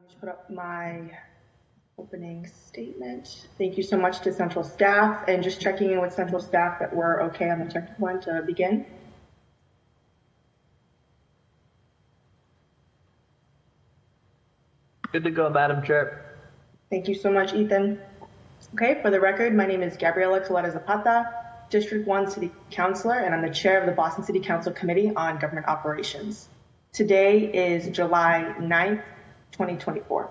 Just put up my opening statement. Thank you so much to central staff, and just checking in with central staff that we're okay on the technical one to begin. Good to go, Madam Chair. Thank you so much, Ethan. Okay, for the record, my name is Gabriela Coletta Zapata, District 1 City Councilor, and I'm the chair of the Boston City Council Committee on Government Operations. Today is July 9th, 2024.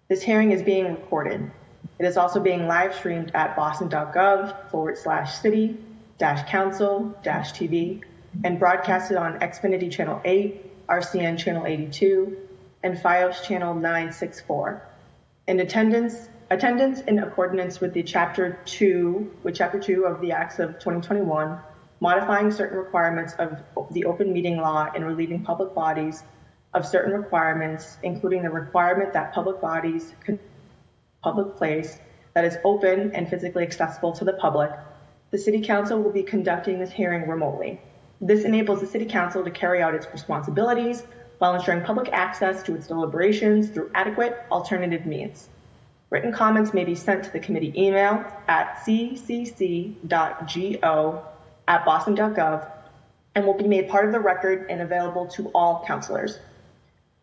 This hearing is being recorded. It is also being live streamed at boston.gov/city-council-TV and broadcasted on Xfinity Channel 8, RCN Channel 82, and FiOS Channel 964. In attendance in accordance with Chapter 2 of the Acts of 2021, modifying certain requirements of the open meeting law and relieving public bodies of certain requirements, including the requirement that public bodies public place that is open and physically accessible to the public, the City Council will be conducting this hearing remotely. This enables the City Council to carry out its responsibilities while ensuring public access to its deliberations through adequate alternative means. Written comments may be sent to the committee email at ccc.go@boston.gov and will be made part of the record and available to all councilors.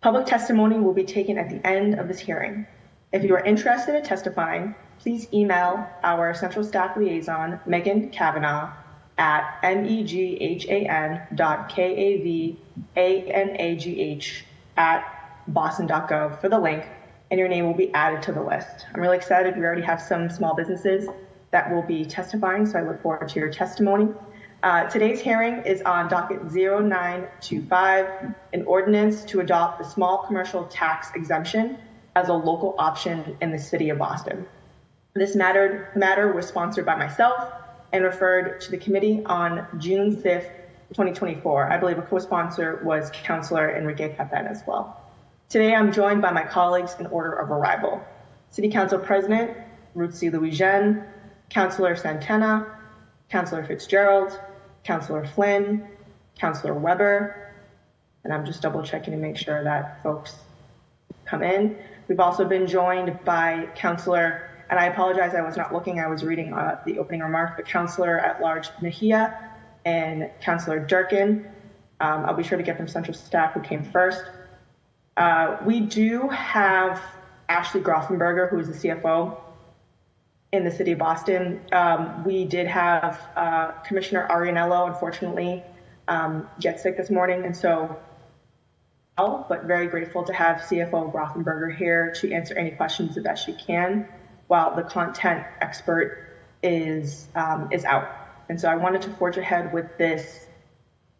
Public testimony will be taken at the end of this hearing. If you are interested in testifying, please email our Central Staff Liaison, Megan Kavanaugh, at meghan.kanagh@boston.gov for the link, and your name will be added to the list. I'm really excited. We already have some small businesses that will be testifying, so I look forward to your testimony. Today's hearing is on Docket 0925, an ordinance to adopt the small commercial tax exemption as a local option in the city of Boston. This matter was sponsored by myself and referred to the committee on June 5th, 2024. I believe a co-sponsor was Councilor Enrique Pepin as well. Today, I'm joined by my colleagues in order of arrival. City Council President Ruth C. Louis-Jean, Councilor Santana, Councilor Fitzgerald, Councilor Flynn, Councilor Weber, and I'm just double checking to make sure that folks come in. We've also been joined by Councilor, and I apologize, I was not looking, I was reading the opening remarks, but Councilor at Large Mejia and Councilor Durkin. I'll be sure to get from central staff who came first. We do have Ashley Grofenberger, who is the CFO in the city of Boston. We did have Commissioner Arianello, unfortunately, get sick this morning, and so, but very grateful to have CFO Grofenberger here to answer any questions the best she can, while the content expert is out. And so I wanted to forge ahead with this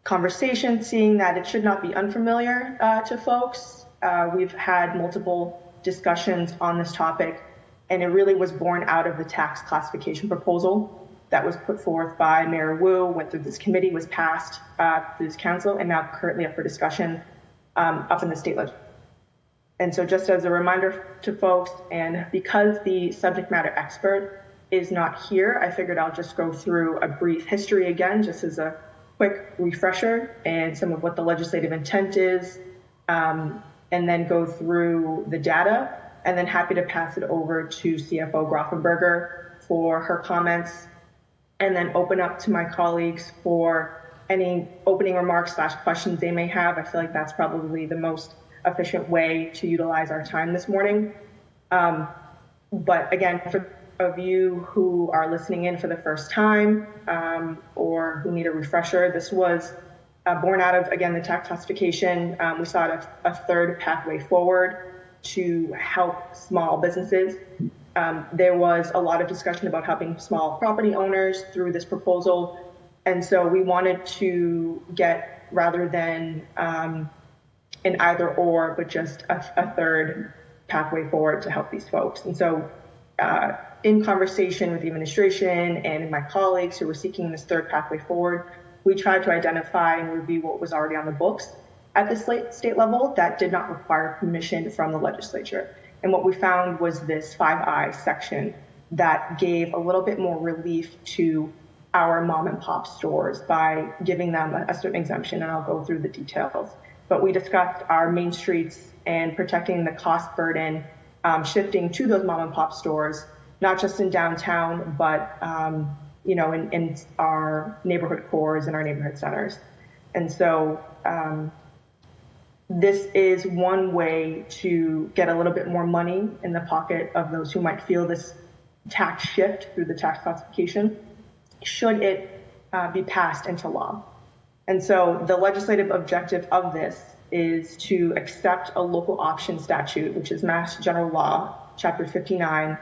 conversation, seeing that it should not be unfamiliar to folks. We've had multiple discussions on this topic, and it really was born out of the tax classification proposal that was put forth by Mayor Wu, went through this committee, was passed through this council, and now currently up for discussion up in the state legislature. And so just as a reminder to folks, and because the subject matter expert is not here, I figured I'll just go through a brief history again, just as a quick refresher and some of what the legislative intent is, and then go through the data, and then happy to pass it over to CFO Grofenberger for her comments, and then open up to my colleagues for any opening remarks / questions they may have. I feel like that's probably the most efficient way to utilize our time this morning. But again, for of you who are listening in for the first time or who need a refresher, this was born out of, again, the tax classification. We saw a third pathway forward to help small businesses. There was a lot of discussion about helping small property owners through this proposal. And so we wanted to get, rather than an either or, but just a third pathway forward to help these folks. And so in conversation with the administration and my colleagues who were seeking this third pathway forward, we tried to identify and review what was already on the books at the state level that did not require permission from the legislature. And what we found was this 5I section that gave a little bit more relief to our mom and pop stores by giving them a certain exemption, and I'll go through the details. but we discussed our main streets and protecting the cost burden, shifting to those mom and pop stores, not just in downtown, but in our neighborhood cores and our neighborhood centers. And so this is one way to get a little bit more money in the pocket of those who might feel this tax shift through the tax classification, should it be passed into law. And so the legislative objective of this is to accept a local option statute, which is Mass General Law, Chapter 59,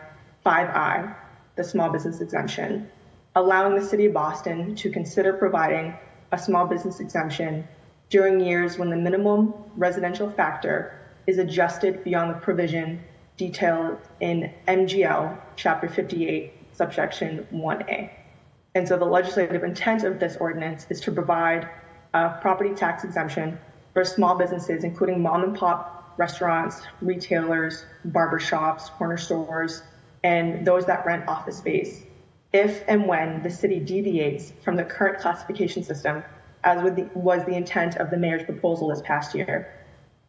5I, the small business exemption, allowing the city of Boston to consider providing a small business exemption during years when the minimum residential factor is adjusted beyond the provision detailed in MGL Chapter 58, subsection 1A. And so the legislative intent of this ordinance is to provide a property tax exemption for small businesses, including mom and pop restaurants, retailers, barber shops, corner stores, and those that rent office space, if and when the city deviates from the current classification system, as was the intent of the mayor's proposal this past year,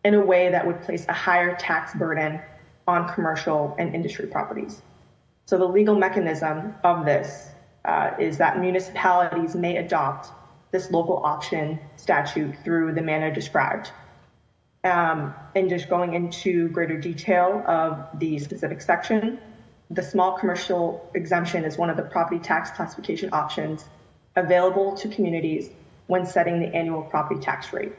in a way that would place a higher tax burden on commercial and industry properties. So the legal mechanism of this is that municipalities may adopt this local option statute through the manner described. And just going into greater detail of the specific section, the small commercial exemption is one of the property tax classification options available to communities when setting the annual property tax rate.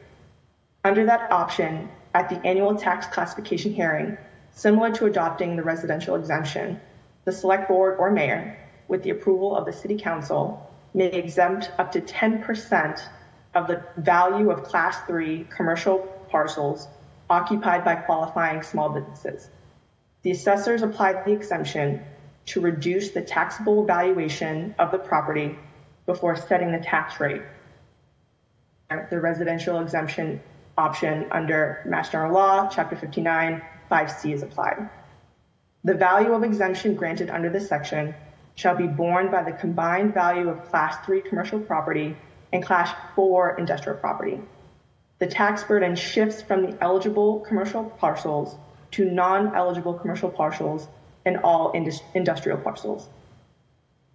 Under that option, at the annual tax classification hearing, similar to adopting the residential exemption, the select board or mayor, with the approval of the city council, may exempt up to 10% of the value of Class 3 commercial parcels occupied by qualifying small businesses. The assessors applied the exemption to reduce the taxable valuation of the property before setting the tax rate. The residential exemption option under Mass General Law, Chapter 59, 5C is applied. The value of exemption granted under this section shall be borne by the combined value of Class 3 commercial property and Class 4 industrial property. The tax burden shifts from the eligible commercial parcels to non-eligible commercial parcels and all industrial parcels.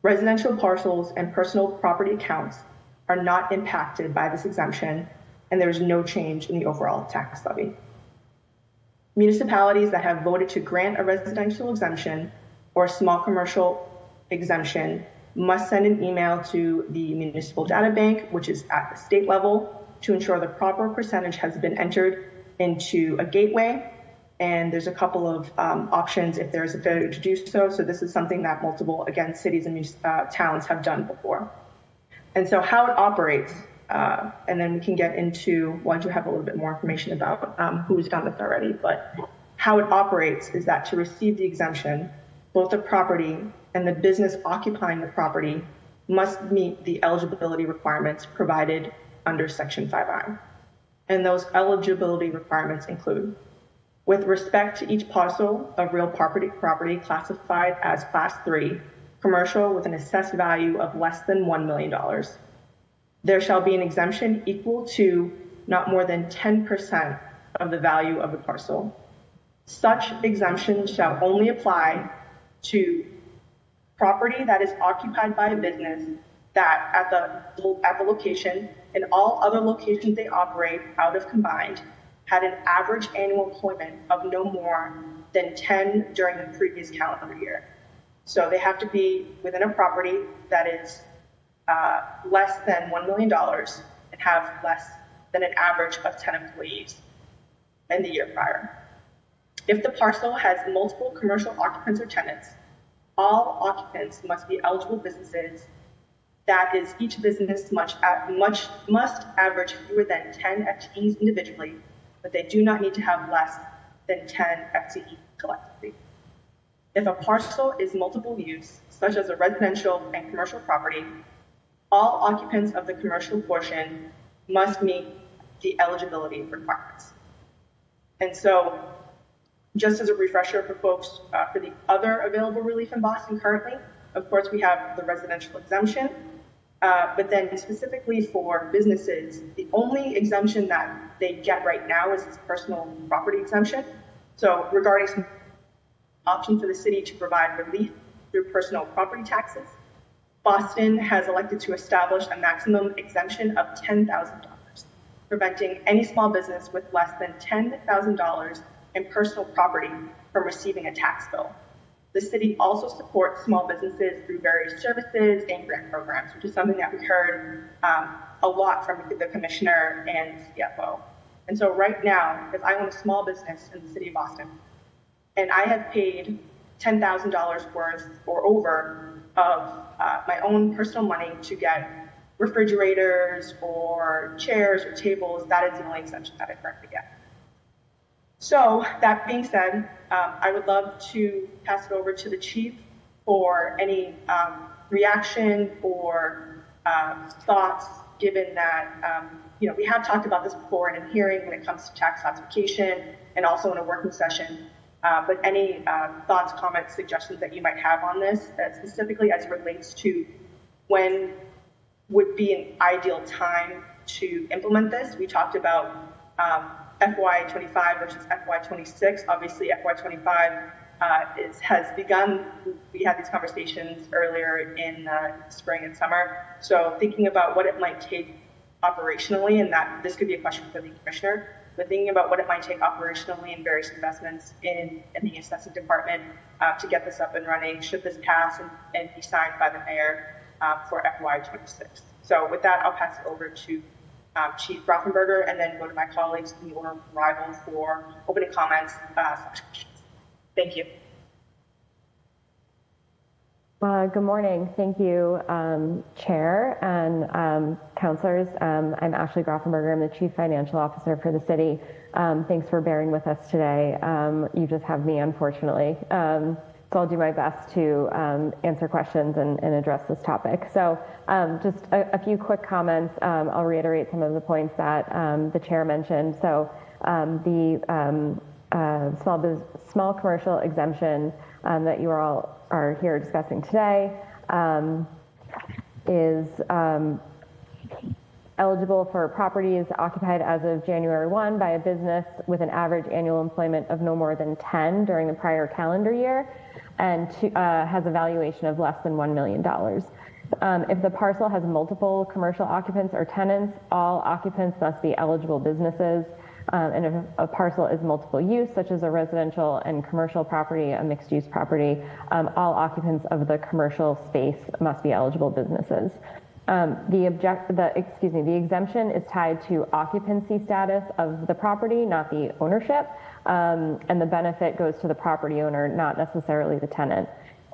Residential parcels and personal property accounts are not impacted by this exemption, and there is no change in the overall tax levy. Municipalities that have voted to grant a residential exemption or a small commercial exemption must send an email to the municipal data bank, which is at the state level, to ensure the proper percentage has been entered into a gateway. And there's a couple of options if there's a failure to do so. So this is something that multiple, again, cities and towns have done before. And so how it operates, and then we can get into, once you have a little bit more information about who's done this already, but how it operates is that to receive the exemption, both the property and the business occupying the property must meet the eligibility requirements provided under Section 5I. And those eligibility requirements include, with respect to each parcel of real property classified as Class 3, commercial with an assessed value of less than $1 million, there shall be an exemption equal to not more than 10% of the value of the parcel. Such exemption shall only apply to property that is occupied by a business that at the location and all other locations they operate out of combined had an average annual employment of no more than 10 during the previous calendar year. So they have to be within a property that is less than $1 million and have less than an average of 10 employees in the year prior. If the parcel has multiple commercial occupants or tenants, all occupants must be eligible businesses. That is, each business must average fewer than 10 FTEs individually, but they do not need to have less than 10 FTE collectively. If a parcel is multiple use, such as a residential and commercial property, all occupants of the commercial portion must meet the eligibility requirements. And so, just as a refresher for folks, for the other available relief in Boston currently, of course, we have the residential exemption, But then specifically for businesses, the only exemption that they get right now is this personal property exemption. So regarding some option for the city to provide relief through personal property taxes, Boston has elected to establish a maximum exemption of $10,000, preventing any small business with less than $10,000 in personal property from receiving a tax bill. The city also supports small businesses through various services and grant programs, which is something that we heard a lot from the commissioner and CFO. And so right now, if I own a small business in the city of Boston, and I have paid $10,000 worth or over of my own personal money to get refrigerators or chairs or tables, that is the only exemption that I currently get. So that being said, I would love to pass it over to the chief for any reaction or thoughts, given that we have talked about this before in a hearing when it comes to tax classification and also in a working session. But any thoughts, comments, suggestions that you might have on this, specifically as it relates to when would be an ideal time to implement this. We talked about FY25 versus FY26. Obviously, FY25 has begun. We had these conversations earlier in spring and summer. So thinking about what it might take operationally, and that this could be a question for the commissioner, but thinking about what it might take operationally and various investments in the assessing department to get this up and running, should this pass and be signed by the mayor for FY26. So with that, I'll pass it over to Chief Rothenberger, and then go to my colleagues in the order of arrival for opening comments. Thank you. Good morning. Thank you, Chair and councilors. I'm Ashley Grofenberger. I'm the Chief Financial Officer for the city. Thanks for bearing with us today. You just have me, unfortunately. So I'll do my best to answer questions and address this topic. So just a few quick comments. I'll reiterate some of the points that the Chair mentioned. So the small commercial exemption that you all are here discussing today is eligible for properties occupied as of January 1 by a business with an average annual employment of no more than 10 during the prior calendar year, and has a valuation of less than $1 million. If the parcel has multiple commercial occupants or tenants, all occupants must be eligible businesses. And if a parcel is multiple use, such as a residential and commercial property, a mixed use property, all occupants of the commercial space must be eligible businesses. The exemption is tied to occupancy status of the property, not the ownership, and the benefit goes to the property owner, not necessarily the tenant.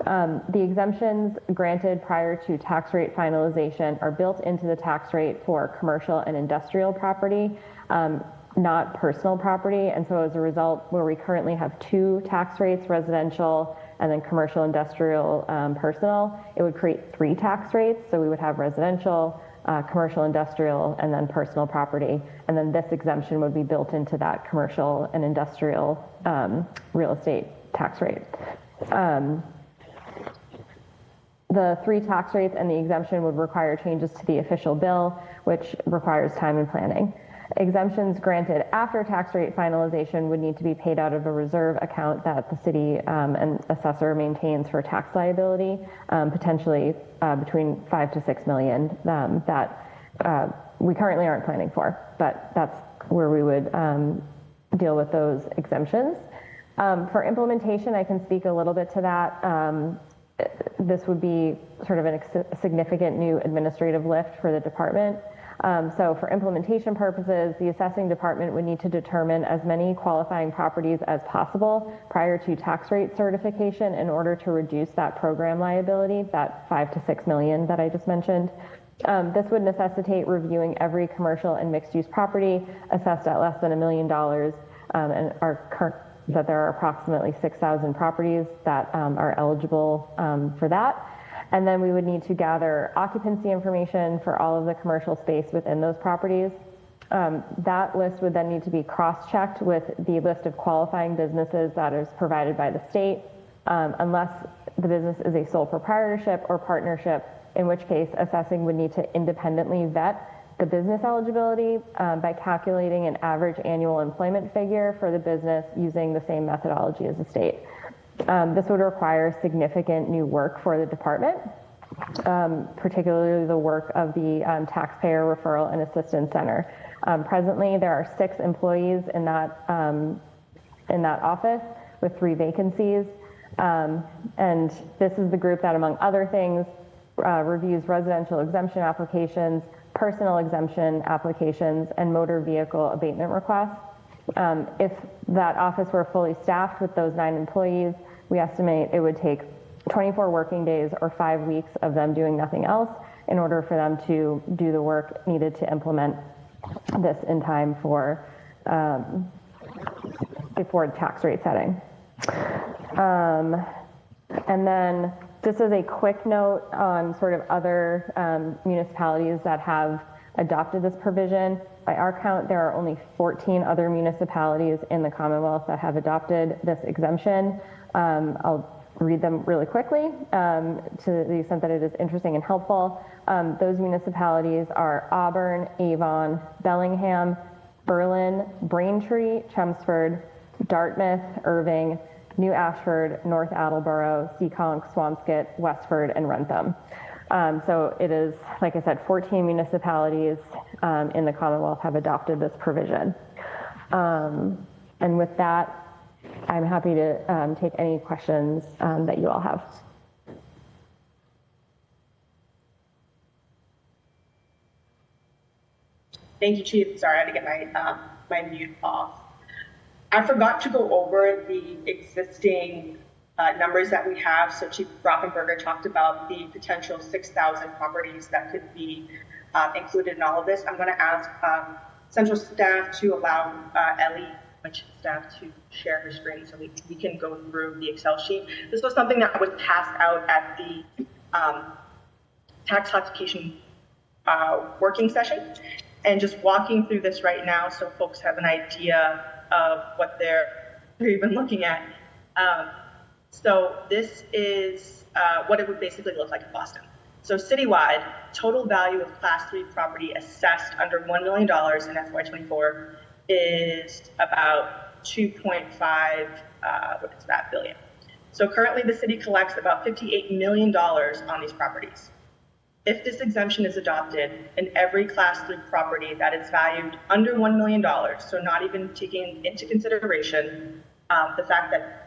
The exemptions granted prior to tax rate finalization are built into the tax rate for commercial and industrial property, not personal property. And so as a result, where we currently have two tax rates, residential and then commercial, industrial, personal, it would create three tax rates. So we would have residential, commercial, industrial, and then personal property. And then this exemption would be built into that commercial and industrial real estate tax rate. The three tax rates and the exemption would require changes to the official bill, which requires time and planning. Exemptions granted after tax rate finalization would need to be paid out of a reserve account that the city and assessor maintains for tax liability, potentially between $5 to $6 million that we currently aren't planning for, but that's where we would deal with those exemptions. For implementation, I can speak a little bit to that. This would be sort of a significant new administrative lift for the department. So for implementation purposes, the assessing department would need to determine as many qualifying properties as possible prior to tax rate certification in order to reduce that program liability, that $5 to $6 million that I just mentioned. This would necessitate reviewing every commercial and mixed use property assessed at less than $1 million, and that there are approximately 6,000 properties that are eligible for that. And then we would need to gather occupancy information for all of the commercial space within those properties. That list would then need to be cross-checked with the list of qualifying businesses that is provided by the state. Unless the business is a sole proprietorship or partnership, in which case assessing would need to independently vet the business eligibility by calculating an average annual employment figure for the business using the same methodology as the state. This would require significant new work for the department, particularly the work of the Taxpayer Referral and Assistance Center. Presently, there are 6 employees in that office with 3 vacancies. And this is the group that, among other things, reviews residential exemption applications, personal exemption applications, and motor vehicle abatement requests. If that office were fully staffed with those 9 employees, we estimate it would take 24 working days or 5 weeks of them doing nothing else in order for them to do the work needed to implement this in time for before tax rate setting. And then just as a quick note on sort of other municipalities that have adopted this provision, by our count, there are only 14 other municipalities in the Commonwealth that have adopted this exemption. I'll read them really quickly to the extent that it is interesting and helpful. Those municipalities are Auburn, Avon, Bellingham, Berlin, Braintree, Chelmsford, Dartmouth, Irving, New Ashford, North Attleboro, Seekonk, Swampscott, Westford, and Wrentham. So it is, like I said, 14 municipalities in the Commonwealth have adopted this provision. And with that, I'm happy to take any questions that you all have. Thank you, Chief. Sorry, I had to get my mute off. I forgot to go over the existing numbers that we have. So Chief Rockenberger talked about the potential 6,000 properties that could be included in all of this. I'm going to ask central staff to allow Ellie, my chief staff, to share her screen so we can go through the Excel sheet. This was something that was passed out at the tax classification working session. And just walking through this right now so folks have an idea of what they're even looking at. So this is what it would basically look like in Boston. So citywide, total value of Class 3 property assessed under $1 million in FY24 is about 2.5, billion. So currently the city collects about $58 million on these properties. If this exemption is adopted, and every Class 3 property that is valued under $1 million, so not even taking into consideration the fact that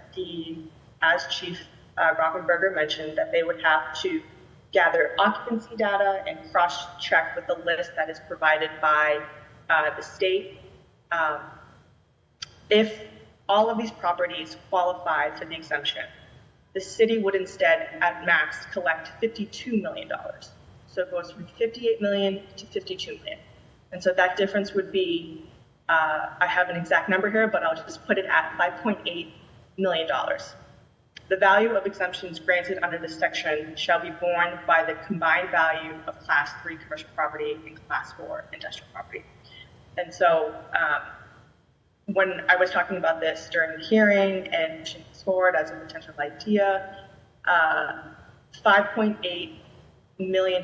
as Chief Rockenberger mentioned, that they would have to gather occupancy data and cross-check with the list that is provided by the state. If all of these properties qualify for the exemption, the city would instead, at max, collect $52 million. So it goes from 58 million to 52 million. And so that difference would be, I have an exact number here, but I'll just put it at $5.8 million. The value of exemptions granted under this section shall be borne by the combined value of Class 3 commercial property and Class 4 industrial property. And so when I was talking about this during the hearing and pushing this forward as a potential idea, $5.8 million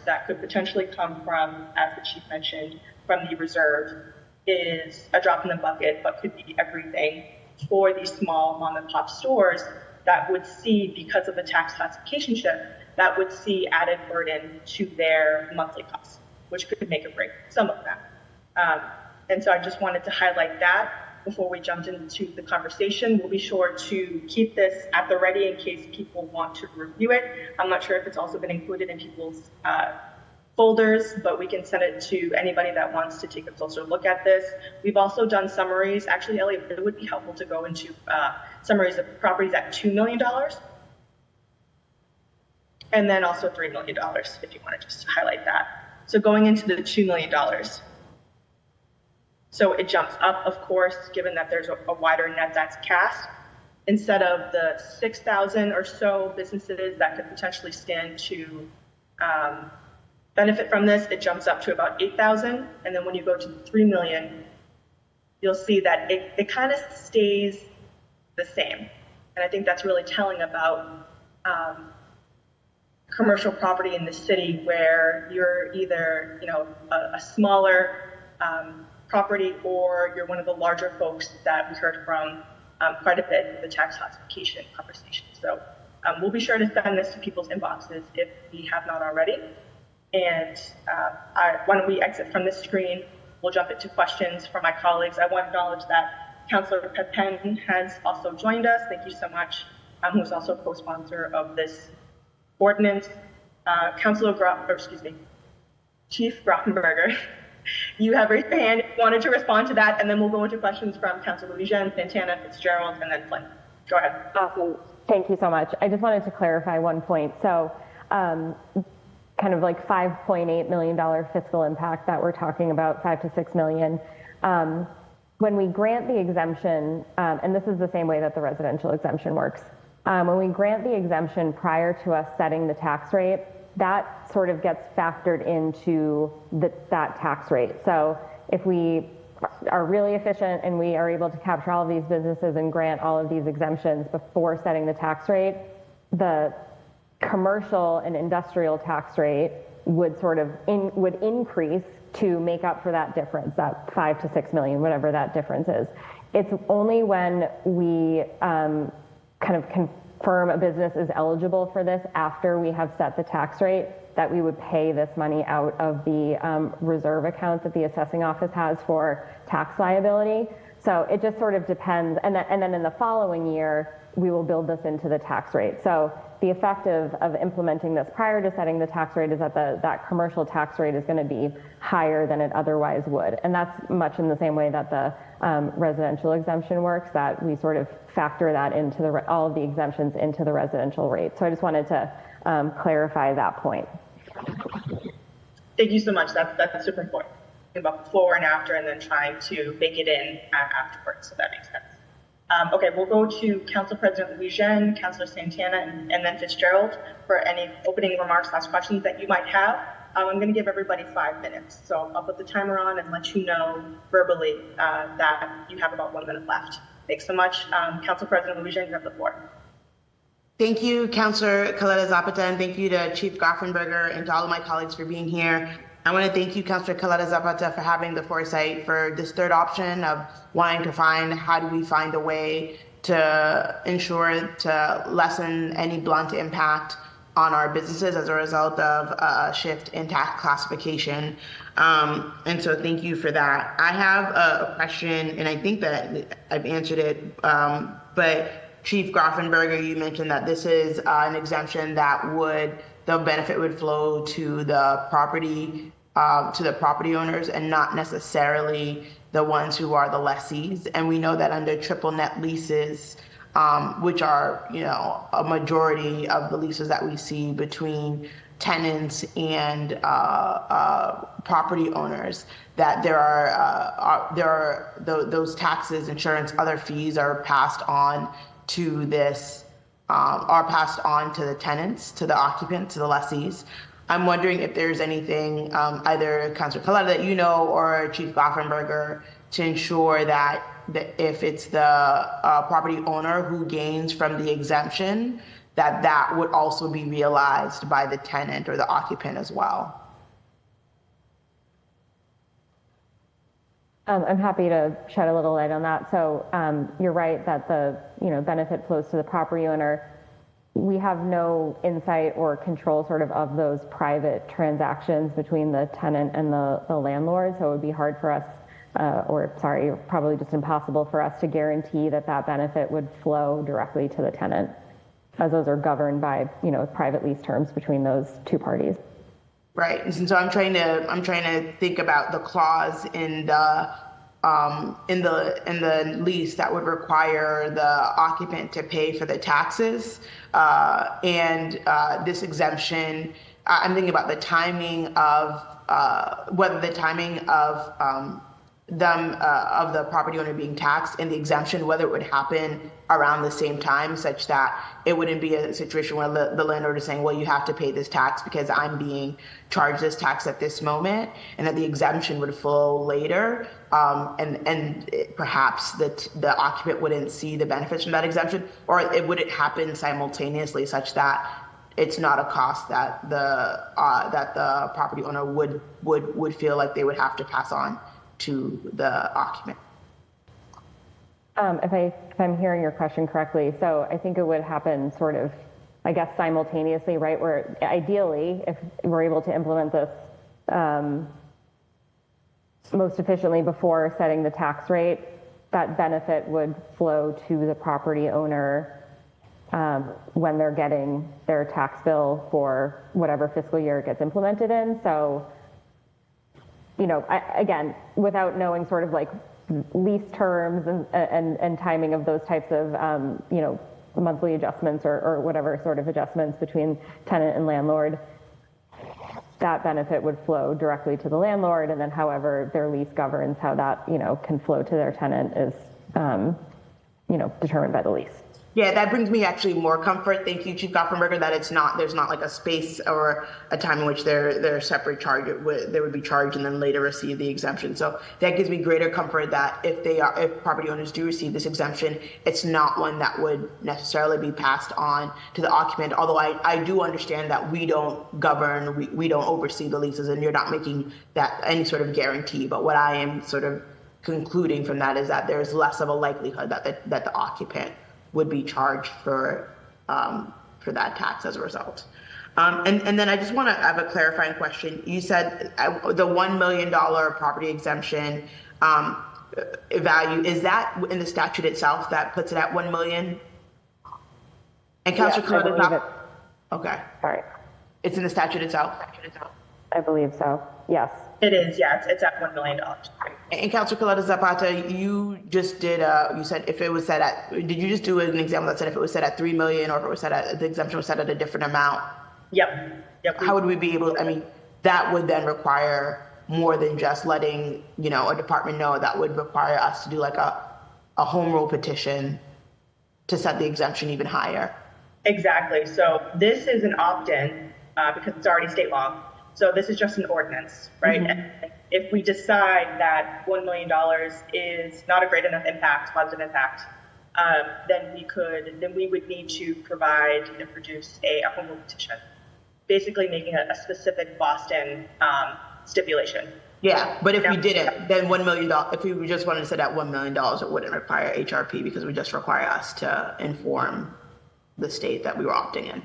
that could potentially come from, as the chief mentioned, from the reserve is a drop in the bucket, but could be everything for these small mom and pop stores that would see, because of the tax classification shift, that would see added burden to their monthly costs, which could make or break some of them. And so I just wanted to highlight that before we jumped into the conversation. We'll be sure to keep this at the ready in case people want to review it. I'm not sure if it's also been included in people's folders, but we can send it to anybody that wants to take a closer look at this. We've also done summaries. Actually, Ellie, it would be helpful to go into summaries of properties at $2 million. And then also $3 million, if you want to just highlight that. So going into the $2 million. So it jumps up, of course, given that there's a wider net that's cast. Instead of the 6,000 or so businesses that could potentially stand to benefit from this, it jumps up to about 8,000. And then when you go to 3 million, you'll see that it kind of stays the same. And I think that's really telling about commercial property in the city where you're either, a smaller property, or you're one of the larger folks that we heard from quite a bit in the tax classification conversation. So we'll be sure to send this to people's inboxes if we have not already. And when we exit from this screen, we'll jump into questions from my colleagues. I want to acknowledge that Councillor Pepin has also joined us. Thank you so much. Who's also a co-sponsor of this ordinance. Chief Grafenberger, you have raised your hand. You wanted to respond to that, and then we'll go into questions from Councillor Lejeune, Santana, Fitzgerald, and then Flynn. Go ahead. Awesome. Thank you so much. I just wanted to clarify one point. So kind of like $5.8 million fiscal impact that we're talking about, 5 to 6 million. When we grant the exemption, and this is the same way that the residential exemption works, when we grant the exemption prior to us setting the tax rate, that sort of gets factored into that tax rate. So if we are really efficient and we are able to capture all of these businesses and grant all of these exemptions before setting the tax rate, the commercial and industrial tax rate would would increase to make up for that difference, that 5 to 6 million, whatever that difference is. It's only when we kind of confirm a business is eligible for this after we have set the tax rate that we would pay this money out of the reserve account that the assessing office has for tax liability. So it just sort of depends. And then in the following year, we will build this into the tax rate. So the effect of implementing this prior to setting the tax rate is that that commercial tax rate is going to be higher than it otherwise would. And that's much in the same way that the residential exemption works, that we sort of factor that into all of the exemptions into the residential rate. So I just wanted to clarify that point. Thank you so much. That's super important. About before and after, and then trying to bake it in afterwards. So that makes sense. Okay, we'll go to Council President Lejeune, Councillor Santana, and then Fitzgerald for any opening remarks, last questions that you might have. I'm going to give everybody 5 minutes. So I'll put the timer on and let you know verbally that you have about 1 minute left. Thanks so much. Council President Lejeune, you have the floor. Thank you, Councillor Coletta Zapata, and thank you to Chief Grafenberger and to all of my colleagues for being here. I want to thank you, Councillor Coletta Zapata, for having the foresight for this third option of wanting to find how do we find a way to ensure to lessen any blunt impact on our businesses as a result of a shift in tax classification. And so thank you for that. I have a question, and I think that I've answered it, but Chief Grafenberger, you mentioned that this is an exemption that the benefit would flow to the property owners and not necessarily the ones who are the lessees. And we know that under triple net leases, which are, a majority of the leases that we see between tenants and property owners, that there are those taxes, insurance, other fees are passed on to the tenants, to the occupants, to the lessees. I'm wondering if there's anything, either Councillor Coletta that you know or Chief Grafenberger, to ensure that if it's the property owner who gains from the exemption, that would also be realized by the tenant or the occupant as well. I'm happy to shed a little light on that. So you're right that the benefit flows to the property owner. We have no insight or control of those private transactions between the tenant and the landlord. So it would be hard for us, probably just impossible for us to guarantee that benefit would flow directly to the tenant, as those are governed by private lease terms between those two parties. Right, and so I'm trying to think about the clause in the lease that would require the occupant to pay for the taxes, and this exemption. I'm thinking about the timing of whether the timing of of the property owner being taxed and the exemption, whether it would happen around the same time, such that it wouldn't be a situation where the landlord is saying, well, you have to pay this tax because I'm being charged this tax at this moment, and that the exemption would flow later, and perhaps the occupant wouldn't see the benefits from that exemption, or would it happen simultaneously such that it's not a cost that the property owner would feel like they would have to pass on to the occupant. If I'm hearing your question correctly, so I think it would happen sort of, I guess, simultaneously, right? Where ideally, if we're able to implement this most efficiently before setting the tax rate, that benefit would flow to the property owner when they're getting their tax bill for whatever fiscal year it gets implemented in. So, you know, again, without knowing sort of like lease terms and timing of those types of, you know, monthly adjustments or whatever sort of adjustments between tenant and landlord, that benefit would flow directly to the landlord, and then however their lease governs how that, you know, can flow to their tenant is, you know, determined by the lease. Yeah, that brings me actually more comfort. Thank you, Chief Goffenberger, that there's not like a space or a time in which they're separate charged. They would be charged and then later receive the exemption. So that gives me greater comfort that if property owners do receive this exemption, it's not one that would necessarily be passed on to the occupant. Although I do understand that we don't govern, we don't oversee the leases, and you're not making that any sort of guarantee. But what I am sort of concluding from that is that there's less of a likelihood that the occupant would be charged for that tax as a result. And then I just want to have a clarifying question. You said the $1 million property exemption value, is that in the statute itself that puts it at 1 million? And Councilor Yes, I believe it. Okay. Sorry. It's in the statute itself? I believe so. Yes. It is, yeah, it's at $1 million. And Councilor Coletta Zapata, you just did, you said if it was set at, did you just do an example that said if it was set at 3 million or if it was set at, the exemption was set at a different amount? Yep. How would we be able, I mean, that would then require more than just letting, you know, a department know. That would require us to do like a home rule petition to set the exemption even higher. Exactly. So this is an opt-in because it's already state law. So this is just an ordinance, right? Mm-hmm. And if we decide that $1 million is not a great enough impact, positive impact, then we would need to provide and produce a home rule petition, basically making a specific Boston stipulation. Yeah, but if we didn't, then $1 million, if we just wanted to set at $1 million, it wouldn't require HRP because it would just require us to inform the state that we were opting in.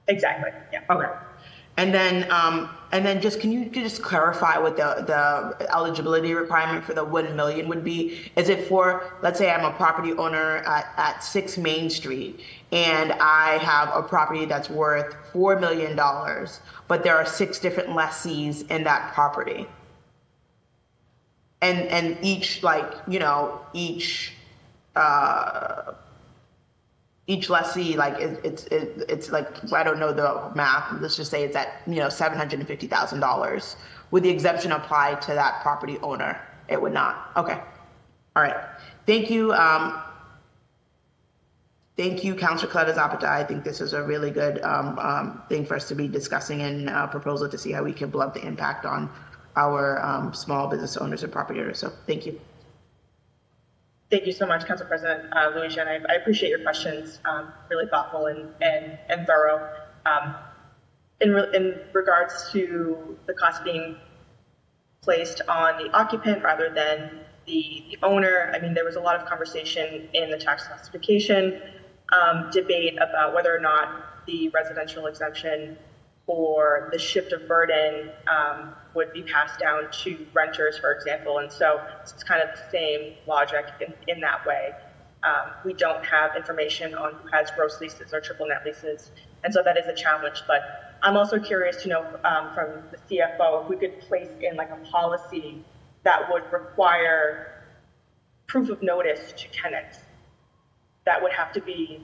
Exactly, yeah. Okay. And then just, can you just clarify what the eligibility requirement for the 1 million would be? Is it for, let's say I'm a property owner at 6 Main Street and I have a property that's worth $4 million, but there are 6 different lessees in that property. And each, like, you know, each lessee, like it's like, I don't know the math, let's just say it's at, you know, $750,000. Would the exemption apply to that property owner? It would not. Okay. All right. Thank you. Thank you, Councilor Coletta Zapata. I think this is a really good thing for us to be discussing and proposal to see how we can blunt the impact on our small business owners and property owners. So thank you. Thank you so much, Council President Louisiana. I appreciate your questions, really thoughtful and thorough. In regards to the cost being placed on the occupant rather than the owner, I mean, there was a lot of conversation in the tax classification debate about whether or not the residential exemption or the shift of burden would be passed down to renters, for example. And so it's kind of the same logic in that way. We don't have information on who has gross leases or triple net leases. And so that is a challenge. But I'm also curious to know from the CFO if we could place in like a policy that would require proof of notice to tenants that would have to be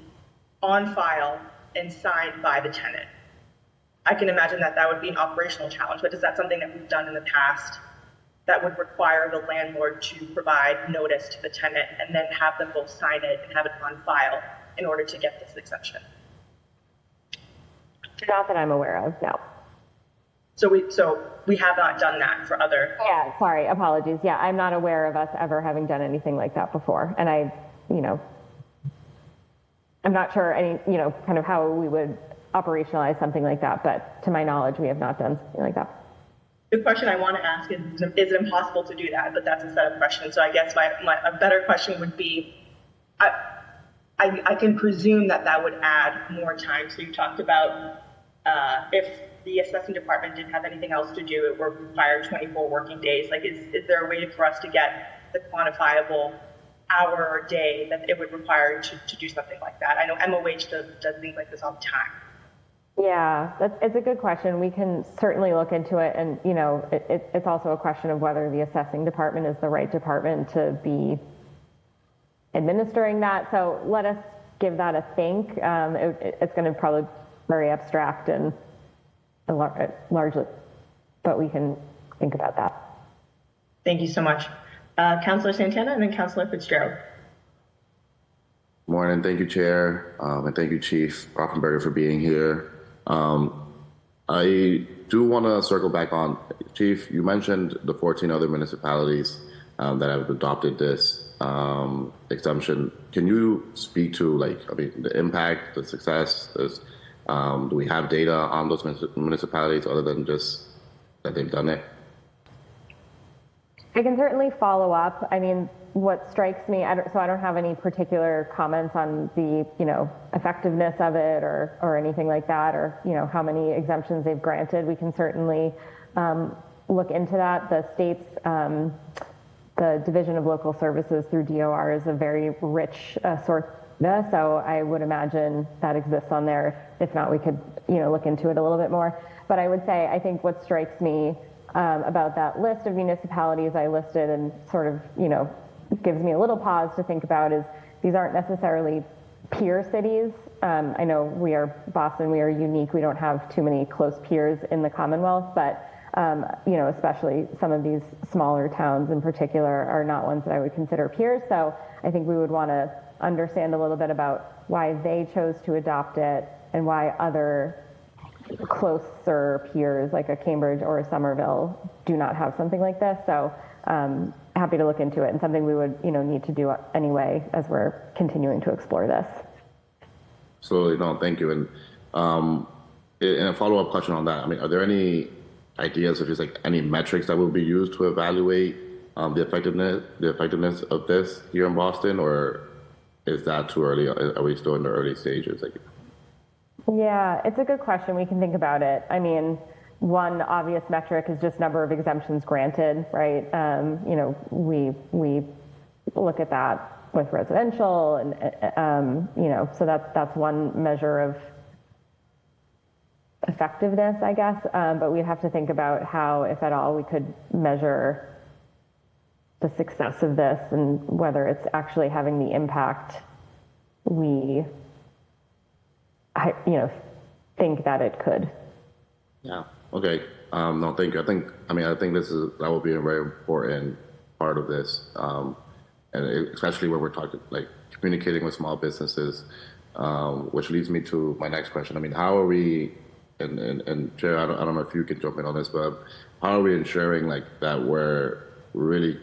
on file and signed by the tenant. I can imagine that would be an operational challenge, but is that something that we've done in the past that would require the landlord to provide notice to the tenant and then have them both sign it and have it on file in order to get this exemption? Not that I'm aware of, no. So we have not done that for other. Yeah, sorry, apologies. Yeah, I'm not aware of us ever having done anything like that before. And I'm not sure kind of how we would operationalize something like that, but to my knowledge, we have not done something like that. The question I want to ask is it impossible to do that? But that's a set of questions. So I guess a better question would be, I can presume that would add more time. So you talked about if the assessing department didn't have anything else to do, it would require 24 working days. Like, is there a way for us to get the quantifiable hour or day that it would require to do something like that? I know MOH does things like this all the time. Yeah, it's a good question. We can certainly look into it. And, you know, it's also a question of whether the assessing department is the right department to be administering that. So let us give that a think. It's going to probably be very abstract and largely, but we can think about that. Thank you so much. Councillor Santana and then Councillor Fitzgerald. Morning. Thank you, Chair, and thank you, Chief Grafenberger, for being here. I do want to circle back on, Chief, you mentioned the 14 other municipalities that have adopted this exemption. Can you speak to, the impact, the success? Do we have data on those municipalities other than just that they've done it? I can certainly follow up. I mean, what strikes me, I don't have any particular comments on the, effectiveness of it or anything like that, or, how many exemptions they've granted. We can certainly look into that. The state's, the Division of Local Services through DOR is a very rich source of data, so I would imagine that exists on there. If not, we could, look into it a little bit more. But I would say, I think what strikes me about that list of municipalities I listed and sort of, gives me a little pause to think about is these aren't necessarily peer cities. I know Boston, we are unique. We don't have too many close peers in the Commonwealth, but, especially some of these smaller towns in particular are not ones that I would consider peers. So I think we would want to understand a little bit about why they chose to adopt it and why other closer peers like a Cambridge or a Somerville do not have something like this. So happy to look into it, and something we would need to do anyway as we're continuing to explore this. Absolutely, no, thank you. And a follow-up question on that, I mean, are there any ideas of just any metrics that will be used to evaluate the effectiveness of this here in Boston, or is that too early? Are we still in the early stages? Yeah, it's a good question. We can think about it. I mean, one obvious metric is just number of exemptions granted, right? We look at that with residential, and so that's one measure of effectiveness, I guess. But we'd have to think about how, if at all, we could measure the success of this and whether it's actually having the impact we think that it could. Yeah. Okay. No, thank you. I think that will be a very important part of this, and especially when we're talking communicating with small businesses, which leads me to my next question. I mean, how are we? And Chair, I don't know if you can jump in on this, but how are we ensuring that we're really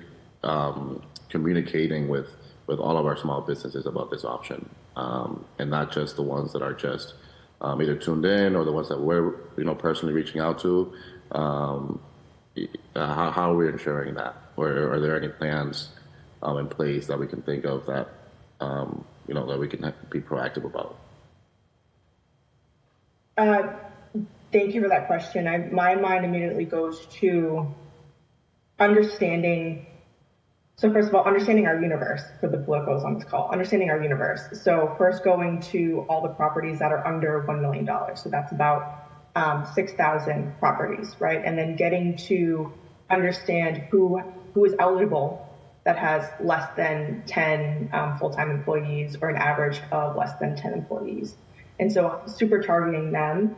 communicating with all of our small businesses about this option, and not just the ones that are just either tuned in or the ones that we're personally reaching out to? How are we ensuring that, or are there any plans in place that we can think of that that we can be proactive about? Thank you for that question. My mind immediately goes to understanding. So first of all, understanding our universe for the what goes on this call, understanding our universe. So first going to all the properties that are under $1 million. So that's about 6,000 properties, right? And then getting to understand who is eligible that has less than 10 full-time employees or an average of less than 10 employees. And so super targeting them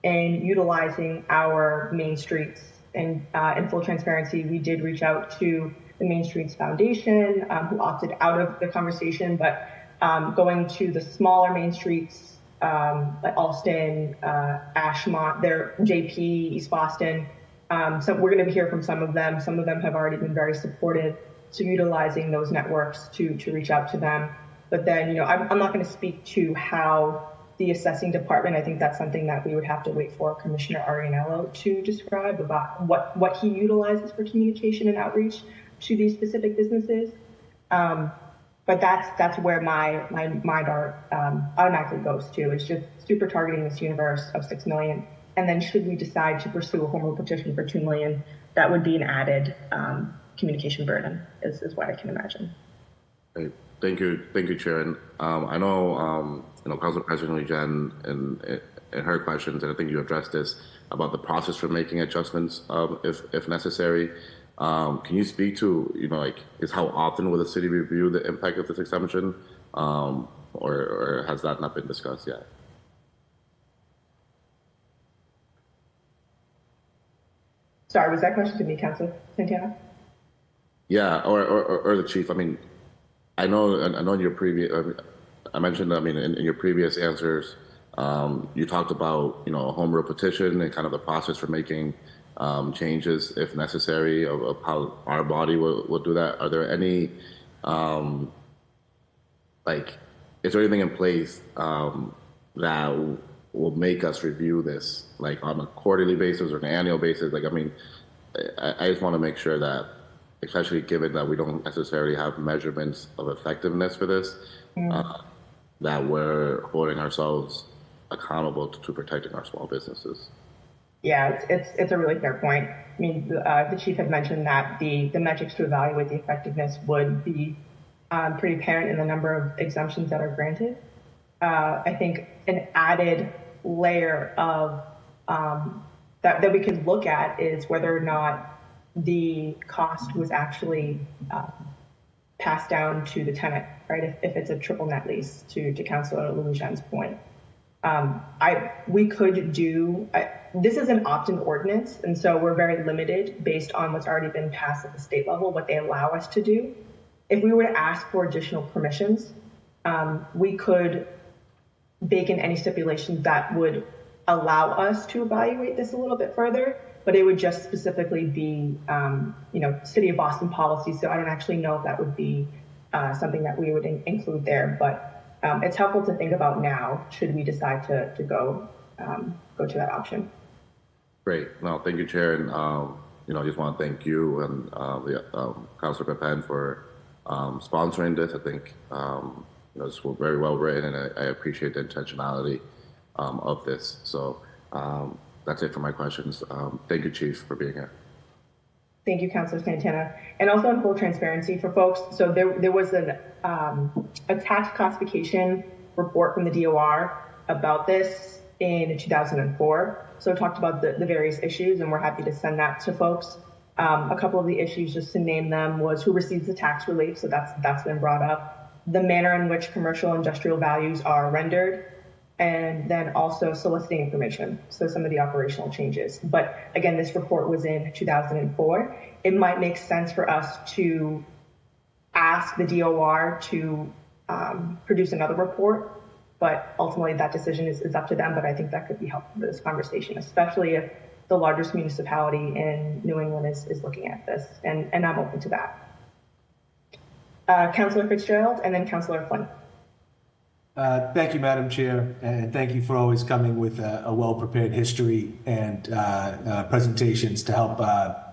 and utilizing our main streets. And in full transparency, we did reach out to the Main Streets Foundation, who opted out of the conversation, but going to the smaller main streets, like Alston, Ashmont, JP, East Boston. So we're going to hear from some of them. Some of them have already been very supportive to utilizing those networks to reach out to them. But then, I'm not going to speak to how the assessing department, I think that's something that we would have to wait for Commissioner Arianello to describe about what he utilizes for communication and outreach to these specific businesses. But that's where my mind automatically goes to. It's just super targeting this universe of 6 million. And then should we decide to pursue a home rule petition for 2 million, that would be an added communication burden, is what I can imagine. Great. Thank you, Chair. And I know, Council President Jen in her questions, and I think you addressed this about the process for making adjustments if necessary. Can you speak to, is how often will the city review the impact of this exemption, or has that not been discussed yet? Sorry, was that question to me, Councilor Santana? Yeah, or the chief. I mean, I know in your previous, I mentioned, in your previous answers, you talked about, a home rule petition and kind of the process for making changes if necessary of how our body will do that. Are there any, is there anything in place that will make us review this, on a quarterly basis or an annual basis? I just want to make sure that, especially given that we don't necessarily have measurements of effectiveness for this, that we're holding ourselves accountable to protecting our small businesses. Yeah, it's a really fair point. I mean, the chief had mentioned that the metrics to evaluate the effectiveness would be pretty apparent in the number of exemptions that are granted. I think an added layer of that we could look at is whether or not the cost was actually passed down to the tenant, right? If it's a triple net lease, to Councilor Louisiana's point. We could do, this is an opt-in ordinance, and so we're very limited based on what's already been passed at the state level, what they allow us to do. If we were to ask for additional permissions, we could bake in any stipulations that would allow us to evaluate this a little bit further, but it would just specifically be, City of Boston policy. So I don't actually know if that would be something that we would include there, but it's helpful to think about now, should we decide to go to that option. Great. No, thank you, Chair. And, I just want to thank you and Councilor Pepin for sponsoring this. I think, this was very well written, and I appreciate the intentionality of this. So that's it for my questions. Thank you, Chief, for being here. Thank you, Councilor Santana. And also in full transparency for folks, so there was a tax classification report from the DOR about this in 2004. So it talked about the various issues, and we're happy to send that to folks. A couple of the issues, just to name them, was who receives the tax relief. So that's been brought up. The manner in which commercial industrial values are rendered, and then also soliciting information. So some of the operational changes. But again, this report was in 2004. It might make sense for us to ask the DOR to produce another report, but ultimately that decision is up to them. But I think that could be helpful for this conversation, especially if the largest municipality in New England is looking at this, and I'm open to that. Councilor Fitzgerald, and then Councilor Flynn. Thank you, Madam Chair, and thank you for always coming with a well-prepared history and presentations to help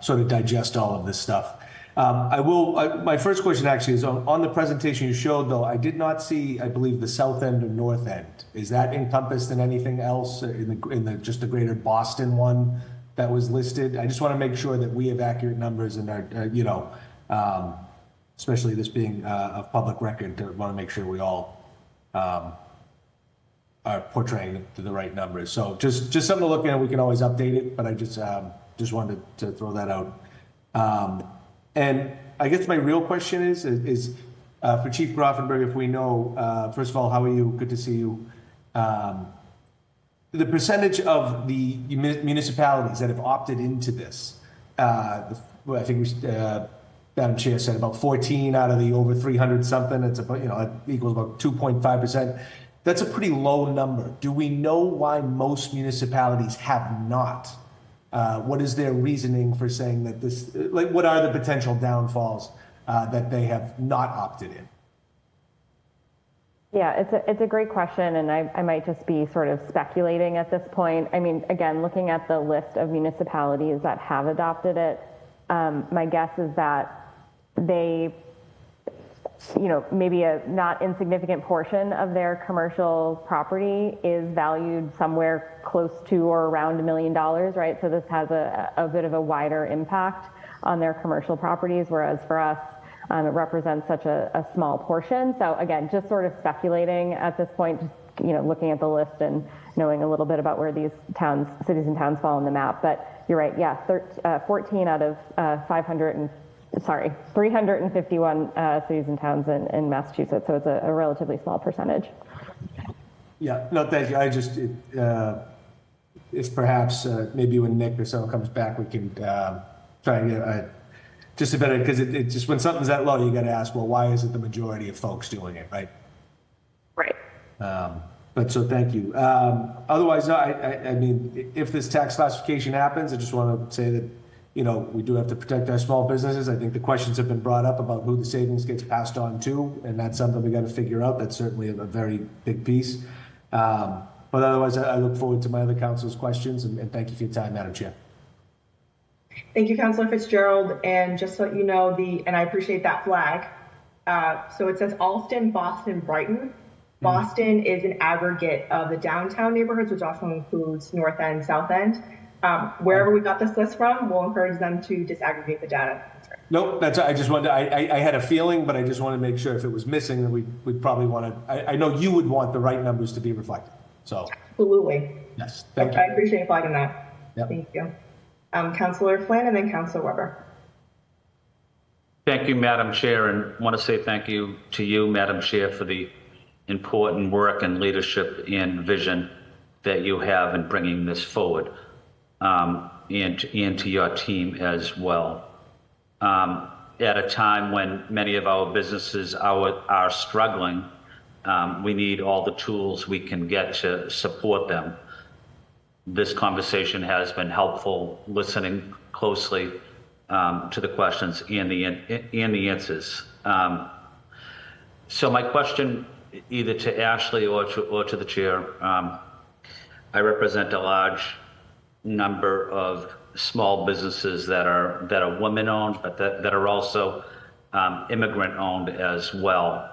sort of digest all of this stuff. My first question actually is on the presentation you showed, though, I did not see, I believe, the south end or north end. Is that encompassed in anything else in just the greater Boston one that was listed? I just want to make sure that we have accurate numbers and are, especially this being a public record, I want to make sure we all are portraying the right numbers. So just something to look at. We can always update it, but I just wanted to throw that out. And I guess my real question is for Chief Grafenberg, if we know, first of all, how are you? Good to see you. The percentage of the municipalities that have opted into this, I think Madam Chair said about 14 out of the over 300 something. It's about, it equals about 2.5%. That's a pretty low number. Do we know why most municipalities have not? What is their reasoning for saying that this, what are the potential downfalls that they have not opted in? Yeah, it's a great question, and I might just be sort of speculating at this point. I mean, again, looking at the list of municipalities that have adopted it, my guess is that they, maybe a not insignificant portion of their commercial property is valued somewhere close to or around $1 million, right? So this has a bit of a wider impact on their commercial properties, whereas for us, it represents such a small portion. So again, just sort of speculating at this point, just, looking at the list and knowing a little bit about where these cities and towns fall on the map. But you're right, yeah, 14 out of 351 cities and towns in Massachusetts. So it's a relatively small percentage. Yeah, no, thank you. I just, if perhaps maybe when Nick or someone comes back, we can try and get just a better, because it just, when something's that low, you got to ask, well, why is it the majority of folks doing it, right? Right. But so thank you. Otherwise, no, I mean, if this tax classification happens, I just want to say that, we do have to protect our small businesses. I think the questions have been brought up about who the savings gets passed on to, and that's something we got to figure out. That's certainly a very big piece. But otherwise, I look forward to my other council's questions, and thank you for your time, Madam Chair. Thank you, Councilor Fitzgerald. And just so you know, and I appreciate that flag. So it says Alston, Boston, Brighton. Boston is an aggregate of the downtown neighborhoods, which also includes North End, South End. Wherever we got this list from, we'll encourage them to disaggregate the data. Nope, I just wanted, I had a feeling, but I just want to make sure if it was missing, then we'd probably want to, I know you would want the right numbers to be reflected. So. Absolutely. Yes, thank you. I appreciate you flagging that. Yep. Thank you. Councilor Flynn and then Councilor Weber. Thank you, Madam Chair, and want to say thank you to you, Madam Chair, for the important work and leadership and vision that you have in bringing this forward, and to your team as well. At a time when many of our businesses are struggling, we need all the tools we can get to support them. This conversation has been helpful, listening closely to the questions and the answers. So my question, either to Ashley or to the chair, I represent a large number of small businesses that are women-owned, but that are also immigrant-owned as well,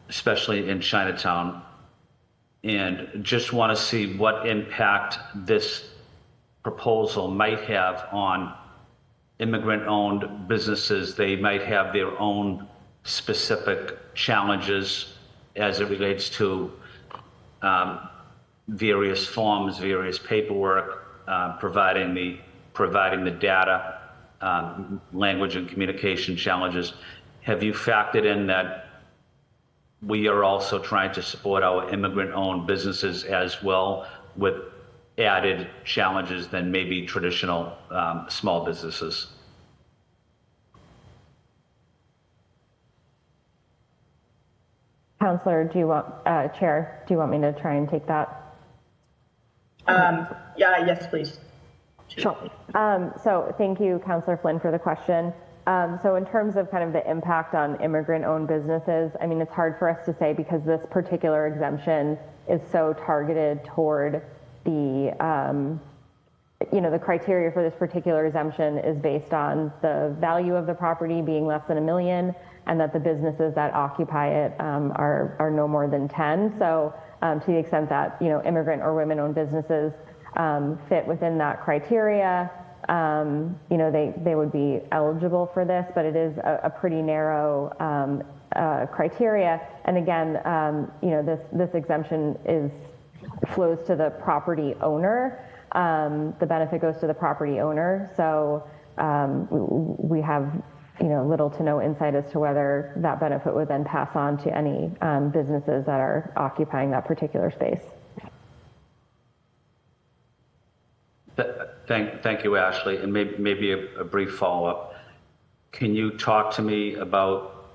especially in Chinatown. And just want to see what impact this proposal might have on immigrant-owned businesses. They might have their own specific challenges as it relates to various forms, various paperwork, providing the data, language and communication challenges. Have you factored in that we are also trying to support our immigrant-owned businesses as well, with added challenges than maybe traditional small businesses? Councilor, Chair, do you want me to try and take that? Yes, please. Sure. So thank you, Councilor Flynn, for the question. So in terms of kind of the impact on immigrant-owned businesses, I mean, it's hard for us to say because this particular exemption is so targeted toward the, the criteria for this particular exemption is based on the value of the property being less than $1 million, and that the businesses that occupy it are no more than 10. So to the extent that, immigrant or women-owned businesses fit within that criteria, they would be eligible for this, but it is a pretty narrow criteria. And again, this exemption flows to the property owner. The benefit goes to the property owner. So we have little to no insight as to whether that benefit would then pass on to any businesses that are occupying that particular space. Thank you, Ashley. And maybe a brief follow-up. Can you talk to me about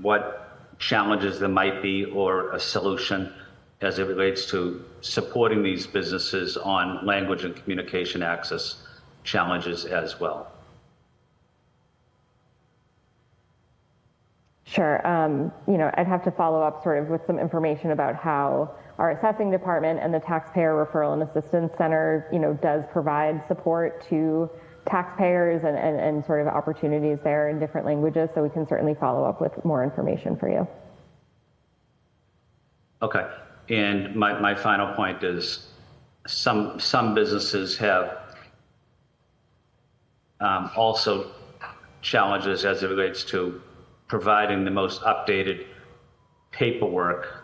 what challenges there might be or a solution as it relates to supporting these businesses on language and communication access challenges as well? Sure. I'd have to follow up sort of with some information about how our assessing department and the Taxpayer Referral and Assistance Center, does provide support to taxpayers and sort of opportunities there in different languages. So we can certainly follow up with more information for you. Okay. And my final point is some businesses have also challenges as it relates to providing the most updated paperwork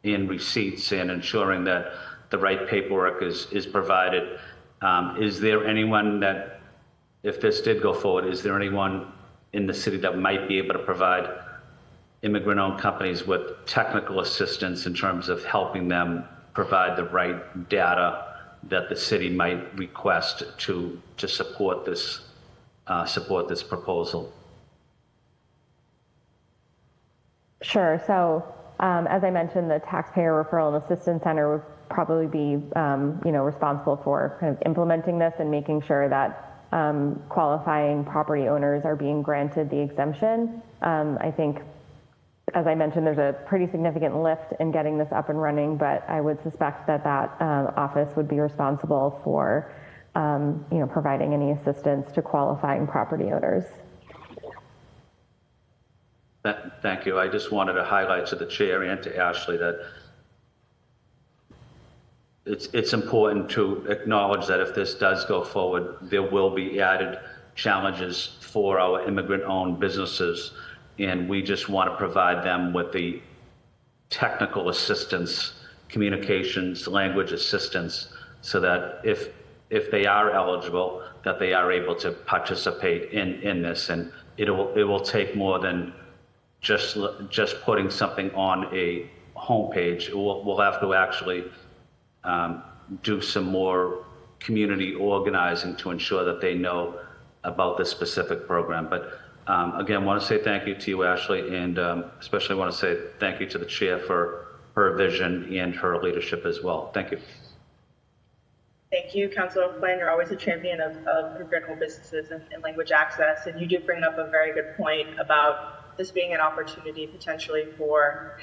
and receipts and ensuring that the right paperwork is provided. Is there anyone that, if this did go forward, is there anyone in the city that might be able to provide immigrant-owned companies with technical assistance in terms of helping them provide the right data that the city might request to support this proposal? Sure. So as I mentioned, the Taxpayer Referral and Assistance Center would probably be, responsible for kind of implementing this and making sure that qualifying property owners are being granted the exemption. I think, as I mentioned, there's a pretty significant lift in getting this up and running, but I would suspect that office would be responsible for, providing any assistance to qualifying property owners. Thank you. I just wanted to highlight to the chair and to Ashley that it's important to acknowledge that if this does go forward, there will be added challenges for our immigrant-owned businesses, and we just want to provide them with the technical assistance, communications, language assistance, so that if they are eligible, that they are able to participate in this. And it will take more than just putting something on a homepage. We'll have to actually do some more community organizing to ensure that they know about this specific program. But again, want to say thank you to you, Ashley, and especially want to say thank you to the chair for her vision and her leadership as well. Thank you. Thank you, Councilor Flynn. You're always a champion of immigrant-owned businesses and language access, and you do bring up a very good point about this being an opportunity potentially for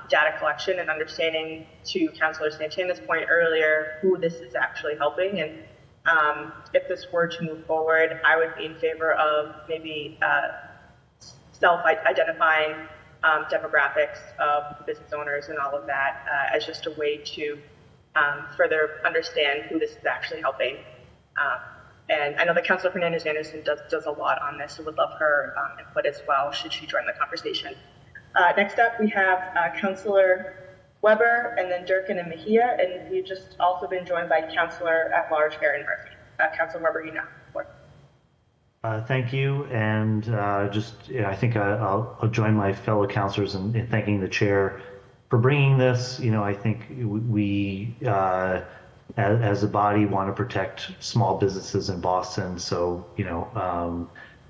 data collection and understanding, to Councilor Santana's point earlier, who this is actually helping. And if this were to move forward, I would be in favor of maybe self-identifying demographics of business owners and all of that as just a way to further understand who this is actually helping. And I know that Councilor Fernandez-Anderson does a lot on this, so would love her input as well, should she join the conversation. Next up, we have Councilor Weber, and then Durkin and Mejia, and we've just also been joined by Councilor at Large Aaron Murphy. Councilor Weber, you now. Thank you, and I think I'll join my fellow councilors in thanking the chair for bringing this. I think we as a body want to protect small businesses in Boston. So,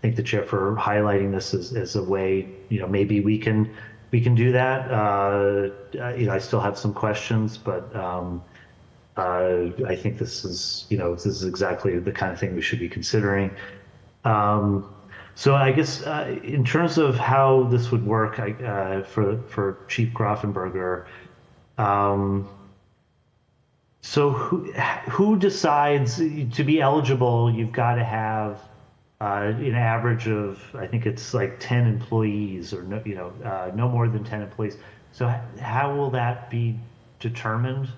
thank the chair for highlighting this as a way, maybe we can do that. I still have some questions, but I think this is exactly the kind of thing we should be considering. So I guess in terms of how this would work for Chief Grafenberger, so who decides to be eligible? You've got to have an average of, I think it's like 10 employees, or no more than 10 employees. So how will that be determined?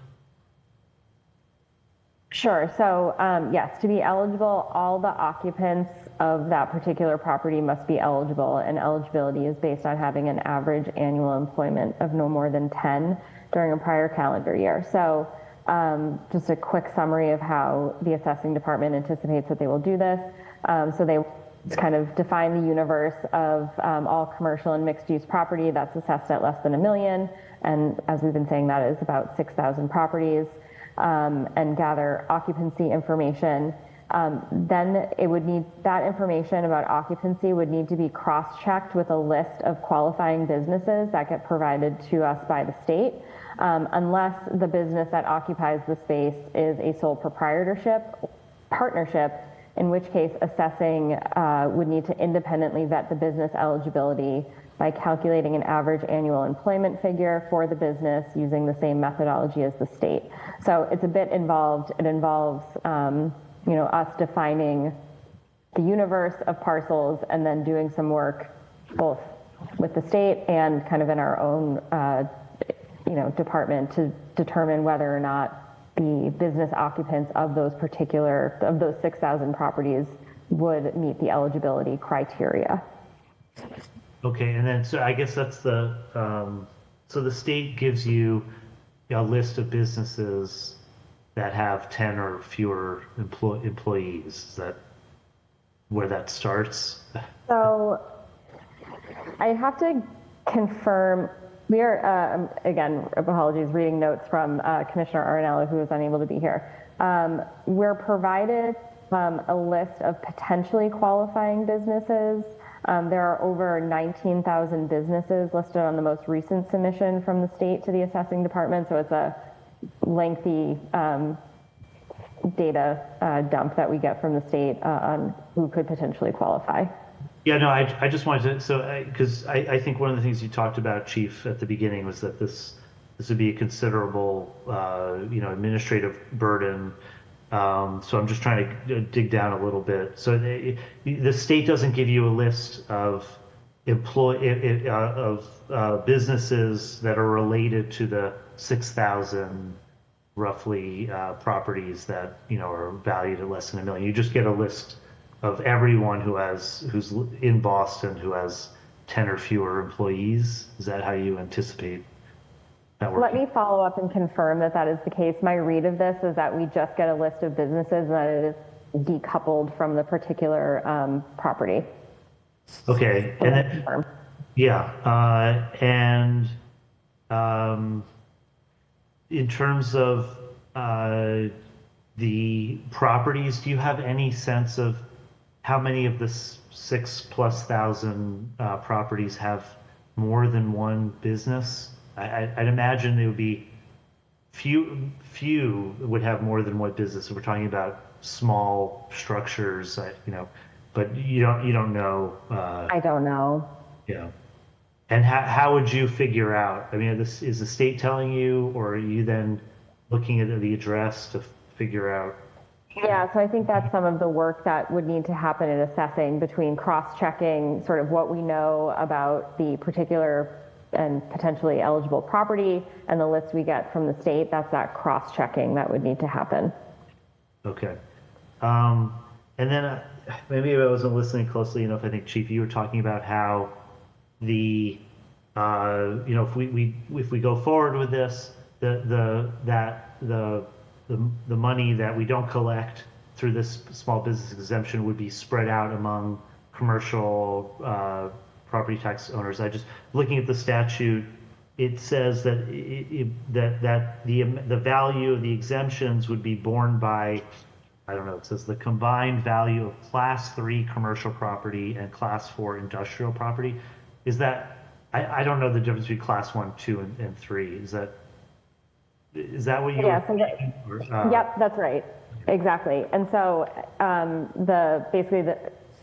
Sure. So yes, to be eligible, all the occupants of that particular property must be eligible, and eligibility is based on having an average annual employment of no more than 10 during a prior calendar year. So just a quick summary of how the assessing department anticipates that they will do this. So they kind of define the universe of all commercial and mixed-use property that's assessed at less than $1 million, and as we've been saying, that is about 6,000 properties, and gather occupancy information. Then it would need, that information about occupancy would need to be cross-checked with a list of qualifying businesses that get provided to us by the state, unless the business that occupies the space is a sole proprietorship, partnership, in which case assessing would need to independently vet the business eligibility by calculating an average annual employment figure for the business using the same methodology as the state. So it's a bit involved. It involves, us defining the universe of parcels and then doing some work both with the state and kind of in our own, department to determine whether or not the business occupants of those 6,000 properties would meet the eligibility criteria. Okay, and then so I guess that's so the state gives you a list of businesses that have 10 or fewer employees. Is that where that starts? So I have to confirm. We are, again, apologies, reading notes from Commissioner Arnello, who was unable to be here. We're provided a list of potentially qualifying businesses. There are over 19,000 businesses listed on the most recent submission from the state to the assessing department, so it's a lengthy data dump that we get from the state on who could potentially qualify. Yeah, no, I just wanted to, because I think one of the things you talked about, Chief, at the beginning was that this would be a considerable, administrative burden. So I'm just trying to dig down a little bit. So the state doesn't give you a list of businesses that are related to the 6,000 roughly properties that are valued at less than $1 million. You just get a list of everyone who's in Boston who has 10 or fewer employees. Is that how you anticipate that working? Let me follow up and confirm that is the case. My read of this is that we just get a list of businesses and that it is decoupled from the particular property. Okay, and then, in terms of the properties, do you have any sense of how many of the 6,000+ properties have more than one business? I'd imagine there would be few would have more than one business. We're talking about small structures, but you don't know. I don't know. Yeah. And how would you figure out? I mean, is the state telling you, or are you then looking at the address to figure out? Yeah, so I think that's some of the work that would need to happen in assessing between cross-checking sort of what we know about the particular and potentially eligible property and the list we get from the state. That's that cross-checking that would need to happen. Okay. And then maybe I wasn't listening closely enough. I think, Chief, you were talking about how the if we go forward with this, the money that we don't collect through this small business exemption would be spread out among commercial property tax owners. I just looking at the statute, it says that the value of the exemptions would be borne by, I don't know, it says the combined value of Class 3 commercial property and Class 4 industrial property. Is that, I don't know the difference between Class 1, 2, and 3. Is that what you were thinking? Yep, that's right. Exactly. And so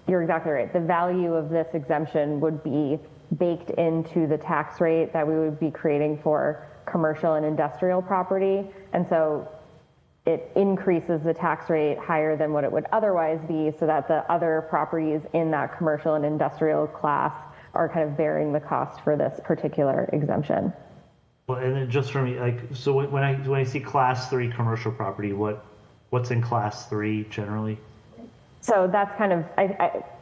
you're exactly right. The value of this exemption would be baked into the tax rate that we would be creating for commercial and industrial property. And so it increases the tax rate higher than what it would otherwise be, so that the other properties in that commercial and industrial class are kind of bearing the cost for this particular exemption. Well, and then just for me, so when I see Class 3 commercial property, what's in Class 3 generally? So that's kind of,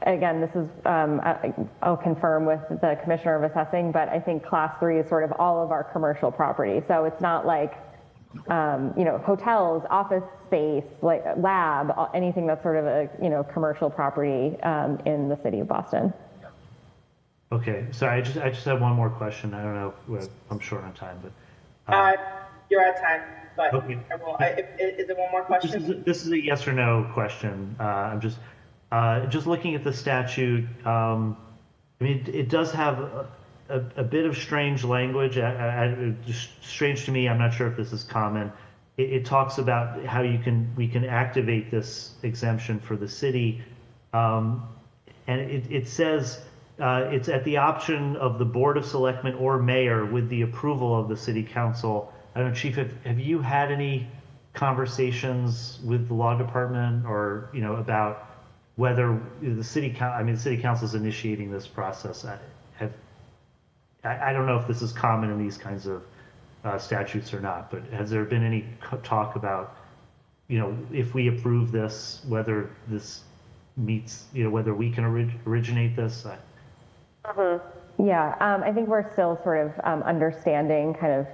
again, this is, I'll confirm with the Commissioner of Assessing, but I think Class 3 is sort of all of our commercial property. So it's not like, hotels, office space, like lab, anything that's sort of a, commercial property in the city of Boston. Okay, sorry, I just have one more question. I don't know if I'm short on time, but. You're out of time. But okay. Is it one more question? This is a yes or no question. I'm just looking at the statute. I mean, it does have a bit of strange language. Just strange to me. I'm not sure if this is common. it talks about how we can activate this exemption for the city. And it says it's at the option of the Board of Selectmen or mayor with the approval of the city council. I don't know, Chief, have you had any conversations with the law department or, about whether the city council is initiating this process? I don't know if this is common in these kinds of statutes or not, but has there been any talk about, if we approve this, whether this meets, whether we can originate this? Yeah, I think we're still sort of understanding kind of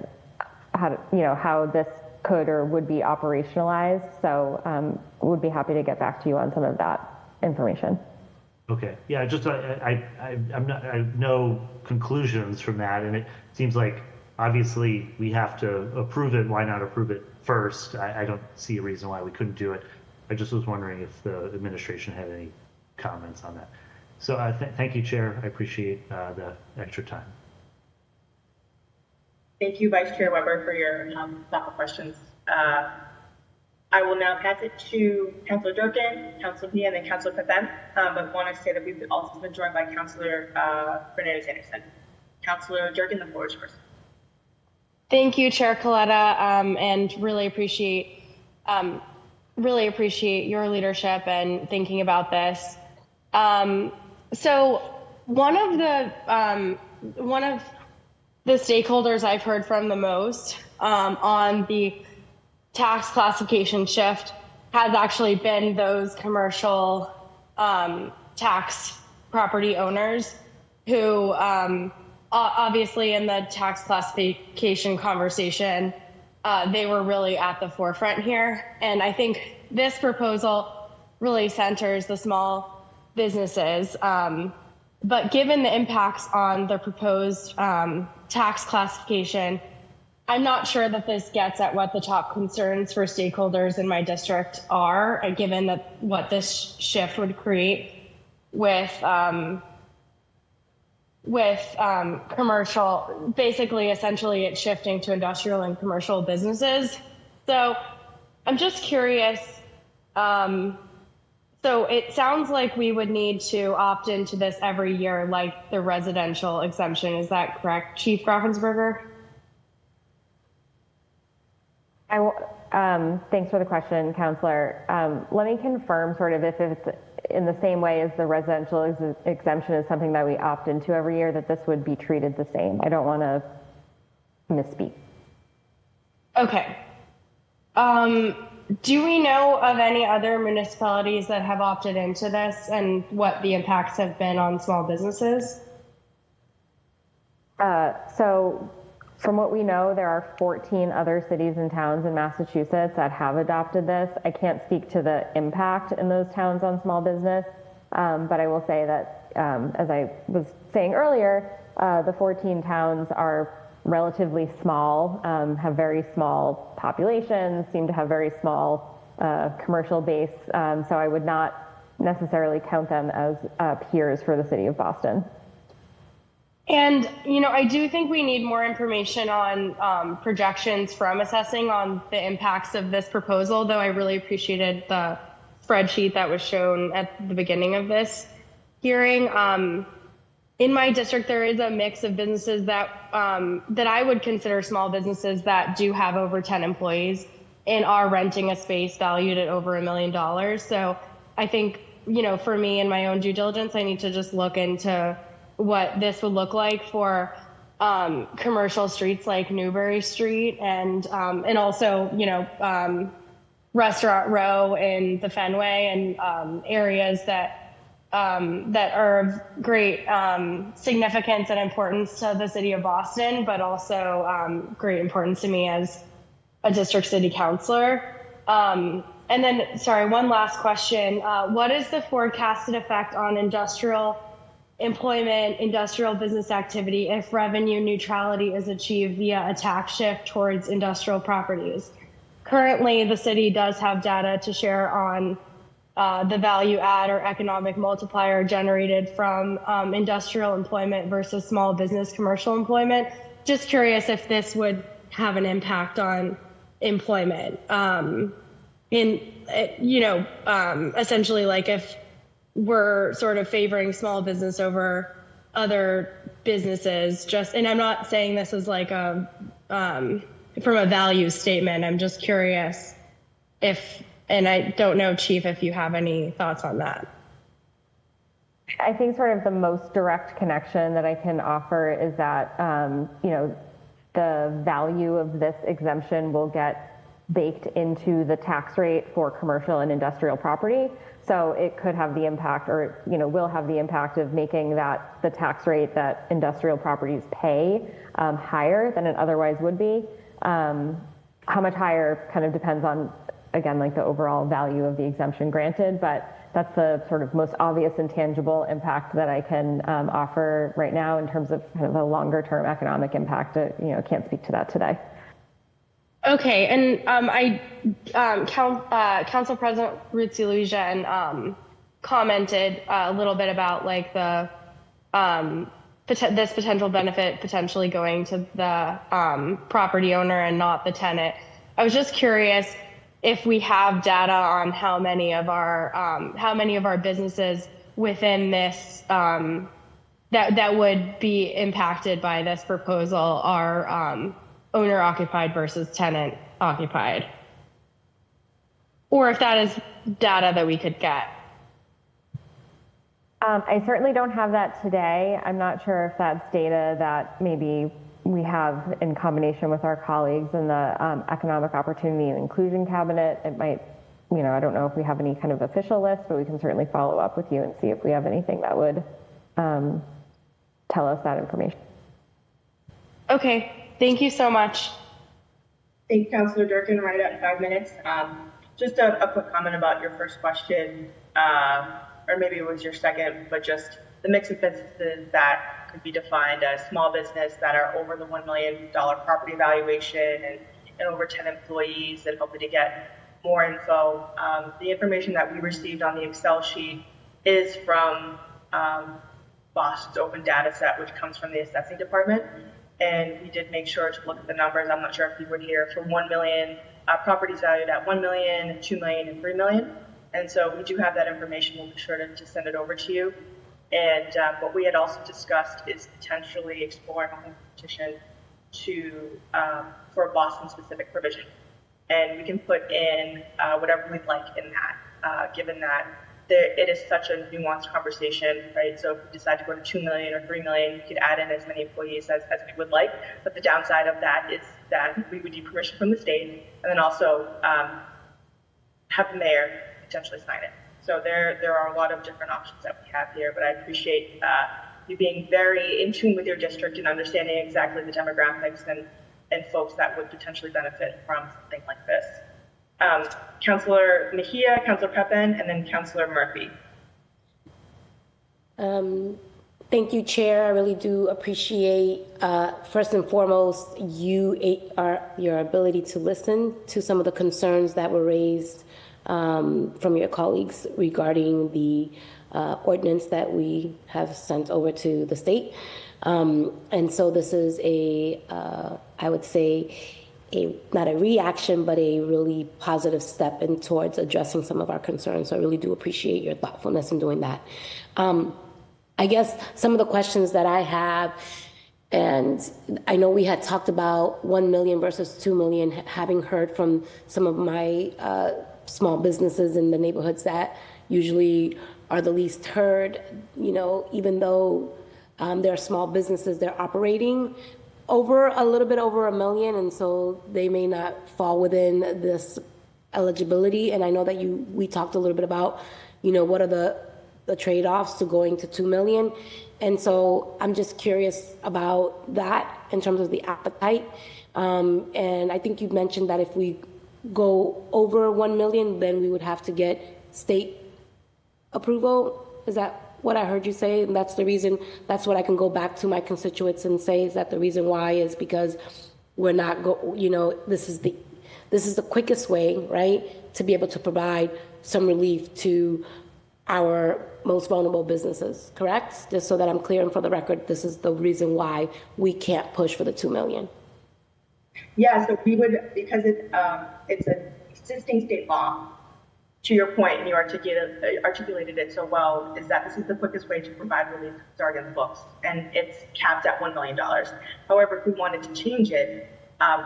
how this could or would be operationalized. So would be happy to get back to you on some of that information. Okay. Yeah, just I have no conclusions from that, and it seems like obviously we have to approve it. Why not approve it first? I don't see a reason why we couldn't do it. I just was wondering if the administration had any comments on that. So thank you, Chair. I appreciate the extra time. Thank you, Vice Chair Weber, for your thoughtful questions. I will now pass it to Councilor Durkin, Councilor P, and then Councilor Pathan. But want to say that we've also been joined by Councilor Fernandez-Anderson. Councilor Durkin, the floor is yours. Thank you, Chair Coletta, and really appreciate your leadership and thinking about this. So one of the stakeholders I've heard from the most on the tax classification shift has actually been those commercial tax property owners who obviously in the tax classification conversation, they were really at the forefront here. And I think this proposal really centers the small businesses. But given the impacts on the proposed tax classification, I'm not sure that this gets at what the top concerns for stakeholders in my district are, given that what this shift would create with commercial, basically, essentially it's shifting to industrial and commercial businesses. So I'm just curious. So it sounds like we would need to opt into this every year, like the residential exemption. Is that correct, Chief Graffensberger? Thanks for the question, Councilor. Let me confirm sort of if it's in the same way as the residential exemption is something that we opt into every year, that this would be treated the same. I don't want to misspeak. Okay. Do we know of any other municipalities that have opted into this and what the impacts have been on small businesses? So from what we know, there are 14 other cities and towns in Massachusetts that have adopted this. I can't speak to the impact in those towns on small business, but I will say that, as I was saying earlier, the 14 towns are relatively small, have very small populations, seem to have very small commercial base, so I would not necessarily count them as peers for the city of Boston. And, I do think we need more information on projections from assessing on the impacts of this proposal, though I really appreciated the spreadsheet that was shown at the beginning of this hearing. In my district, there is a mix of businesses that I would consider small businesses that do have over 10 employees and are renting a space valued at over $1 million. So I think, for me in my own due diligence, I need to just look into what this would look like for commercial streets like Newbury Street and also, Restaurant Row in the Fenway and areas that are of great significance and importance to the city of Boston, but also great importance to me as a district city councilor. And then, sorry, one last question. What is the forecasted effect on industrial employment, industrial business activity if revenue neutrality is achieved via a tax shift towards industrial properties? Currently, the city does have data to share on the value add or economic multiplier generated from industrial employment versus small business commercial employment. Just curious if this would have an impact on employment. Essentially, like if we're sort of favoring small business over other businesses, and I'm not saying this is like a from a value statement. I'm just curious and I don't know, Chief, if you have any thoughts on that. I think sort of the most direct connection that I can offer is that, the value of this exemption will get baked into the tax rate for commercial and industrial property. So it could have the impact, or, will have the impact of making the tax rate that industrial properties pay higher than it otherwise would be. How much higher kind of depends on, again, like the overall value of the exemption granted, but that's the sort of most obvious and tangible impact that I can offer right now in terms of kind of a longer term economic impact. Can't speak to that today. Okay, and Council President Ruth Lujan commented a little bit about like the this potential benefit potentially going to the property owner and not the tenant. I was just curious if we have data on how many of our businesses within this that would be impacted by this proposal are owner occupied versus tenant occupied, or if that is data that we could get. I certainly don't have that today. I'm not sure if that's data that maybe we have in combination with our colleagues in the Economic Opportunity and Inclusion Cabinet. It might, I don't know if we have any kind of official list, but we can certainly follow up with you and see if we have anything that would tell us that information. Okay, thank you so much. Thank you, Councilor Durkin. Right at 5 minutes. Just a quick comment about your first question, or maybe it was your second, but just the mix of businesses that could be defined as small business that are over the $1 million property valuation and over 10 employees, and hoping to get more info. The information that we received on the Excel sheet is from Boston's open data set, which comes from the assessing department. And we did make sure to look at the numbers. I'm not sure if you were here for 1 million properties valued at 1 million, 2 million, and 3 million. And so we do have that information. We'll be sure to send it over to you. And what we had also discussed is potentially exploring a petition for a Boston-specific provision. And we can put in whatever we'd like in that, given that it is such a nuanced conversation, right? So if we decide to go to 2 million or 3 million, we could add in as many employees as we would like. But the downside of that is that we would need permission from the state, and then also have the mayor potentially sign it. So there are a lot of different options that we have here, but I appreciate you being very in tune with your district and understanding exactly the demographics and folks that would potentially benefit from something like this. Councillor Mejia, Councillor Pepin, and then Councillor Murphy. Thank you, Chair. I really do appreciate, first and foremost, your ability to listen to some of the concerns that were raised from your colleagues regarding the ordinance that we have sent over to the state. And so this is I would say, not a reaction, but a really positive step in towards addressing some of our concerns. So I really do appreciate your thoughtfulness in doing that. I guess some of the questions that I have, and I know we had talked about 1 million versus 2 million, having heard from some of my small businesses in the neighborhoods that usually are the least heard, even though they're small businesses, they're operating over a little bit over $1 million, and so they may not fall within this eligibility. And I know that we talked a little bit about, what are the trade-offs to going to 2 million. And so I'm just curious about that in terms of the appetite. And I think you mentioned that if we go over 1 million, then we would have to get state approval. Is that what I heard you say? And that's the reason, that's what I can go back to my constituents and say, is that the reason why is because we're not this is the quickest way, right, to be able to provide some relief to our most vulnerable businesses, correct? Just so that I'm clear and for the record, this is the reason why we can't push for the 2 million. Yeah, so we would, because it's an existing state law, to your point, and you articulated it so well, is that this is the quickest way to provide relief to Sargent's books, and it's capped at $1 million. However, if we wanted to change it,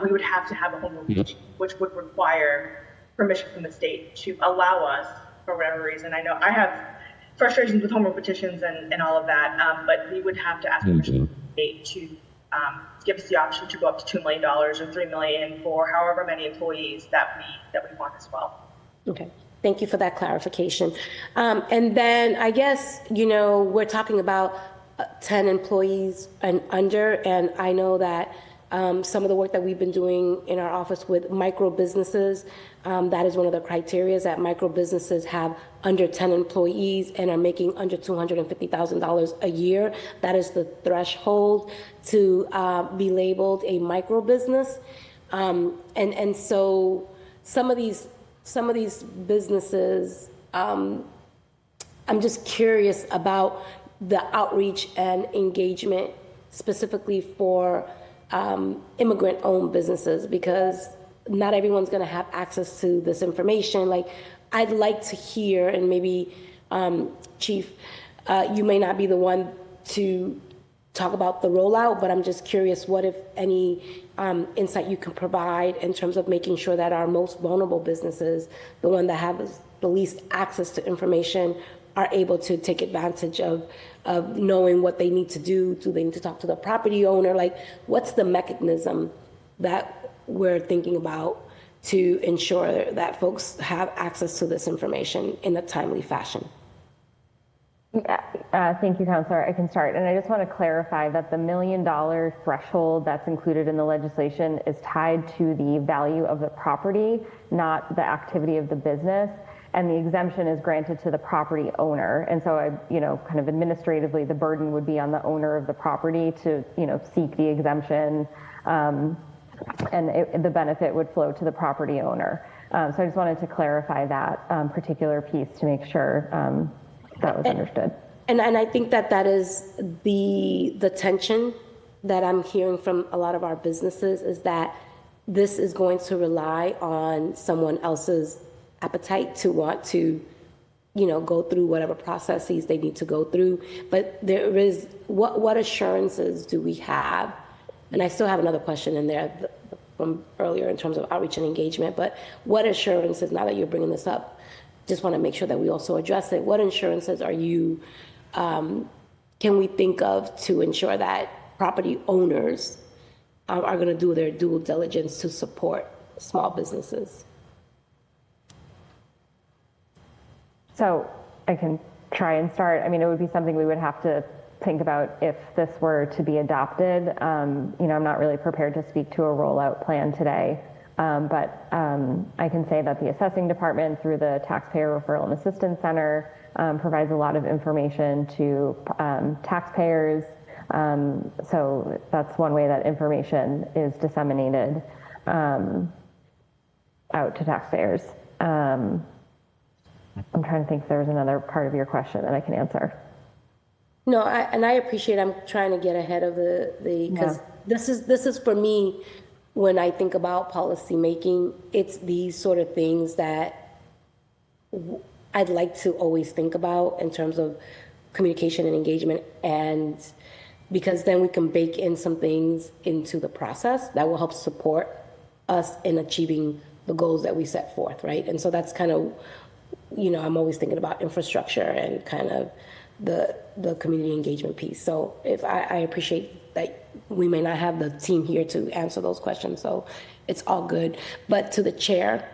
we would have to have a home rule petition, which would require permission from the state to allow us, for whatever reason. I know I have frustrations with home rule petitions and all of that, but we would have to ask permission from the state to give us the option to go up to $2 million or $3 million for however many employees that we want as well. Okay. Thank you for that clarification. And then I guess, we're talking about 10 employees and under, and I know that some of the work that we've been doing in our office with micro businesses, that is one of the criteria, that micro businesses have under 10 employees and are making under $250,000 a year. That is the threshold to be labeled a micro business. And so some of these businesses, I'm just curious about the outreach and engagement specifically for immigrant-owned businesses, because not everyone's going to have access to this information. Like, I'd like to hear, and maybe Chief, you may not be the one to talk about the rollout, but I'm just curious what, if any, insight you can provide in terms of making sure that our most vulnerable businesses, the one that have the least access to information, are able to take advantage of knowing what they need to do. Do they need to talk to the property owner? Like, what's the mechanism that we're thinking about to ensure that folks have access to this information in a timely fashion? Thank you, Counselor. I can start. And I just want to clarify that the $1 million threshold that's included in the legislation is tied to the value of the property, not the activity of the business. And the exemption is granted to the property owner. And so, kind of administratively, the burden would be on the owner of the property to, seek the exemption, and the benefit would flow to the property owner. So I just wanted to clarify that particular piece to make sure that was understood. And I think that is the tension that I'm hearing from a lot of our businesses, is that this is going to rely on someone else's appetite to want to, go through whatever processes they need to go through. But there is, what assurances do we have? And I still have another question in there from earlier in terms of outreach and engagement, but what assurances, now that you're bringing this up, just want to make sure that we also address it. What assurances are you, can we think of to ensure that property owners are going to do their due diligence to support small businesses? So I can try and start. I mean, it would be something we would have to think about if this were to be adopted. I'm not really prepared to speak to a rollout plan today, but I can say that the assessing department, through the Taxpayer Referral and Assistance Center, provides a lot of information to taxpayers. So that's one way that information is disseminated out to taxpayers. I'm trying to think if there's another part of your question that I can answer. No, I appreciate, I'm trying to get ahead of because this is for me, when I think about policy making, it's these sort of things that I'd like to always think about in terms of communication and engagement, and because then we can bake in some things into the process that will help support us in achieving the goals that we set forth, right? And so that's kind of, I'm always thinking about infrastructure and kind of the community engagement piece. So if I appreciate that we may not have the team here to answer those questions, so it's all good. But to the chair.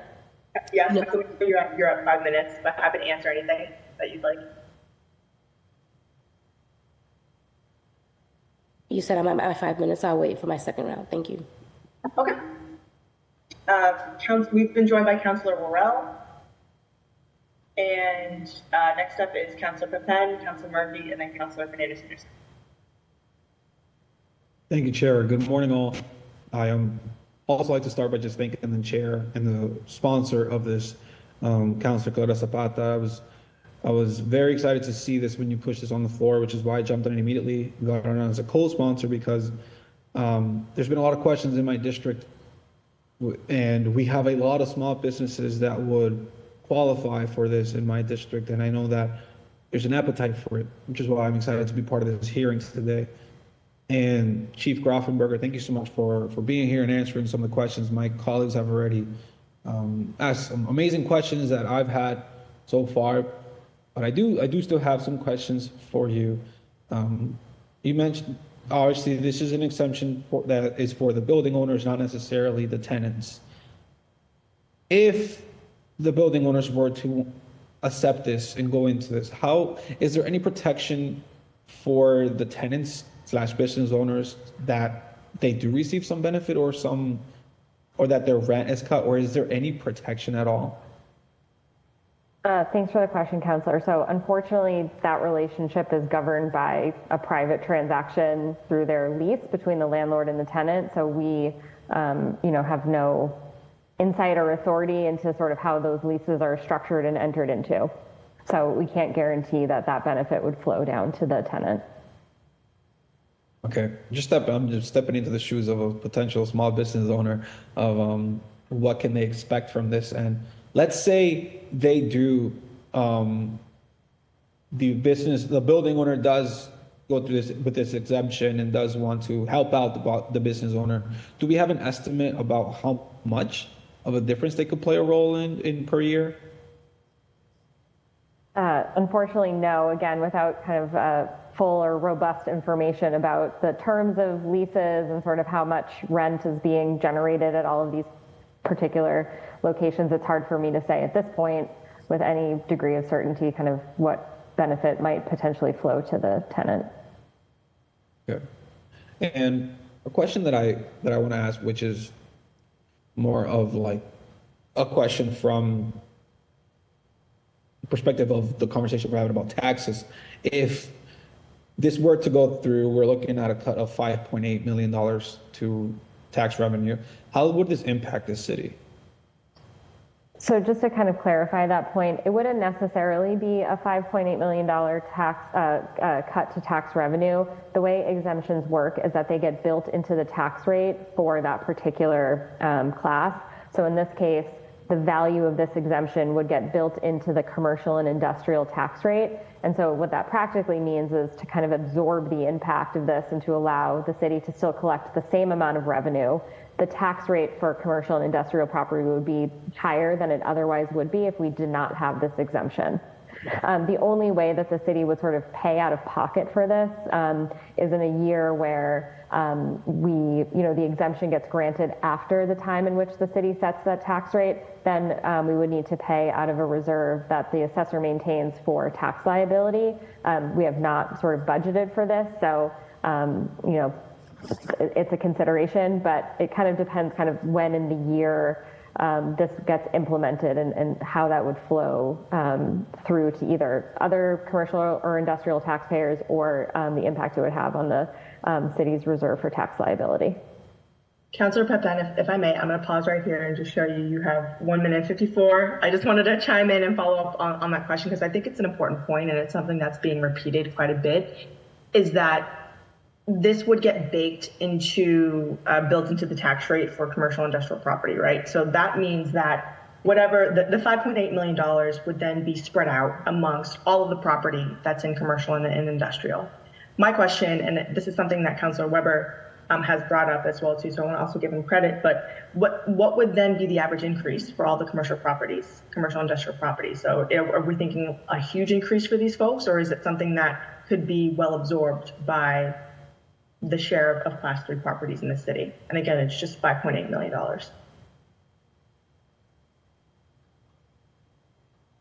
Yeah, so you're at 5 minutes, but happy to answer anything that you'd like. You said I'm at my 5 minutes. I'll wait for my second round. Thank you. Okay. We've been joined by Councilor Worrell. And next up is Councilor Pepen, Councilor Murphy, and then Councilor Fernandez-Henderson. Thank you, Chair. Good morning, all. I also like to start by just thanking the Chair and the sponsor of this, Councilor Clara Zapata. I was very excited to see this when you pushed this on the floor, which is why I jumped on it immediately, got on as a co-sponsor, because there's been a lot of questions in my district And we have a lot of small businesses that would qualify for this in my district, and I know that there's an appetite for it, which is why I'm excited to be part of this hearing today. And Chief Grauffenberger, thank you so much for being here and answering some of the questions. My colleagues have already asked some amazing questions that I've had so far, but I do still have some questions for you. You mentioned, obviously, this is an exemption that is for the building owners, not necessarily the tenants. If the building owners were to accept this and go into this, is there any protection for the tenants / business owners that they do receive some benefit or that their rent is cut, or is there any protection at all? Thanks for the question, Counselor. So unfortunately, that relationship is governed by a private transaction through their lease between the landlord and the tenant. So we, have no insight or authority into sort of how those leases are structured and entered into. So we can't guarantee that benefit would flow down to the tenant. Okay, I'm just stepping into the shoes of a potential small business owner of what can they expect from this. And let's say they do, the building owner does go through this with this exemption and does want to help out the business owner. Do we have an estimate about how much of a difference they could play a role in per year? Unfortunately, no. Again, without kind of full or robust information about the terms of leases and sort of how much rent is being generated at all of these particular locations, it's hard for me to say at this point with any degree of certainty kind of what benefit might potentially flow to the tenant. Okay. And a question that I want to ask, which is more of like a question from the perspective of the conversation we're having about taxes. If this were to go through, we're looking at a cut of $5.8 million to tax revenue. How would this impact the city? So just to kind of clarify that point, it wouldn't necessarily be a $5.8 million tax cut to tax revenue. The way exemptions work is that they get built into the tax rate for that particular class. So in this case, the value of this exemption would get built into the commercial and industrial tax rate. And so what that practically means is to kind of absorb the impact of this and to allow the city to still collect the same amount of revenue. The tax rate for commercial and industrial property would be higher than it otherwise would be if we did not have this exemption. The only way that the city would sort of pay out of pocket for this is in a year where the exemption gets granted after the time in which the city sets that tax rate. Then we would need to pay out of a reserve that the assessor maintains for tax liability. We have not sort of budgeted for this, so it's a consideration, but it kind of depends kind of when in the year this gets implemented and how that would flow through to either other commercial or industrial taxpayers or the impact it would have on the city's reserve for tax liability. Councilor Pepin, if I may, I'm going to pause right here and just show you have 1 minute 54. I just wanted to chime in and follow up on that question because I think it's an important point and it's something that's being repeated quite a bit, is that this would get built into the tax rate for commercial industrial property, right? So that means that whatever the $5.8 million would then be spread out amongst all of the property that's in commercial and industrial. My question, and this is something that Councilor Weber has brought up as well too, so I want to also give him credit, but what would then be the average increase for all the commercial industrial properties? So are we thinking a huge increase for these folks, or is it something that could be well absorbed by the share of Class 3 properties in the city? And again, it's just $5.8 million.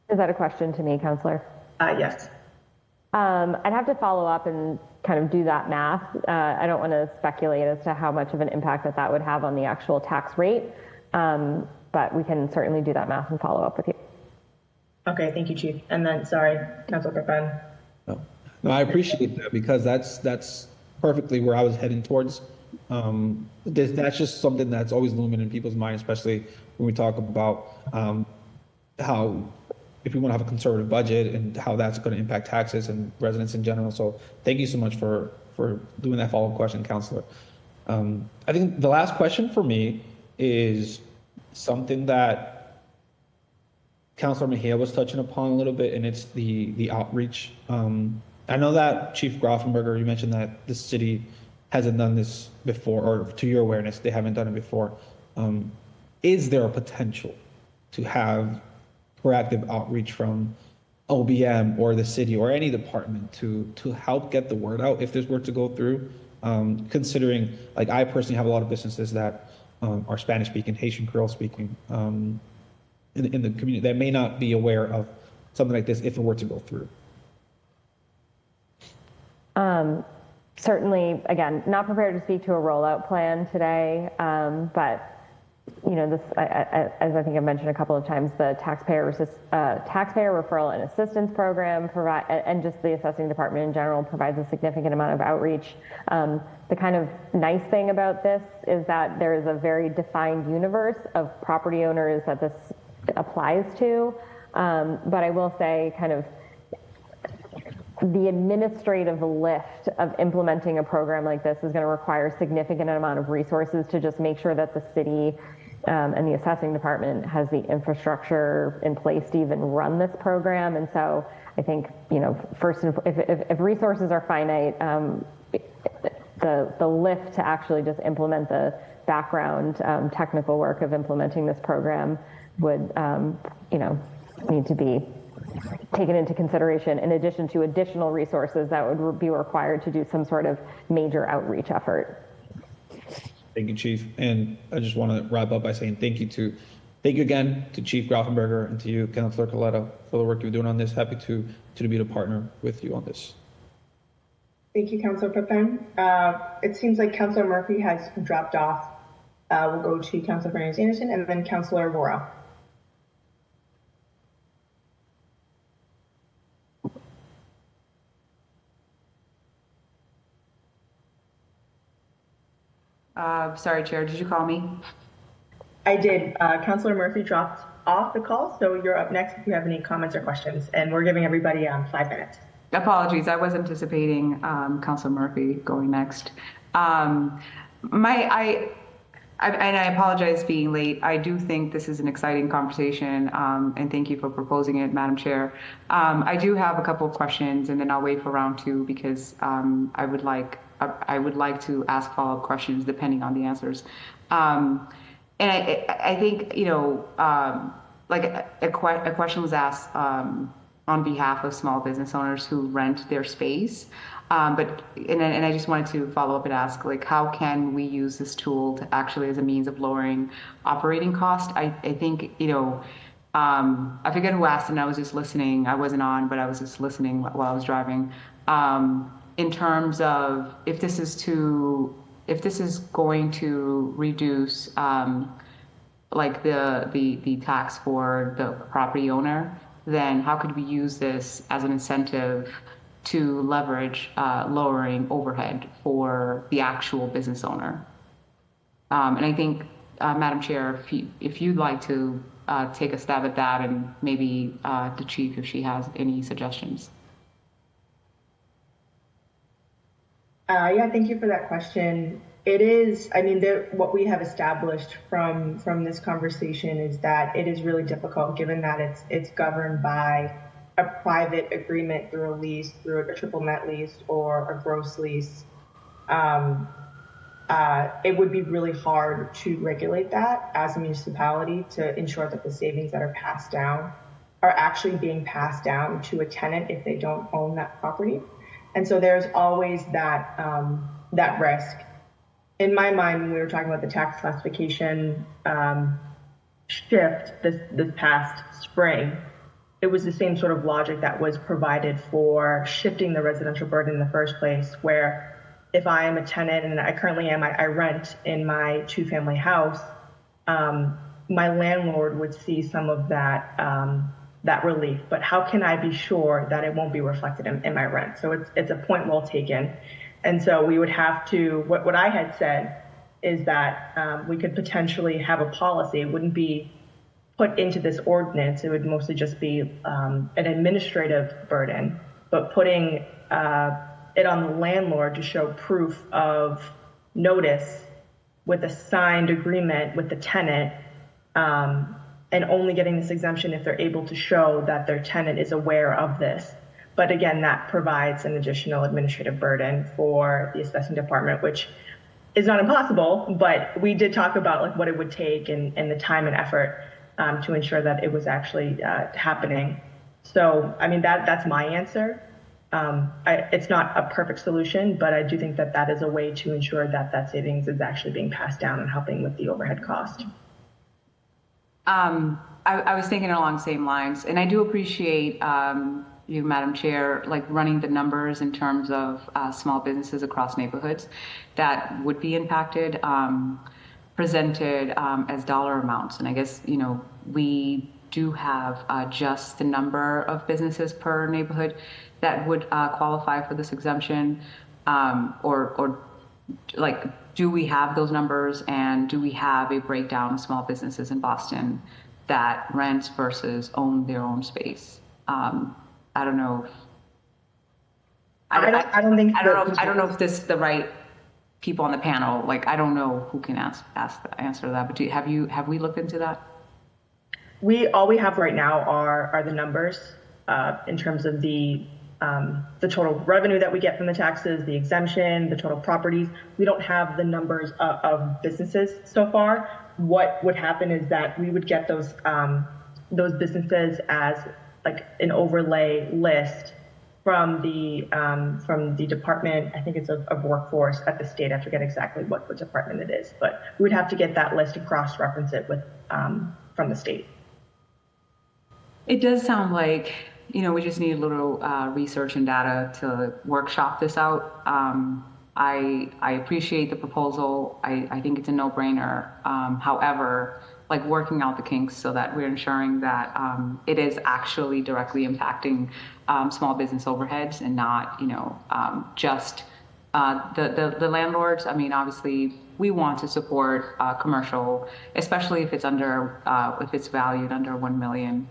Is that a question to me, Councilor? Yes. I'd have to follow up and kind of do that math. I don't want to speculate as to how much of an impact that would have on the actual tax rate, but we can certainly do that math and follow up with you. Okay, thank you, Chief. And then, sorry, Councilor Pepin. No, I appreciate that because that's perfectly where I was heading towards. That's just something that's always looming in people's minds, especially when we talk about how if we want to have a conservative budget and how that's going to impact taxes and residents in general. So thank you so much for doing that follow-up question, Councilor. I think the last question for me is something that Councilor Mejia was touching upon a little bit, and it's the outreach. I know that Chief Grauffenberger, you mentioned that the city hasn't done this before, or to your awareness, they haven't done it before. Is there a potential to have proactive outreach from OBM or the city or any department to help get the word out if this were to go through? Considering, like, I personally have a lot of businesses that are Spanish speaking, Haitian Creole speaking in the community that may not be aware of something like this if it were to go through. Certainly, again, not prepared to speak to a rollout plan today, but this, as I think I've mentioned a couple of times, the taxpayer referral and assistance program and just the assessing department in general provides a significant amount of outreach. The kind of nice thing about this is that there is a very defined universe of property owners that this applies to. But I will say, kind of, the administrative lift of implementing a program like this is going to require a significant amount of resources to just make sure that the city and the assessing department has the infrastructure in place to even run this program. And so I think, first, if resources are finite, the lift to actually just implement the background technical work of implementing this program would, need to be taken into consideration in addition to additional resources that would be required to do some sort of major outreach effort. Thank you, Chief. And I just want to wrap up by saying thank you again to Chief Grauffenberger and to you, Councilor Coletta, for the work you're doing on this. Happy to be a partner with you on this. Thank you, Councilor Pepin. It seems like Councilor Murphy has dropped off. We'll go to Councilor Fernandez-Anderson and then Councilor Vora. Sorry, Chair, did you call me? I did. Councilor Murphy dropped off the call, so you're up next if you have any comments or questions, and we're giving everybody 5 minutes. Apologies, I was anticipating Councilor Murphy going next. And I apologize being late. I do think this is an exciting conversation, and thank you for proposing it, Madam Chair. I do have a couple of questions, and then I'll wait for round two because I would like to ask follow-up questions depending on the answers. And I think, like a question was asked on behalf of small business owners who rent their space. And I just wanted to follow up and ask, like, how can we use this tool to actually as a means of lowering operating cost? I think, I forget who asked, and I was just listening. I wasn't on, but I was just listening while I was driving. In terms of if this is going to reduce like the tax for the property owner, then how could we use this as an incentive to leverage lowering overhead for the actual business owner? And I think, Madam Chair, if you'd like to take a stab at that, and maybe the Chief, if she has any suggestions. Yeah, thank you for that question. It is, what we have established from this conversation is that it is really difficult given that it's governed by a private agreement through a lease, through a triple net lease or a gross lease. It would be really hard to regulate that as a municipality to ensure that the savings that are passed down are actually being passed down to a tenant if they don't own that property. And so there's always that risk. In my mind, when we were talking about the tax classification shift this past spring, it was the same sort of logic that was provided for shifting the residential burden in the first place, where if I am a tenant, and I currently am, I rent in my two-family house, my landlord would see some of that relief. But how can I be sure that it won't be reflected in my rent? So it's a point well taken. And so we would have to, what I had said is that we could potentially have a policy. It wouldn't be put into this ordinance. It would mostly just be an administrative burden, but putting it on the landlord to show proof of notice with a signed agreement with the tenant, and only getting this exemption if they're able to show that their tenant is aware of this. But again, that provides an additional administrative burden for the assessing department, which is not impossible, but we did talk about like what it would take and the time and effort to ensure that it was actually happening. So, I mean, that's my answer. It's not a perfect solution, but I do think that that is a way to ensure that that savings is actually being passed down and helping with the overhead cost. I was thinking along the same lines, and I do appreciate you, Madam Chair, like running the numbers in terms of small businesses across neighborhoods that would be impacted, presented as dollar amounts. And I guess, you know, we do have just the number of businesses per neighborhood that would qualify for this exemption, or like, do we have those numbers, and do we have a breakdown of small businesses in Boston that rent versus own their own space? I don't know. I don't know if this is the right people on the panel. Like, I don't know who can answer that. But have we looked into that? All we have right now are the numbers in terms of the total revenue that we get from the taxes, the exemption, the total properties. We don't have the numbers of businesses so far. What would happen is that we would get those businesses as like an overlay list from the department. I think it's of workforce at the state. I forget exactly what department it is, but we would have to get that list and cross-reference it with from the state. It does sound like, you know, we just need a little research and data to workshop this out. I appreciate the proposal. I think it's a no-brainer. However, like working out the kinks so that we're ensuring that it is actually directly impacting small business overheads and not, you know, just the landlords. I mean, obviously, we want to support commercial, especially if it's if it's valued under 1 million.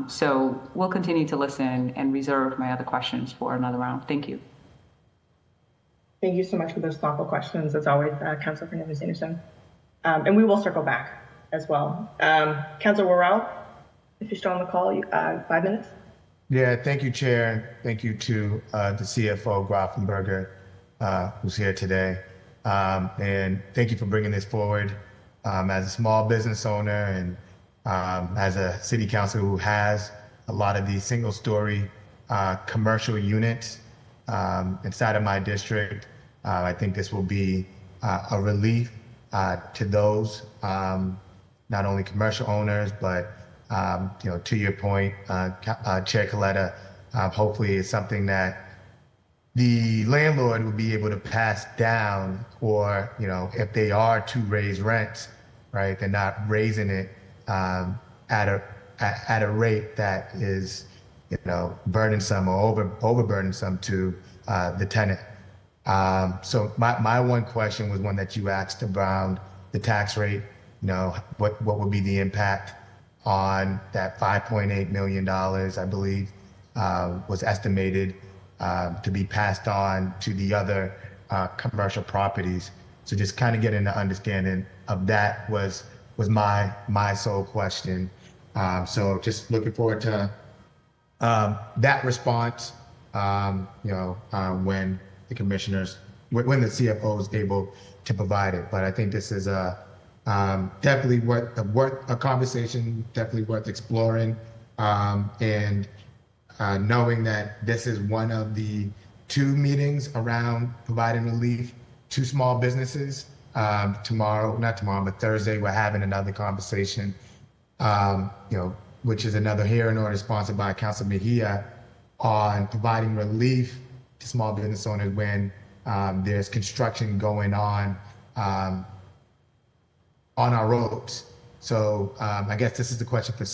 So we'll continue to listen and reserve my other questions for another round. Thank you. Thank you so much for those thoughtful questions, as always, Councilor Fernandez-Anderson. And we will circle back as well. Councilor Worrell, if you're still on the call, 5 minutes. Yeah, thank you, Chair. Thank you to the CFO, Grafenberger, who's here today. And thank you for bringing this forward. As a small business owner and as a city councilor who has a lot of these single-story commercial units inside of my district, I think this will be a relief to those, not only commercial owners, but you know, to your point, Chair Coletta, hopefully it's something that the landlord will be able to pass down, or, you know, if they are to raise rents, right, they're not raising it at a rate that is, you know, burdensome or overburdensome to the tenant. So my one question was one that you asked around the tax rate. You know, what would be the impact on that $5.8 million, I believe, was estimated to be passed on to the other commercial properties. So just kind of getting an understanding of that was my sole question. So just looking forward to that response, you know, when the CFO is able to provide it. But I think this is definitely worth a conversation, definitely worth exploring, and knowing that this is one of the 2 meetings around providing relief to small businesses. Not tomorrow, but Thursday, we're having another conversation, you know, which is another hearing order sponsored by Councilor Mejia on providing relief to small business owners when there's construction going on our roads. So I guess this is the question for the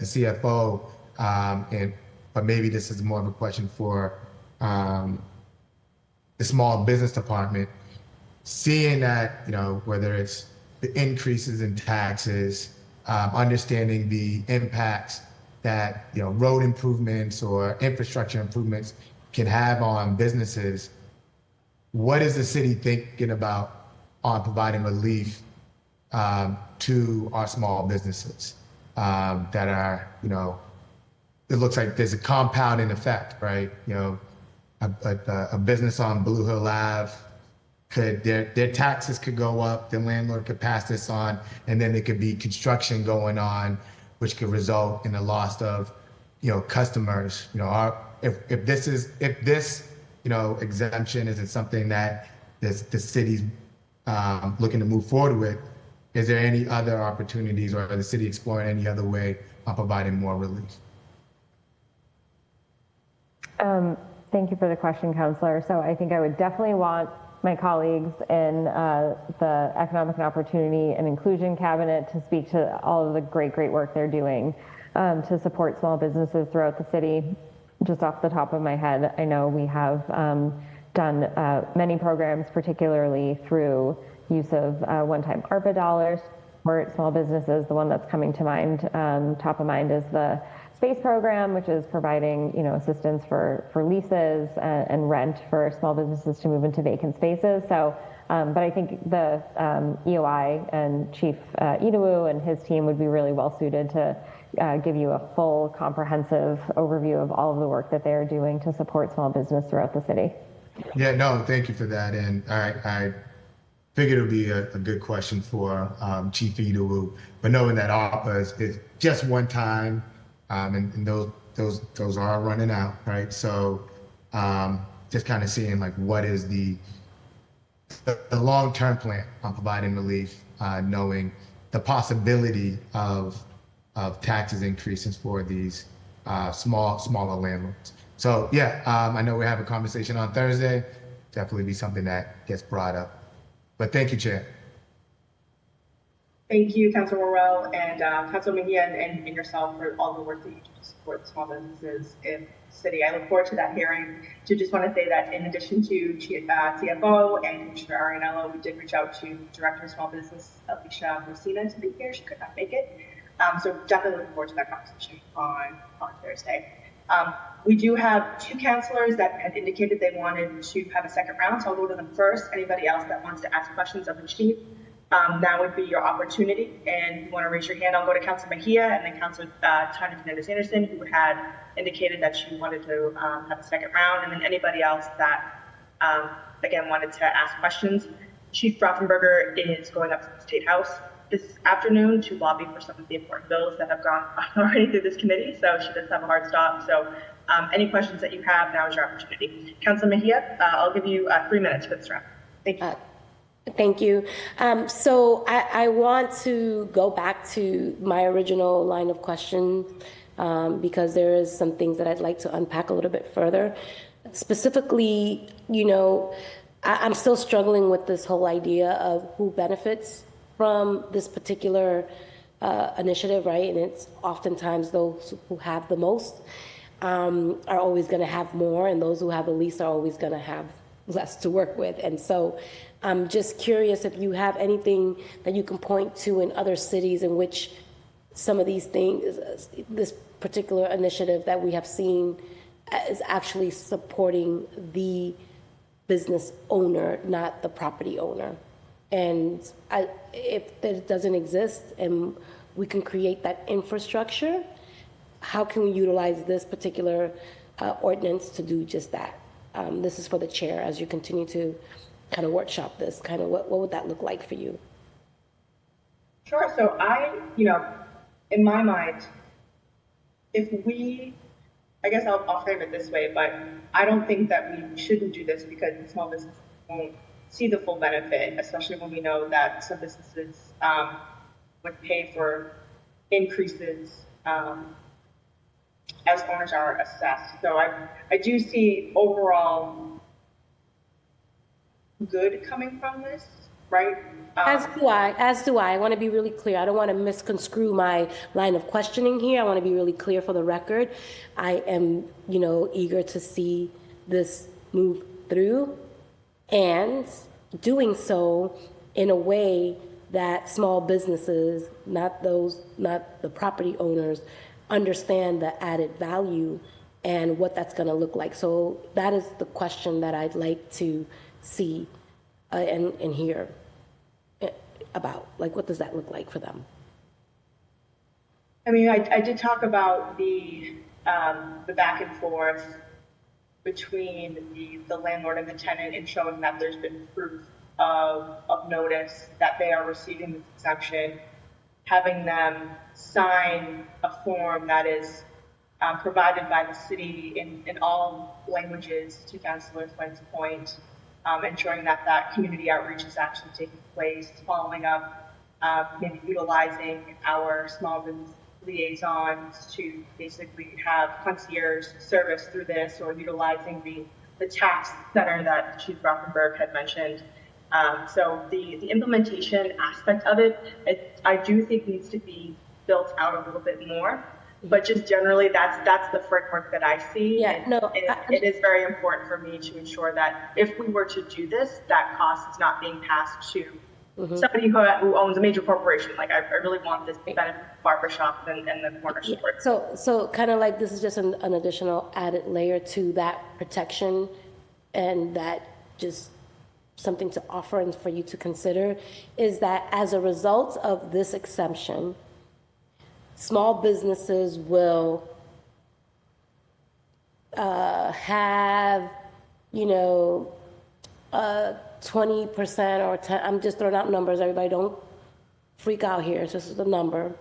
CFO, but maybe this is more of a question for the small business department. Seeing that, you know, whether it's the increases in taxes, understanding the impacts that, you know, road improvements or infrastructure improvements can have on businesses, what is the city thinking about on providing relief to our small businesses that are, it looks like there's a compounding effect, right? A business on Blue Hill Ave their taxes could go up, the landlord could pass this on, and then there could be construction going on, which could result in the loss of, customers. If this exemption isn't something that the city's looking to move forward with, is there any other opportunities, or are the city exploring any other way of providing more relief? Thank you for the question, Councillor. So I think I would definitely want my colleagues in the Economic and Opportunity and Inclusion Cabinet to speak to all of the great work they're doing to support small businesses throughout the city. Just off the top of my head, I know we have done many programs, particularly through use of one-time ARPA dollars for small businesses. The one that's coming to mind, top of mind, is the SPACE program, which is providing assistance for leases and rent for small businesses to move into vacant spaces. So, but I think the EOI and Chief Idowu and his team would be really well suited to give you a full, comprehensive overview of all of the work that they are doing to support small business throughout the city. Yeah, no, thank you for that. And I figured it would be a good question for Chief Idowu, but knowing that ARPA is just one time, and those are running out, right? So just kind of seeing like what is the long-term plan on providing relief, knowing the possibility of taxes increases for these smaller landlords. So yeah, I know we have a conversation on Thursday. Definitely be something that gets brought up. But thank you, Chair. Thank you, Councilor Morell and Councilor Mejia and yourself for all the work that you do to support small businesses in the city. I look forward to that hearing. So just want to say that in addition to CFO and Commissioner Arianello, we did reach out to Director of Small Business, Alicia Messina, to be here. She could not make it. So definitely looking forward to that conversation on Thursday. We do have two councilors that had indicated they wanted to have a second round, so I'll go to them first. Anybody else that wants to ask questions of the chief, now would be your opportunity. And if you want to raise your hand, I'll go to Councilor Mejia and then Councilor Tanya Fernandez-Anderson, who had indicated that she wanted to have a second round, and then anybody else that, again, wanted to ask questions. Chief Grafenberger is going up to the State House this afternoon to lobby for some of the important bills that have gone already through this committee, so she does have a hard stop. So any questions that you have, now is your opportunity. Councilor Mejia, I'll give you 3 minutes for this round. Thank you. Thank you. So I want to go back to my original line of question because there is some things that I'd like to unpack a little bit further. Specifically, I'm still struggling with this whole idea of who benefits from this particular initiative, right? And it's oftentimes those who have the most are always going to have more, and those who have the least are always going to have less to work with. And so I'm just curious if you have anything that you can point to in other cities in which some of these things, this particular initiative that we have seen is actually supporting the business owner, not the property owner. And if that doesn't exist and we can create that infrastructure, how can we utilize this particular ordinance to do just that? This is for the chair as you continue to kind of workshop this, kind of what would that look like for you? Sure. So in my mind, I guess I'll frame it this way, but I don't think that we shouldn't do this because the small businesses won't see the full benefit, especially when we know that some businesses would pay for increases as owners are assessed. So I do see overall good coming from this, right? As do I. I want to be really clear. I don't want to misconstrue my line of questioning here. I want to be really clear for the record. I am, eager to see this move through and doing so in a way that small businesses, not the property owners, understand the added value and what that's going to look like. So that is the question that I'd like to see and hear. about? Like, what does that look like for them? I mean, I did talk about the back and forth between the landlord and the tenant and showing that there's been proof of notice that they are receiving this exemption, having them sign a form that is provided by the city in all languages to Councilor Flynn's point, ensuring that that community outreach is actually taking place, following up, maybe utilizing our small business liaisons to basically have concierge service through this, or utilizing the tax center that Chief Rothenberg had mentioned. So the implementation aspect of it, I do think needs to be built out a little bit more. But just generally, that's the framework that I see. Yeah, and no, it is very important for me to ensure that if we were to do this, that cost is not being passed to somebody who owns a major corporation. Like, I really want this to benefit the barbershop and the corner store. So kind of like this is just an additional added layer to that protection, and that just something to offer and for you to consider is that as a result of this exemption, small businesses will have, 20% or 10, I'm just throwing out numbers, everybody don't freak out here, it's just a number,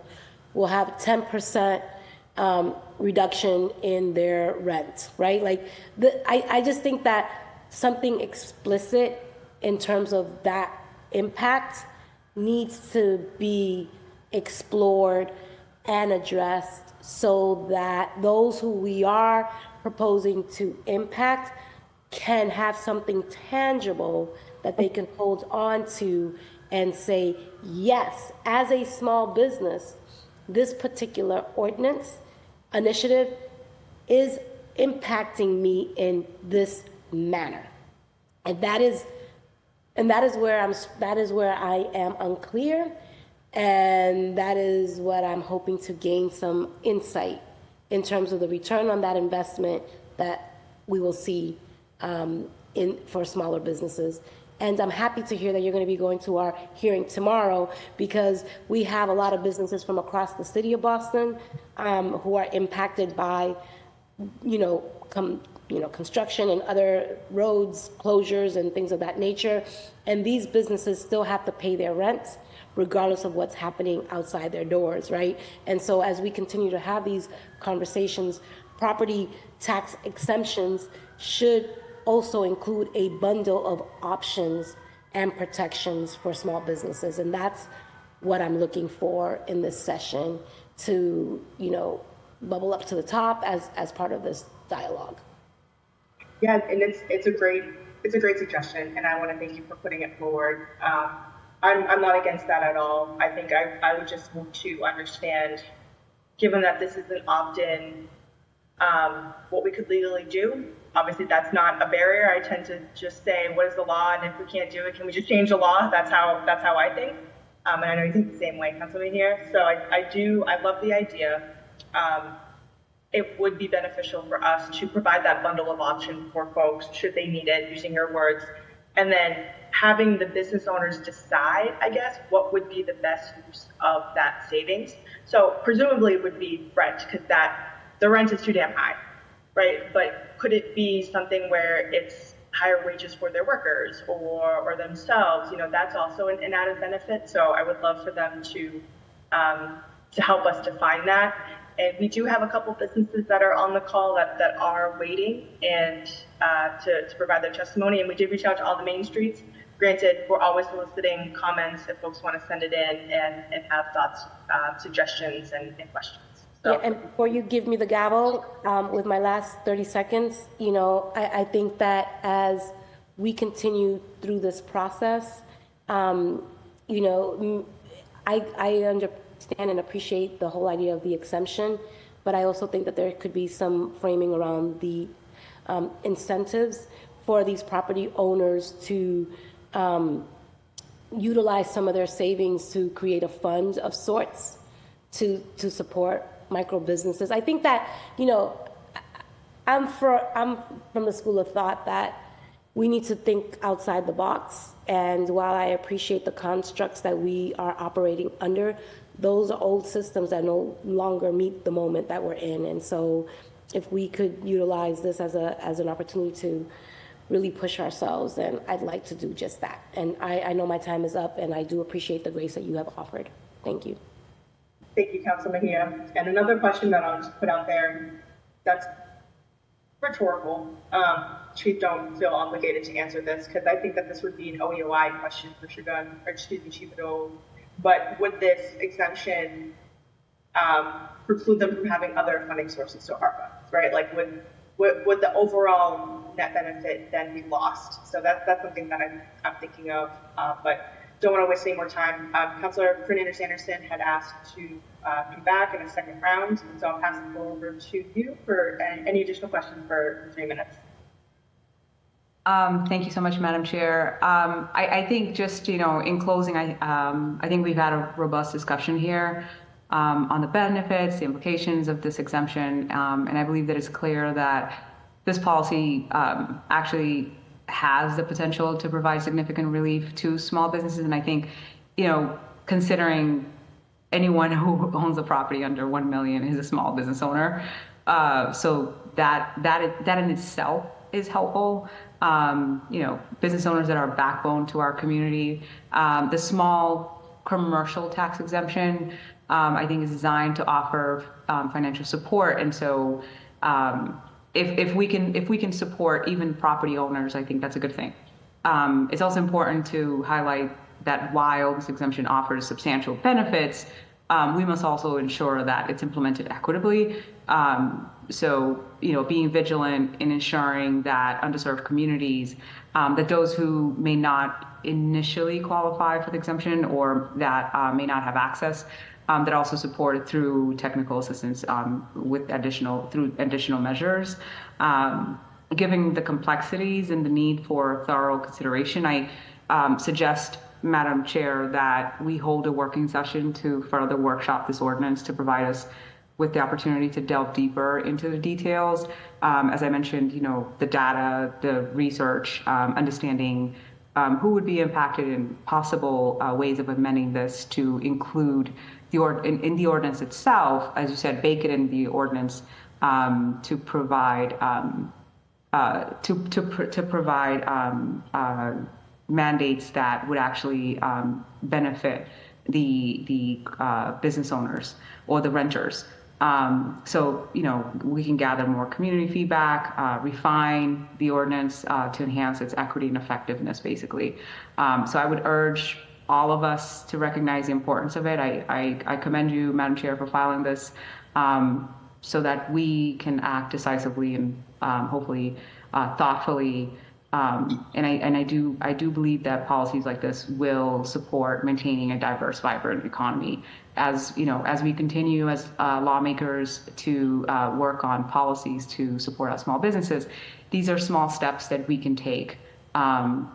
will have 10% reduction in their rent, right? Like, I just think that something explicit in terms of that impact needs to be explored and addressed so that those who we are proposing to impact can have something tangible that they can hold on to and say, yes, as a small business, this particular ordinance initiative is impacting me in this manner. And that is where I am unclear. And that is what I'm hoping to gain some insight in terms of the return on that investment that we will see for smaller businesses. And I'm happy to hear that you're going to be going to our hearing tomorrow, because we have a lot of businesses from across the city of Boston who are impacted by, construction and other roads closures and things of that nature. And these businesses still have to pay their rent regardless of what's happening outside their doors, right? And so as we continue to have these conversations, property tax exemptions should also include a bundle of options and protections for small businesses. And that's what I'm looking for in this session to, bubble up to the top as part of this dialogue. Yeah, and it's a great suggestion, and I want to thank you for putting it forward. I'm not against that at all. I think I would just want to understand, given that this is an opt-in, what we could legally do. Obviously, that's not a barrier. I tend to just say, what is the law? And if we can't do it, can we just change the law? That's how I think. And I know you think the same way, Councilman here. So I love the idea. It would be beneficial for us to provide that bundle of options for folks, should they need it, using your words, and then having the business owners decide, I guess, what would be the best use of that savings. So presumably it would be rent, because the rent is too damn high, right? But could it be something where it's higher wages for their workers or themselves? That's also an added benefit. So I would love for them to help us define that. And we do have a couple businesses that are on the call that are waiting and to provide their testimony. And we did reach out to all the main streets. Granted, we're always soliciting comments if folks want to send it in and have thoughts, suggestions, and questions. So. Yeah, and before you give me the gavel, with my last 30 seconds, I think that as we continue through this process, I understand and appreciate the whole idea of the exemption, but I also think that there could be some framing around the incentives for these property owners to utilize some of their savings to create a fund of sorts to support micro businesses. I think that, I'm from the school of thought that we need to think outside the box. And while I appreciate the constructs that we are operating under, those are old systems that no longer meet the moment that we're in. And so if we could utilize this as an opportunity to really push ourselves, then I'd like to do just that. And I know my time is up, and I do appreciate the grace that you have offered. Thank you. Thank you, Councilor Mejia. And another question that I'll just put out there that's rhetorical. Chief, don't feel obligated to answer this because I think that this would be an OEOI question for Chief Ado. But would this exemption preclude them from having other funding sources to ARPA, right? Like would the overall net benefit then be lost? So that's something that I'm thinking of, but don't want to waste any more time. Councilor Fernandez-Anderson had asked to come back in a second round, and so I'll pass the floor over to you for any additional questions for 3 minutes. Thank you so much, Madam Chair. I think just, in closing, I think we've had a robust discussion here on the benefits, the implications of this exemption, and I believe that it's clear that this policy actually has the potential to provide significant relief to small businesses. And I think, considering anyone who owns a property under 1 million is a small business owner, so that in itself is helpful. Business owners that are a backbone to our community. The small commercial tax exemption, I think, is designed to offer financial support, and so if we can support even property owners, I think that's a good thing. It's also important to highlight that while this exemption offers substantial benefits, we must also ensure that it's implemented equitably. So, being vigilant in ensuring that underserved communities, that those who may not initially qualify for the exemption or that may not have access, that also supported through technical assistance with additional measures. Given the complexities and the need for thorough consideration, I suggest, Madam Chair, that we hold a working session to further workshop this ordinance to provide us with the opportunity to delve deeper into the details. As I mentioned, the data, the research, understanding who would be impacted and possible ways of amending this to include in the ordinance itself, as you said, bake it in the ordinance to provide mandates that would actually benefit the business owners or the renters. So, we can gather more community feedback, refine the ordinance to enhance its equity and effectiveness, basically. So I would urge all of us to recognize the importance of it. I commend you, Madam Chair, for filing this so that we can act decisively and hopefully thoughtfully. And I do believe that policies like this will support maintaining a diverse, vibrant economy. As we continue as lawmakers to work on policies to support our small businesses, these are small steps that we can take.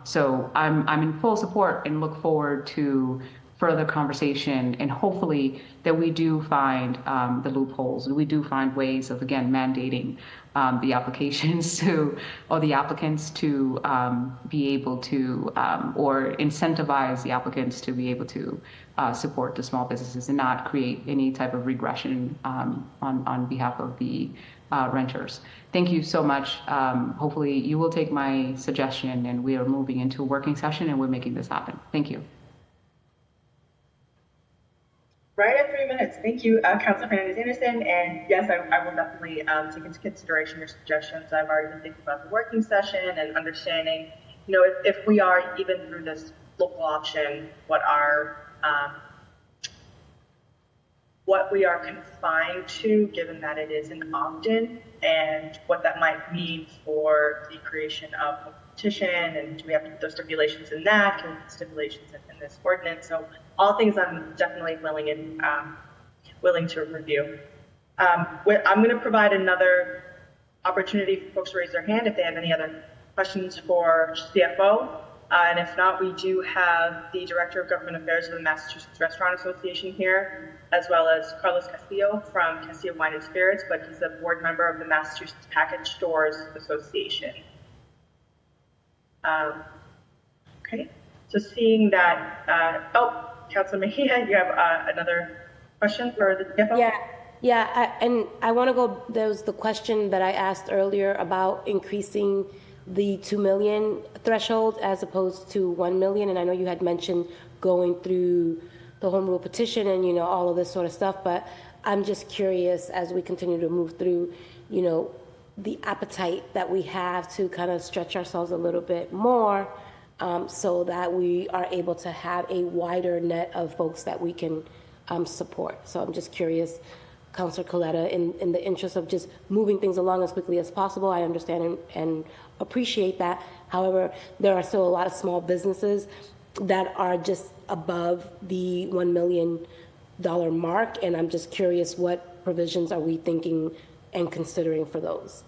So I'm in full support and look forward to further conversation, and hopefully that we do find the loopholes, and we do find ways of, again, mandating the applications or the applicants to be able to, or incentivize the applicants to be able to support the small businesses and not create any type of regression on behalf of the renters. Thank you so much. Hopefully you will take my suggestion, and we are moving into a working session and we're making this happen. Thank you. Right at 3 minutes. Thank you, Councilor Fernandez-Anderson. And yes, I will definitely take into consideration your suggestions. I've already been thinking about the working session and understanding, if we are even through this local option, what we are confined to, given that it is an opt-in, and what that might mean for the creation of a petition, and do we have to put those stipulations in that? Can we put stipulations in this ordinance? So all things I'm definitely willing to review. I'm going to provide another opportunity for folks to raise their hand if they have any other questions for CFO. And if not, we do have the Director of Government Affairs of the Massachusetts Restaurant Association here, as well as Carlos Castillo from Castillo Wine and Spirits, but he's a board member of the Massachusetts Package Stores Association. Okay, so seeing that, Councilor Mejia, you have another question for the CFO? And I want to go, there was the question that I asked earlier about increasing the 2 million threshold as opposed to 1 million. And I know you had mentioned going through the home rule petition and, you know, all of this sort of stuff, but I'm just curious as we continue to move through, you know, the appetite that we have to kind of stretch ourselves a little bit more so that we are able to have a wider net of folks that we can support. So I'm just curious, Councilor Coletta, in the interest of just moving things along as quickly as possible, I understand and appreciate that. However, there are still a lot of small businesses that are just above the $1 million mark, and I'm just curious what provisions are we thinking and considering for those?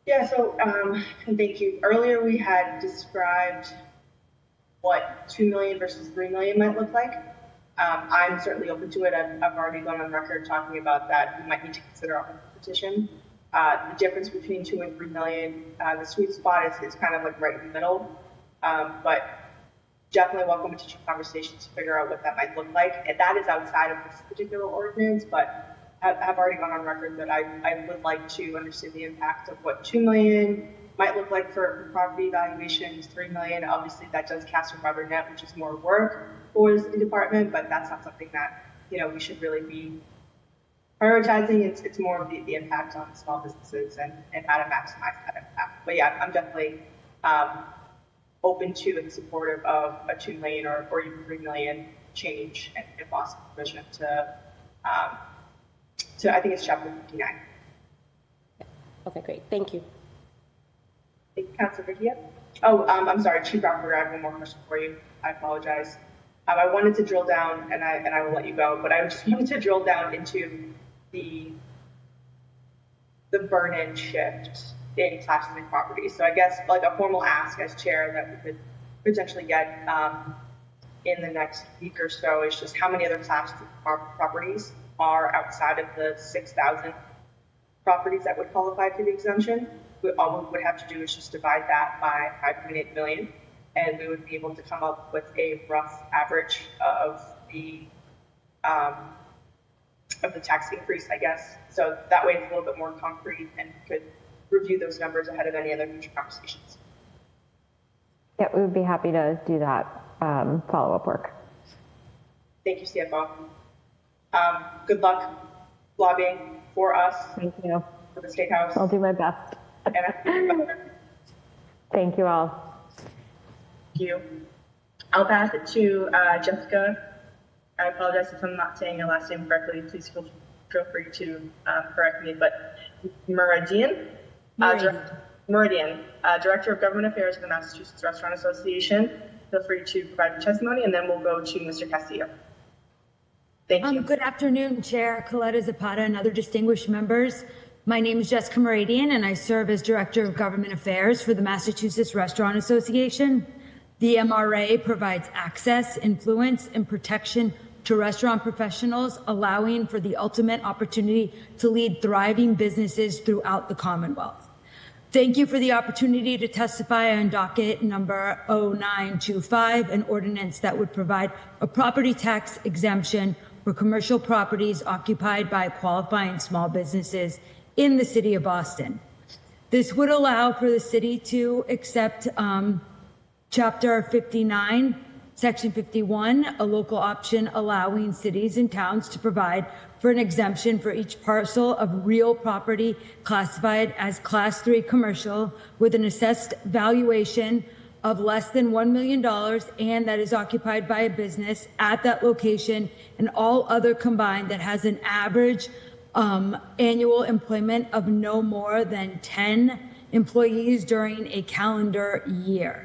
Yeah, so thank you. Earlier we had described what 2 million versus 3 million might look like. I'm certainly open to it. I've already gone on record talking about that. We might need to consider a petition. The difference between 2 and 3 million, the sweet spot is kind of like right in the middle. But definitely welcome to conversations to figure out what that might look like. And that is outside of this particular ordinance, but I've already gone on record that I would like to understand the impact of what 2 million might look like for property valuations. 3 million, obviously that does cast a rubber net, which is more work for the city department, but that's not something that, you know, we should really be prioritizing. It's more of the impact on small businesses and how to maximize that impact. But yeah, I'm definitely open to and supportive of a 2 million or even 3 million change in possible provision to I think it's chapter 59. Okay, great. Thank you. Thank you, Councilor Mejia. Oh, I'm sorry, Chief Rockford, I have one more question for you. I apologize. I wanted to drill down, and I will let you go, but I just wanted to drill down into the burn-in shift in classroom properties. So I guess like a formal ask as chair that we could potentially get in the next week or so is just how many other classroom properties are outside of the 6,000 properties that would qualify for the exemption. All we would have to do is just divide that by 5.8 million, and we would be able to come up with a rough average of the tax increase, I guess. So that way it's a little bit more concrete and we could review those numbers ahead of any other future conversations. Yeah, we would be happy to do that follow-up work. Thank you, CFO. Good luck lobbying for us. Thank you. For the State House. I'll do my best. Thank you all. Thank you. I'll pass it to Jessica. I apologize if I'm not saying your last name correctly. Please feel free to correct me. But Meridian, Director of Government Affairs for the Massachusetts Restaurant Association. Feel free to provide your testimony, and then we'll go to Mr. Castillo. Thank you. Good afternoon, Chair Coletta Zapata and other distinguished members. My name is Jessica Meridian, and I serve as Director of Government Affairs for the Massachusetts Restaurant Association. The MRA provides access, influence, and protection to restaurant professionals, allowing for the ultimate opportunity to lead thriving businesses throughout the Commonwealth. Thank you for the opportunity to testify on docket number 0925, an ordinance that would provide a property tax exemption for commercial properties occupied by qualifying small businesses in the city of Boston. This would allow for the city to accept Chapter 59, Section 51, a local option allowing cities and towns to provide for an exemption for each parcel of real property classified as Class 3 commercial with an assessed valuation of less than $1 million and that is occupied by a business at that location, and all other combined that has an average annual employment of no more than 10 employees during a calendar year.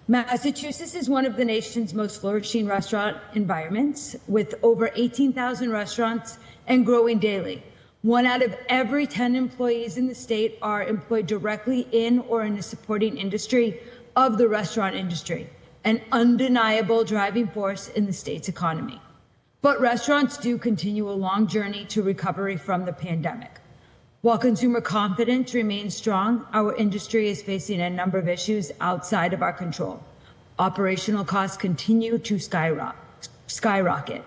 Massachusetts is one of the nation's most flourishing restaurant environments, with over 18,000 restaurants and growing daily. 1 out of every 10 employees in the state are employed directly in or in a supporting industry of the restaurant industry, an undeniable driving force in the state's economy. But restaurants do continue a long journey to recovery from the pandemic. While consumer confidence remains strong, our industry is facing a number of issues outside of our control. Operational costs continue to skyrocket.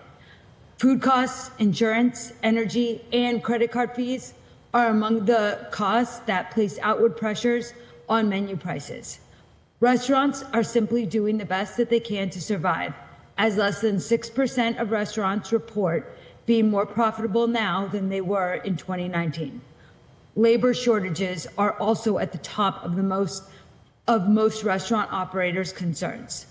Food costs, insurance, energy, and credit card fees are among the costs that place outward pressures on menu prices. Restaurants are simply doing the best that they can to survive, as less than 6% of restaurants report being more profitable now than they were in 2019. Labor shortages are also at the top of most restaurant operators' concerns.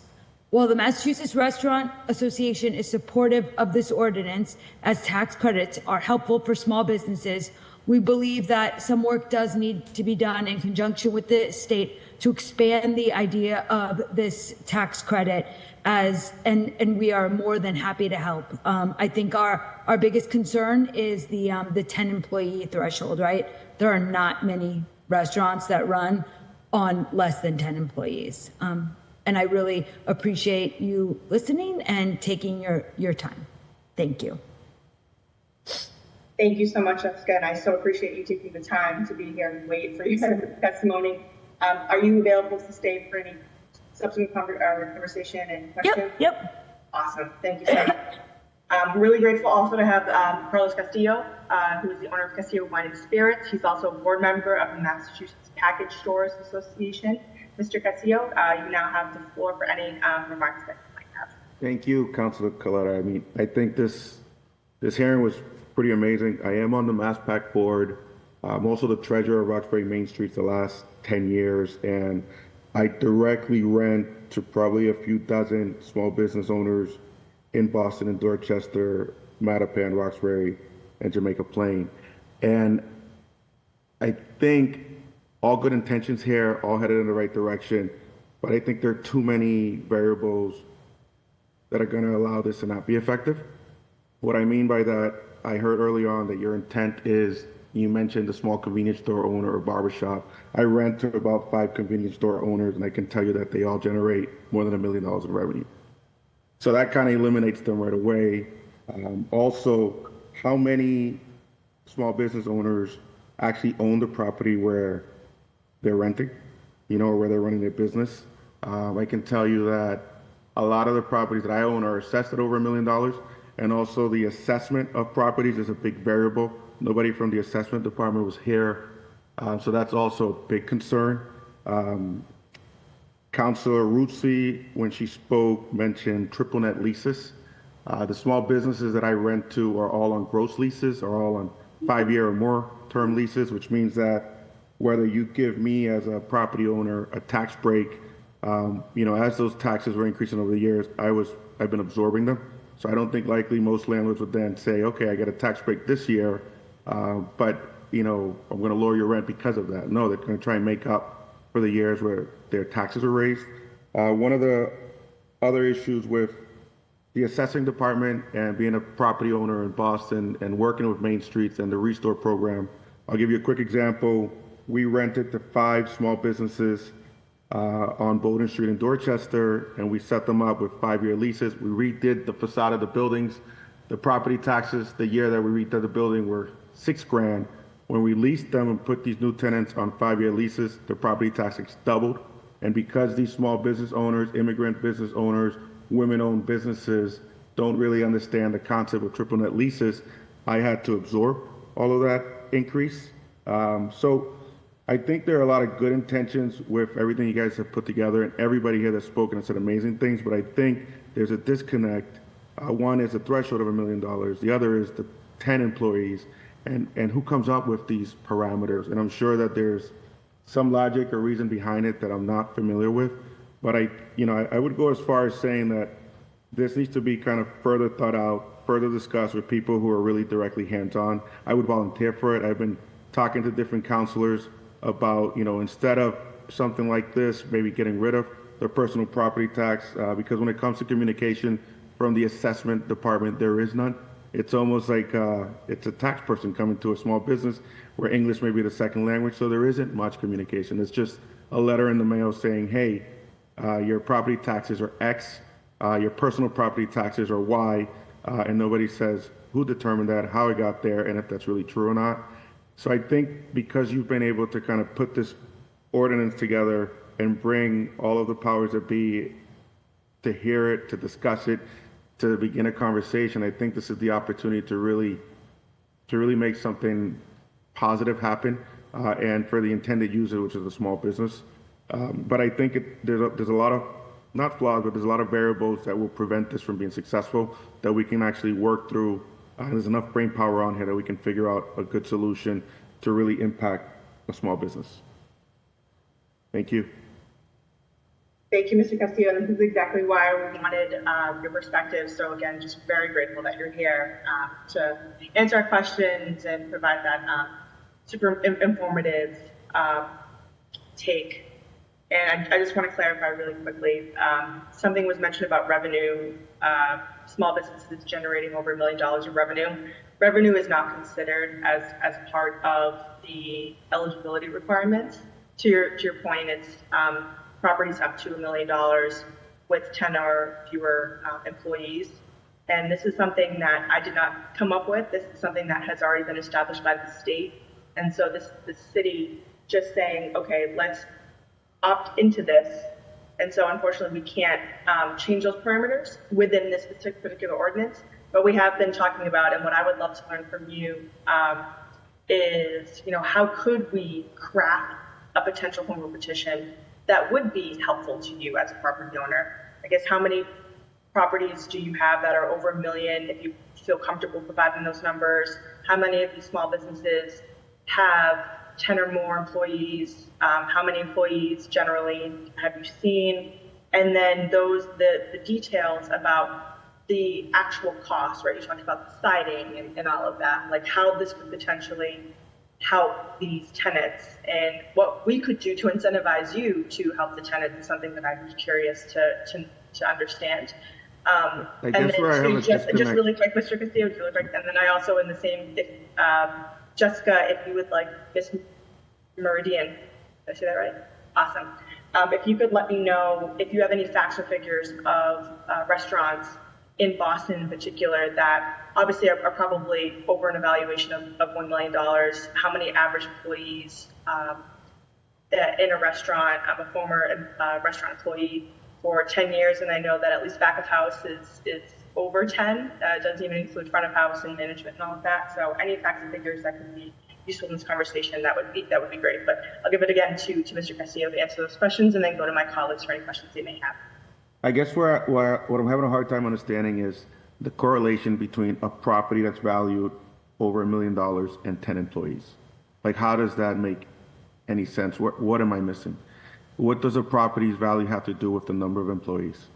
While the Massachusetts Restaurant Association is supportive of this ordinance, as tax credits are helpful for small businesses, we believe that some work does need to be done in conjunction with the state to expand the idea of this tax credit and we are more than happy to help. I think our biggest concern is the 10 employee threshold, right? There are not many restaurants that run on less than 10 employees. And I really appreciate you listening and taking your time. Thank you. Thank you so much, Jessica, and I so appreciate you taking the time to be here and wait for your testimony. Are you available to stay for any subsequent conversation and questions? Yep. Awesome. Thank you so much. I'm really grateful also to have Carlos Castillo, who is the owner of Castillo Wine and Spirits. He's also a board member of the Massachusetts Package Stores Association. Mr. Castillo, you now have the floor for any remarks that you might have. Thank you, Councilor Coletta. I mean, I think this hearing was pretty amazing. I am on the MassPac board. I'm also the treasurer of Roxbury Main Street the last 10 years, and I directly rent to probably a few dozen small business owners in Boston and Dorchester, Mattapan, Roxbury, and Jamaica Plain. And I think all good intentions here, all headed in the right direction, but I think there are too many variables that are going to allow this to not be effective. What I mean by that, I heard early on that your intent is, you mentioned a small convenience store owner or barbershop. I rent to about 5 convenience store owners, and I can tell you that they all generate more than $1 million in revenue. So that kind of eliminates them right away. Also, how many small business owners actually own the property where they're renting, or where they're running their business? I can tell you that a lot of the properties that I own are assessed at over $1 million. And also the assessment of properties is a big variable. Nobody from the assessment department was here. So that's also a big concern. Councilor Ruzzi, when she spoke, mentioned triple net leases. The small businesses that I rent to are all on gross leases, are all on 5-year or more term leases, which means that whether you give me as a property owner a tax break, as those taxes were increasing over the years, I've been absorbing them. So I don't think likely most landlords would then say, okay, I get a tax break this year, but I'm going to lower your rent because of that. No, they're going to try and make up for the years where their taxes are raised. One of the other issues with the assessing department and being a property owner in Boston and working with Main Streets and the Restore program, I'll give you a quick example. We rented to 5 small businesses on Bowden Street in Dorchester, and we set them up with 5-year leases. We redid the facade of the buildings. The property taxes the year that we redid the building were $6,000. When we leased them and put these new tenants on 5-year leases, the property taxes doubled. And because these small business owners, immigrant business owners, women-owned businesses don't really understand the concept of triple net leases, I had to absorb all of that increase. So I think there are a lot of good intentions with everything you guys have put together, and everybody here that's spoken and said amazing things, but I think there's a disconnect. One is the threshold of $1 million. The other is the 10 employees, and who comes up with these parameters. And I'm sure that there's some logic or reason behind it that I'm not familiar with, but I would go as far as saying that this needs to be kind of further thought out, further discussed with people who are really directly hands-on. I would volunteer for it. I've been talking to different counselors about, instead of something like this, maybe getting rid of the personal property tax, because when it comes to communication from the assessment department, there is none. It's almost like it's a tax person coming to a small business where English may be the second language, so there isn't much communication. It's just a letter in the mail saying, hey, your property taxes are X, your personal property taxes are Y, and nobody says who determined that, how it got there, and if that's really true or not. So I think because you've been able to kind of put this ordinance together and bring all of the powers that be to hear it, to discuss it, to begin a conversation, I think this is the opportunity to really make something positive happen, and for the intended user, which is a small business. But I think there's a lot of, not flaws, but there's a lot of variables that will prevent this from being successful that we can actually work through. There's enough brain power on here that we can figure out a good solution to really impact a small business. Thank you. Thank you, Mr. Castillo. And this is exactly why we wanted your perspective. So again, just very grateful that you're here to answer our questions and provide that super informative take. And I just want to clarify really quickly, something was mentioned about revenue, small businesses generating over $1 million of revenue. Revenue is not considered as part of the eligibility requirements. To your point, it's properties up to $1 million with 10 or fewer employees. And this is something that I did not come up with. This is something that has already been established by the state. And so the city just saying, okay, let's opt into this. And so unfortunately, we can't change those parameters within this particular ordinance. But we have been talking about, and what I would love to learn from you is, how could we craft a potential home rule petition that would be helpful to you as a property owner? I guess how many properties do you have that are over $1 million, if you feel comfortable providing those numbers? How many of these small businesses have 10 or more employees? How many employees generally have you seen? And then the details about the actual cost, right? You talked about the siding and all of that, like how this could potentially help these tenants and what we could do to incentivize you to help the tenants is something that I'd be curious to understand. And then just really quick, Mr. Castillo, really quick, and then I also in the same, Jessica, if you would like, Miss Meridian, did I say that right? Awesome. If you could let me know if you have any facts or figures of restaurants in Boston in particular that obviously are probably over an evaluation of $1 million. How many average employees in a restaurant? I'm a former restaurant employee for 10 years, and I know that at least back of house is over 10. It doesn't even include front of house and management and all of that. So any facts and figures that could be useful in this conversation, that would be great. But I'll give it again to Mr. Castillo to answer those questions, and then go to my colleagues for any questions they may have. I guess what I'm having a hard time understanding is the correlation between a property that's valued over $1 million and 10 employees. Like, how does that make any sense? What am I missing? What does a property's value have to do with the number of employees?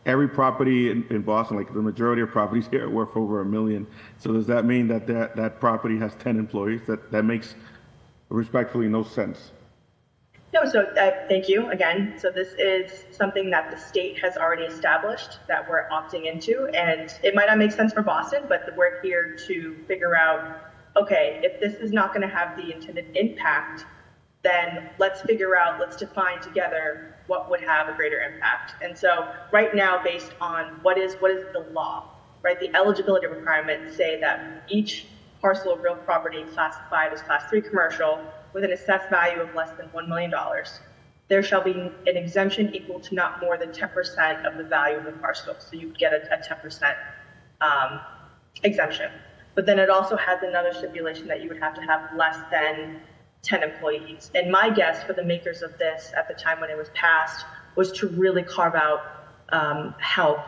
Every property in Boston, like the majority of properties here, are worth over $1 million. So does that mean that property has 10 employees? That makes respectfully no sense. No, so thank you again. So this is something that the state has already established that we're opting into, and it might not make sense for Boston, but we're here to figure out, okay, if this is not going to have the intended impact, then let's define together what would have a greater impact. And so right now, based on what is the law, right? The eligibility requirements say that each parcel of real property classified as Class 3 commercial with an assessed value of less than $1 million, there shall be an exemption equal to not more than 10% of the value of the parcel. So you would get a 10% exemption. But then it also has another stipulation that you would have to have less than 10 employees. And my guess for the makers of this at the time when it was passed was to really carve out help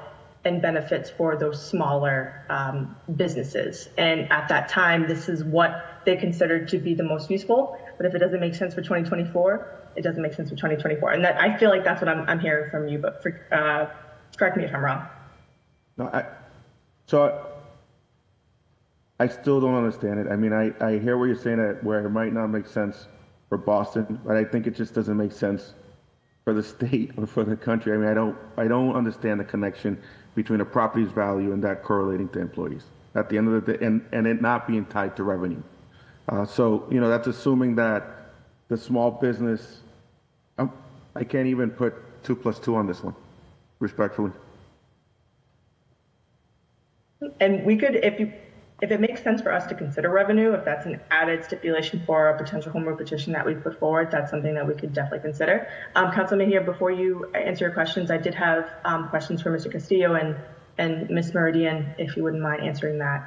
and benefits for those smaller businesses. And at that time, this is what they considered to be the most useful. But if it doesn't make sense for 2024, it doesn't make sense for 2024. And that, I feel like that's what I'm hearing from you, but correct me if I'm wrong. No, I still don't understand it. I mean, I hear what you're saying, where it might not make sense for Boston, but I think it just doesn't make sense for the state or for the country. I mean, I don't understand the connection between a property's value and that correlating to employees at the end of the day, and it not being tied to revenue. So, that's assuming that the small business, I can't even put 2 + 2 on this one, respectfully. And we could, if if it makes sense for us to consider revenue, if that's an added stipulation for a potential home rule petition that we put forward, that's something that we could definitely consider. Council Mejia, before you answer your questions, I did have questions for Mr. Castillo and Ms. Meridian, if you wouldn't mind answering that.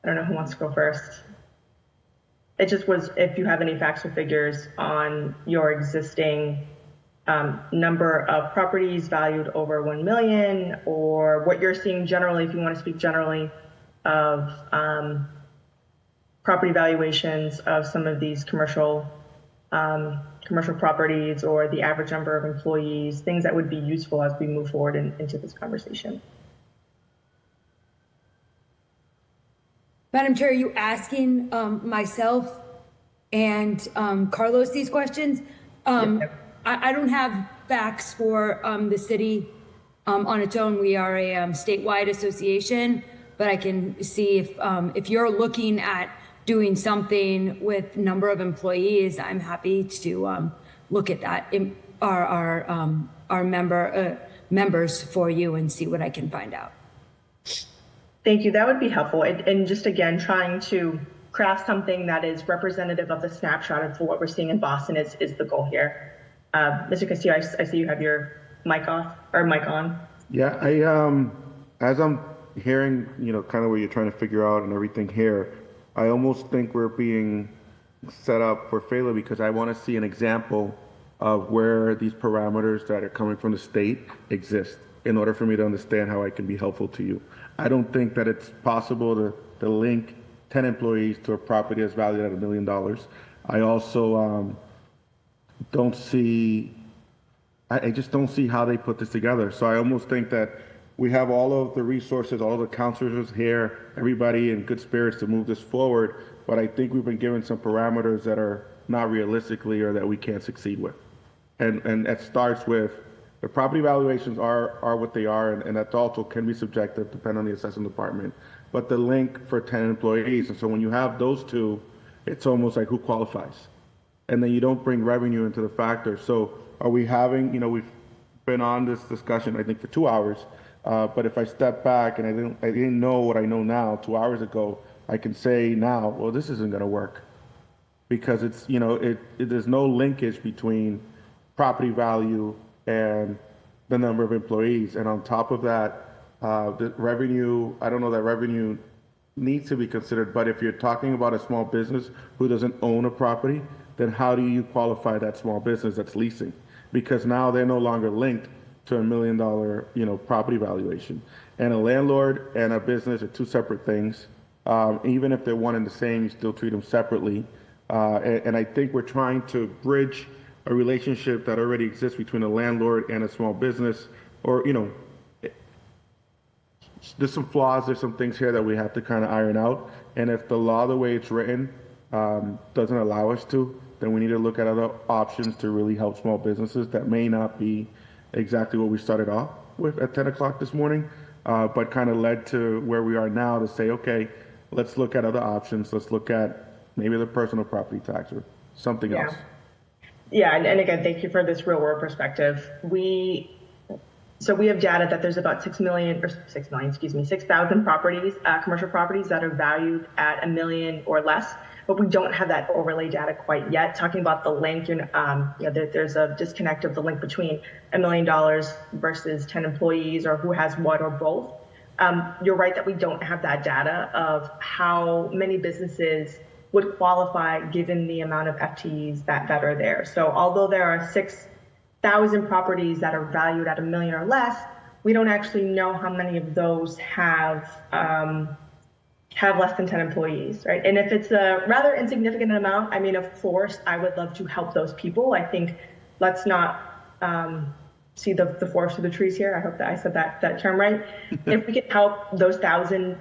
I don't know who wants to go first. It just was if you have any facts or figures on your existing number of properties valued over 1 million, or what you're seeing generally, if you want to speak generally, of property valuations of some of these commercial properties, or the average number of employees, things that would be useful as we move forward into this conversation. Madam Chair, are you asking myself and Carlos these questions? I don't have facts for the city on its own. We are a statewide association, but I can see if you're looking at doing something with number of employees, I'm happy to look at that in our members for you and see what I can find out. Thank you. That would be helpful. And just again, trying to craft something that is representative of the snapshot of what we're seeing in Boston is the goal here. Mr. Castillo, I see you have your mic off or mic on. Yeah, as I'm hearing, kind of what you're trying to figure out and everything here, I almost think we're being set up for failure because I want to see an example of where these parameters that are coming from the state exist in order for me to understand how I can be helpful to you. I don't think that it's possible to link 10 employees to a property that's valued at $1 million. I also don't see, I just don't see how they put this together. So I almost think that we have all of the resources, all of the counselors here, everybody in good spirits to move this forward, but I think we've been given some parameters that are not realistically or that we can't succeed with. And it starts with the property valuations are what they are, and that also can be subjective depending on the assessing department. But the link for 10 employees, and so when you have those two, it's almost like who qualifies? And then you don't bring revenue into the factor. So are we having, we've been on this discussion, I think, for 2 hours. But if I step back and I didn't know what I know now 2 hours ago, I can say now, well, this isn't going to work because it's, there's no linkage between property value and the number of employees. And on top of that, the revenue, I don't know that revenue needs to be considered, but if you're talking about a small business who doesn't own a property, then how do you qualify that small business that's leasing? Because now they're no longer linked to $1 million, property valuation. And a landlord and a business are two separate things. Even if they're one and the same, you still treat them separately. And I think we're trying to bridge a relationship that already exists between a landlord and a small business, or, there's some flaws, there's some things here that we have to kind of iron out. And if the law, the way it's written, doesn't allow us to, then we need to look at other options to really help small businesses that may not be exactly what we started off with at 10 o'clock this morning, but kind of led to where we are now to say, okay, let's look at other options. Let's look at maybe the personal property tax or something else. Yeah, and again, thank you for this real world perspective. So we have data that there's about 6,000 properties, commercial properties that are valued at $1 million or less, but we don't have that overlay data quite yet. Talking about the link, there's a disconnect of the link between $1 million versus 10 employees or who has what or both. You're right that we don't have that data of how many businesses would qualify given the amount of FTEs that are there. So although there are 6,000 properties that are valued at $1 million or less, we don't actually know how many of those have less than 10 employees, right? And if it's a rather insignificant amount, I mean, of course, I would love to help those people. I think let's not see the forest through the trees here. I hope that I said that term right. If we could help those 1,000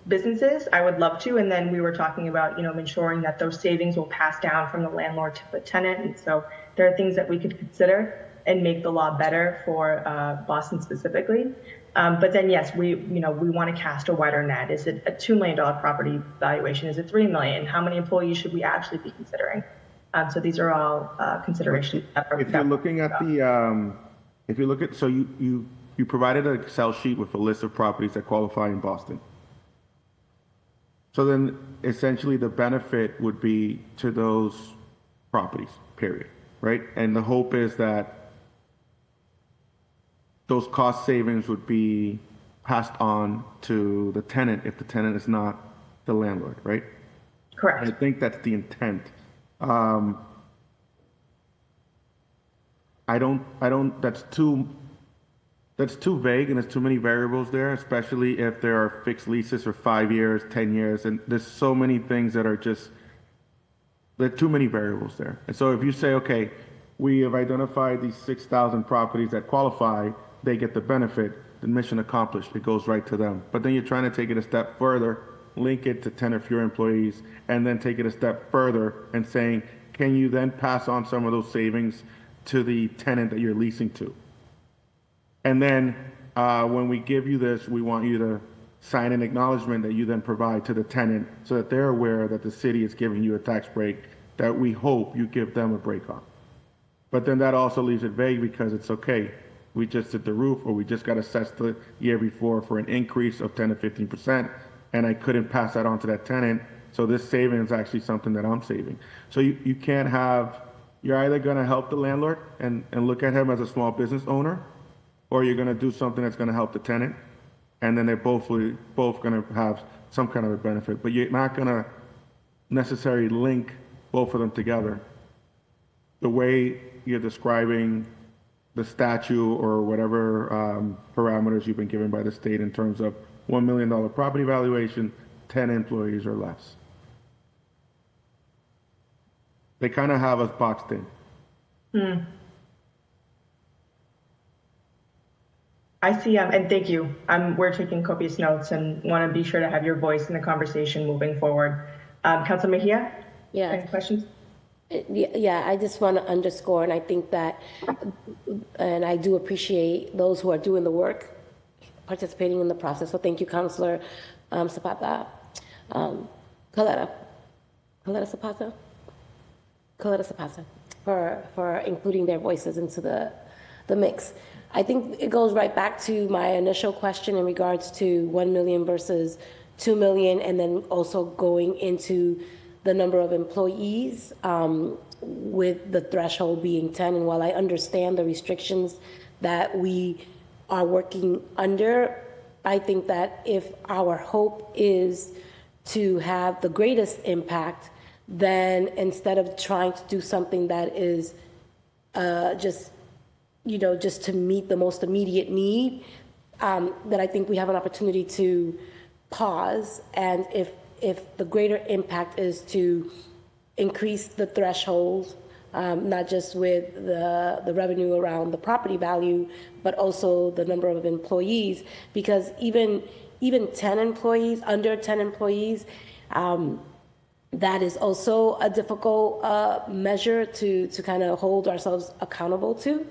businesses, I would love to. And then we were talking about, ensuring that those savings will pass down from the landlord to the tenant. And so there are things that we could consider and make the law better for Boston specifically. But then, yes, we want to cast a wider net. Is it a $2 million property valuation? Is it $3 million? How many employees should we actually be considering? So these are all considerations. If you're looking at If you look at, so you provided an Excel sheet with a list of properties that qualify in Boston. So then essentially the benefit would be to those properties, period, right? And the hope is that those cost savings would be passed on to the tenant if the tenant is not the landlord, right? Correct. I think that's the intent. That's too vague and there's too many variables there, especially if there are fixed leases for 5 years, 10 years, and there's so many things that are just, there are too many variables there. And so if you say, okay, we have identified these 6,000 properties that qualify, they get the benefit, the mission accomplished, it goes right to them. But then you're trying to take it a step further, link it to 10 or fewer employees, and then take it a step further and saying, can you then pass on some of those savings to the tenant that you're leasing to? And then when we give you this, we want you to sign an acknowledgement that you then provide to the tenant so that they're aware that the city is giving you a tax break that we hope you give them a break on. But then that also leaves it vague because it's okay, we just did the roof or we just got assessed the year before for an increase of 10 to 15%, and I couldn't pass that on to that tenant. So this saving is actually something that I'm saving. So you can't have, you're either going to help the landlord and look at him as a small business owner, or you're going to do something that's going to help the tenant, and then they're both going to have some kind of a benefit. But you're not going to necessarily link both of them together. The way you're describing the statute or whatever parameters you've been given by the state in terms of $1 million property valuation, 10 employees or less. They kind of have us boxed in. I see, and thank you. We're taking copious notes and want to be sure to have your voice in the conversation moving forward. Councilor Mejia? Yeah. Any questions? Yeah, I just want to underscore, and I think that, and I do appreciate those who are doing the work, participating in the process. So thank you, Councilor Zapata. Coletta Zapata for including their voices into the mix. I think it goes right back to my initial question in regards to 1 million versus 2 million, and then also going into the number of employees with the threshold being 10. And while I understand the restrictions that we are working under, I think that if our hope is to have the greatest impact, then instead of trying to do something that is just to meet the most immediate need, that I think we have an opportunity to pause. And if the greater impact is to increase the threshold, not just with the revenue around the property value, but also the number of employees, because even 10 employees, under 10 employees, that is also a difficult measure to kind of hold ourselves accountable to.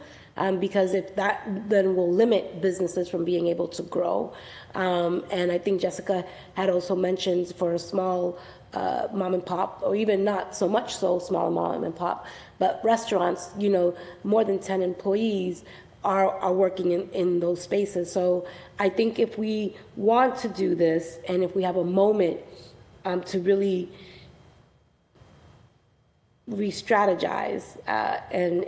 Because if that then will limit businesses from being able to grow. And I think Jessica had also mentioned for a small mom and pop, or even not so much so small mom and pop, but restaurants, more than 10 employees are working in those spaces. So I think if we want to do this, and if we have a moment to really re-strategize and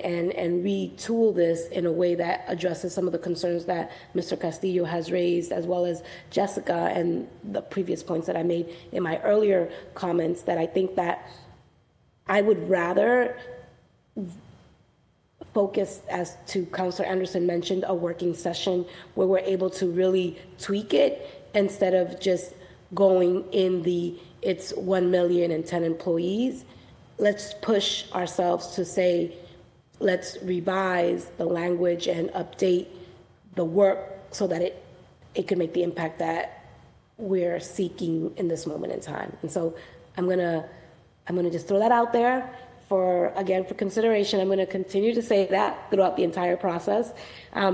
retool this in a way that addresses some of the concerns that Mr. Castillo has raised, as well as Jessica and the previous points that I made in my earlier comments, that I think that I would rather focus, as to Councilor Anderson mentioned, a working session where we're able to really tweak it instead of just going in it's 1 million and 10 employees. Let's push ourselves to say, let's revise the language and update the work so that it can make the impact that we're seeking in this moment in time. And so I'm gonna just throw that out there for consideration. I'm gonna continue to say that throughout the entire process,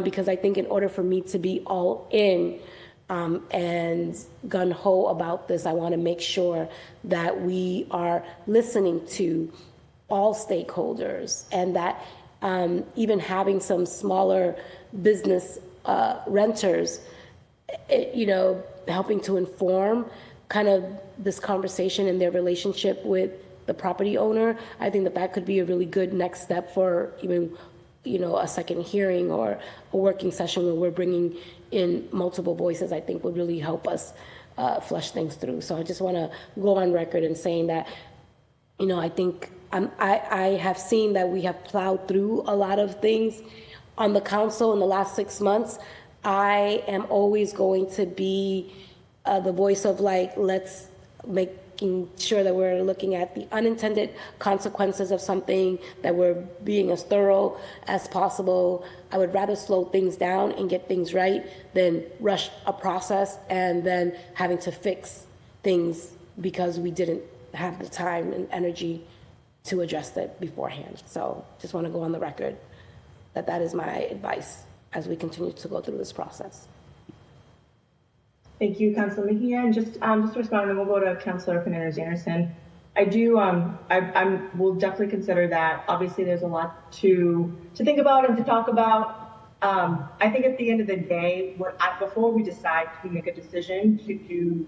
because I think in order for me to be all in and gung-ho about this, I want to make sure that we are listening to all stakeholders, and that even having some smaller business renters, helping to inform kind of this conversation and their relationship with the property owner. I think that could be a really good next step for even, a second hearing or a working session where we're bringing in multiple voices. I think would really help us flush things through. So I just want to go on record in saying that, I think I have seen that we have plowed through a lot of things on the council in the last 6 months. I am always going to be the voice of let's making sure that we're looking at the unintended consequences of something, that we're being as thorough as possible. I would rather slow things down and get things right than rush a process and then having to fix things because we didn't have the time and energy to address it beforehand. So just want to go on the record that is my advice as we continue to go through this process. Thank you, Councilor Mejia. And just to respond, and then we'll go to Councilor Fernandez-Anderson. I do, I will definitely consider that. Obviously, there's a lot to think about and to talk about. I think at the end of the day, before we decide to make a decision to do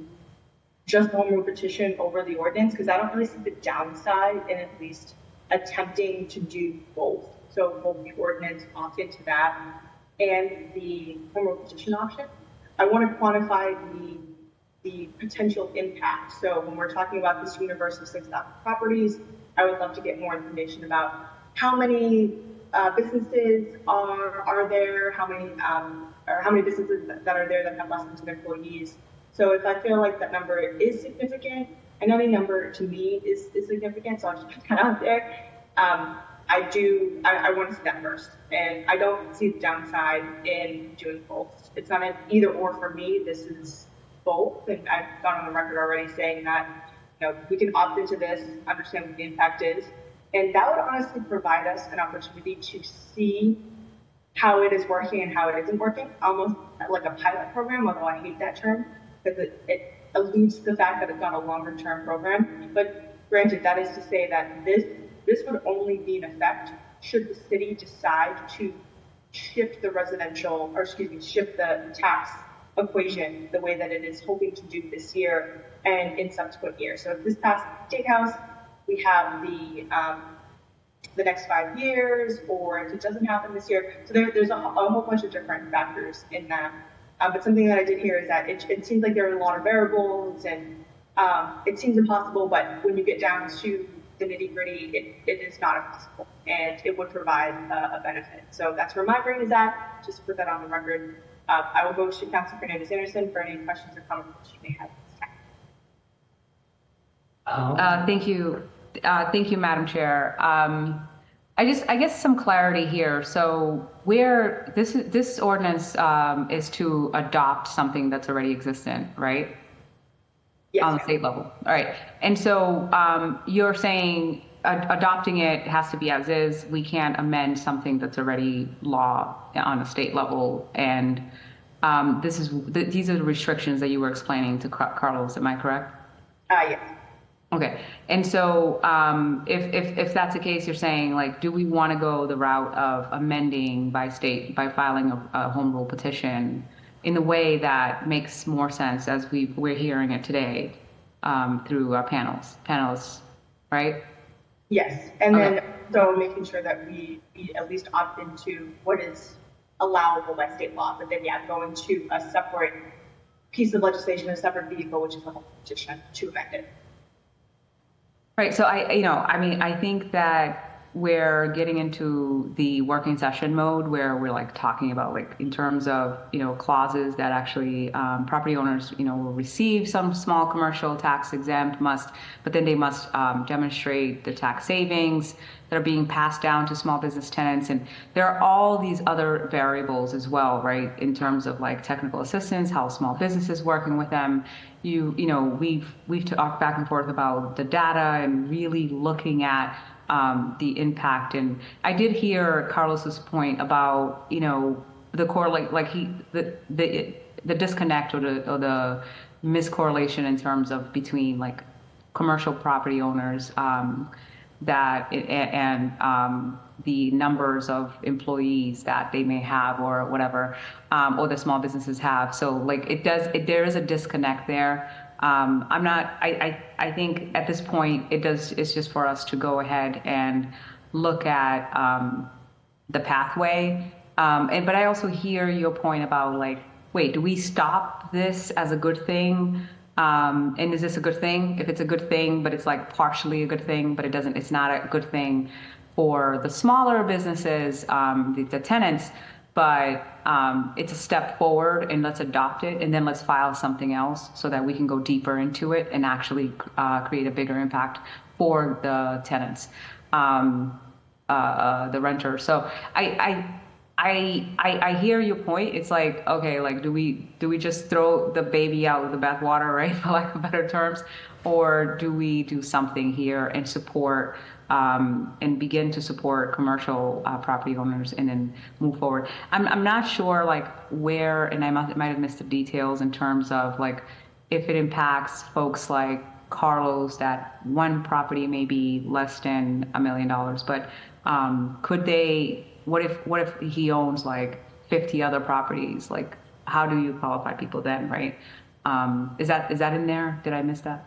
just home rule petition over the ordinance, because I don't really see the downside in at least attempting to do both. So both the ordinance opt into that and the home rule petition option. I want to quantify the potential impact. So when we're talking about this universe of 6,000 properties, I would love to get more information about how many businesses are there, how many businesses that are there that have less than 10 employees. So if I feel like that number is significant, and any number to me is significant, so I'll just put that out there. I want to see that first. And I don't see the downside in doing both. It's not an either or for me. This is both. And I've gone on the record already saying that, we can opt into this, understand what the impact is. And that would honestly provide us an opportunity to see how it is working and how it isn't working, almost like a pilot program, although I hate that term, because it alludes to the fact that it's not a longer term program. But granted, that is to say that this would only be in effect should the city decide to shift the shift the tax equation the way that it is hoping to do this year and in subsequent years. So if this passes the State House, we have the next 5 years, or if it doesn't happen this year. So there's a whole bunch of different factors in that. But something that I did hear is that it seems like there are a lot of variables and it seems impossible, but when you get down to the nitty gritty, it is not impossible, and it would provide a benefit. So that's where my brain is at, just to put that on the record. I will go to Councilor Fernandez-Anderson for any questions or comments you may have at this time. Thank you. Thank you, Madam Chair. I guess some clarity here. So where this ordinance is to adopt something that's already existent, right? Yes. On the state level. All right. And so you're saying adopting it has to be as is. We can't amend something that's already law on a state level. And these are the restrictions that you were explaining to Carlos. Am I correct? Yes. Okay. And so if that's the case, you're saying, do we want to go the route of amending by filing a home rule petition in the way that makes more sense as we're hearing it today through our panelists, right? Yes. And then so making sure that we at least opt into what is allowable by state law, but then going to a separate piece of legislation, a separate vehicle, which is the home rule petition to amend it. Right. So I think that we're getting into the working session mode where we're talking about in terms of, clauses that actually property owners, will receive some small commercial tax exempt but then they must demonstrate the tax savings that are being passed down to small business tenants. And there are all these other variables as well, right? In terms of technical assistance, how small businesses working with them. We've talked back and forth about the data and really looking at the impact. And I did hear Carlos's point about, the correlate, the disconnect or the miscorrelation in terms of between commercial property owners that the numbers of employees that they may have or whatever, or the small businesses have. So like there is a disconnect there. I think at this point it's just for us to go ahead and look at the pathway. But I also hear your point about like, wait, do we stop this as a good thing? And is this a good thing? If it's a good thing, but it's like partially a good thing, but it's not a good thing for the smaller businesses, the tenants, but it's a step forward, and let's adopt it, and then let's file something else so that we can go deeper into it and actually create a bigger impact for the tenants, the renter. So I hear your point. It's like, okay, like do we just throw the baby out with the bathwater, right, for lack of better terms, or do we do something here and support and begin to support commercial property owners and then move forward? I'm not sure like where, and I might have missed the details in terms of like if it impacts folks like Carlos, that one property may be less than $1 million, but could they? What if he owns like 50 other properties? Like, how do you qualify people then, right? Is that in there? Did I miss that?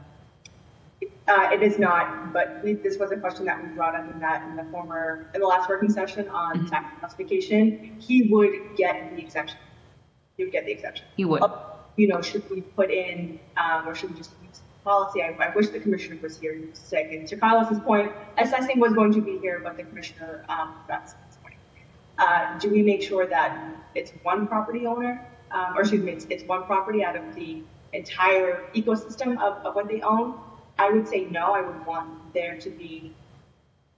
It is not, but this was a question that we brought up in the last working session on tax classification. He would get the exemption. He would get the exemption. He would. Should we put in, or should we just use policy? I wish the commissioner was here. He was sick. And to Carlos's point, assessing was going to be here, but the commissioner that's his point. Do we make sure that it's one property owner, or excuse me, it's one property out of the entire ecosystem of what they own? I would say no. I would want there to be,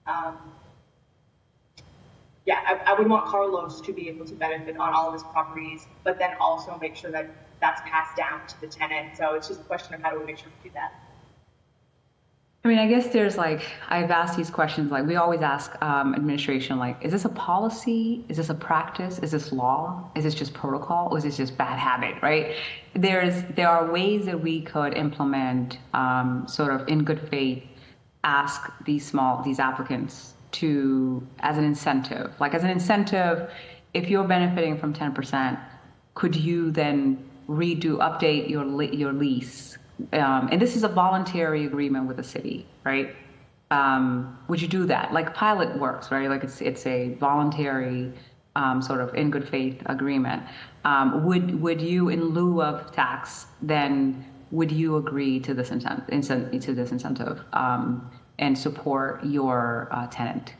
I would want Carlos to be able to benefit on all of his properties, but then also make sure that that's passed down to the tenant. So it's just a question of how do we make sure we do that. I mean, I guess there's like, I've asked these questions, like we always ask administration, like, is this a policy? Is this a practice? Is this law? Is this just protocol? Or is this just bad habit, right? There are ways that we could implement sort of in good faith, ask these applicants to, as an incentive, if you're benefiting from 10%, could you then update your lease? And this is a voluntary agreement with the city, right? Would you do that? Like pilot works, right? Like it's a voluntary sort of in good faith agreement. Would you, in lieu of tax, then would you agree to this incentive and support your tenant?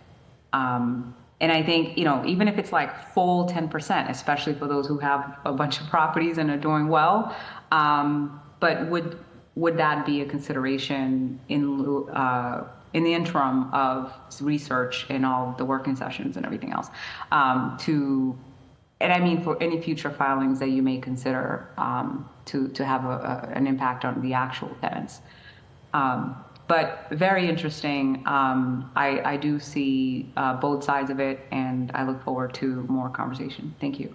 And I think, even if it's like full 10%, especially for those who have a bunch of properties and are doing well, but would that be a consideration in the interim of research and all the working sessions and everything else? And I mean, for any future filings that you may consider to have an impact on the actual tenants. But very interesting. I do see both sides of it, and I look forward to more conversation. Thank you.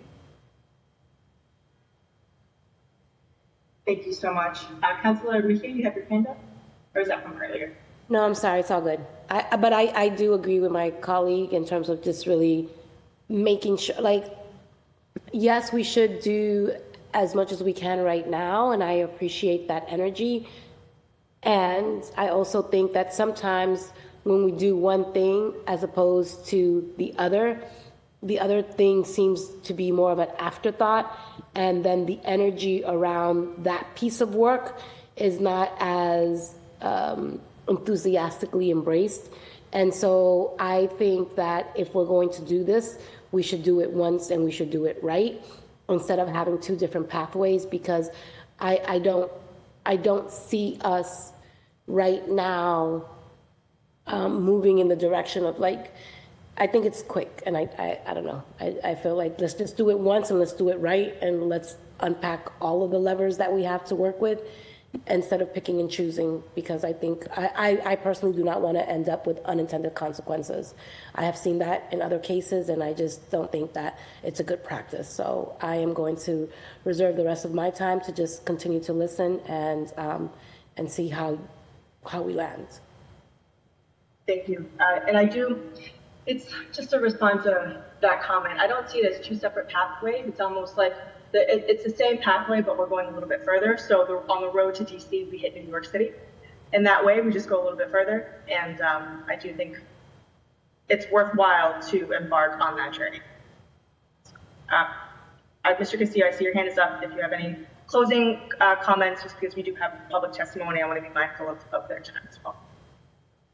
Thank you so much. Councilor Mejia, you have your hand up? Or is that from earlier? No, I'm sorry, it's all good. But I do agree with my colleague in terms of just really making sure, like, yes, we should do as much as we can right now, and I appreciate that energy. And I also think that sometimes when we do one thing as opposed to the other thing seems to be more of an afterthought, and then the energy around that piece of work is not as enthusiastically embraced. And so I think that if we're going to do this, we should do it once and we should do it right, instead of having two different pathways, because I don't see us right now moving in the direction of, like, I think it's quick, and I don't know. I feel like let's just do it once and let's do it right, and let's unpack all of the levers that we have to work with instead of picking and choosing, because I think I personally do not want to end up with unintended consequences. I have seen that in other cases, and I just don't think that it's a good practice. So I am going to reserve the rest of my time to just continue to listen and see how we land. Thank you. It's just to respond to that comment. I don't see it as two separate pathways. It's almost like it's the same pathway, but we're going a little bit further. So on the road to DC, we hit New York City. And that way, we just go a little bit further. And I do think it's worthwhile to embark on that journey. Mr. Castillo, I see your hand is up. If you have any closing comments, just because we do have public testimony, I want to be mindful of their time as well.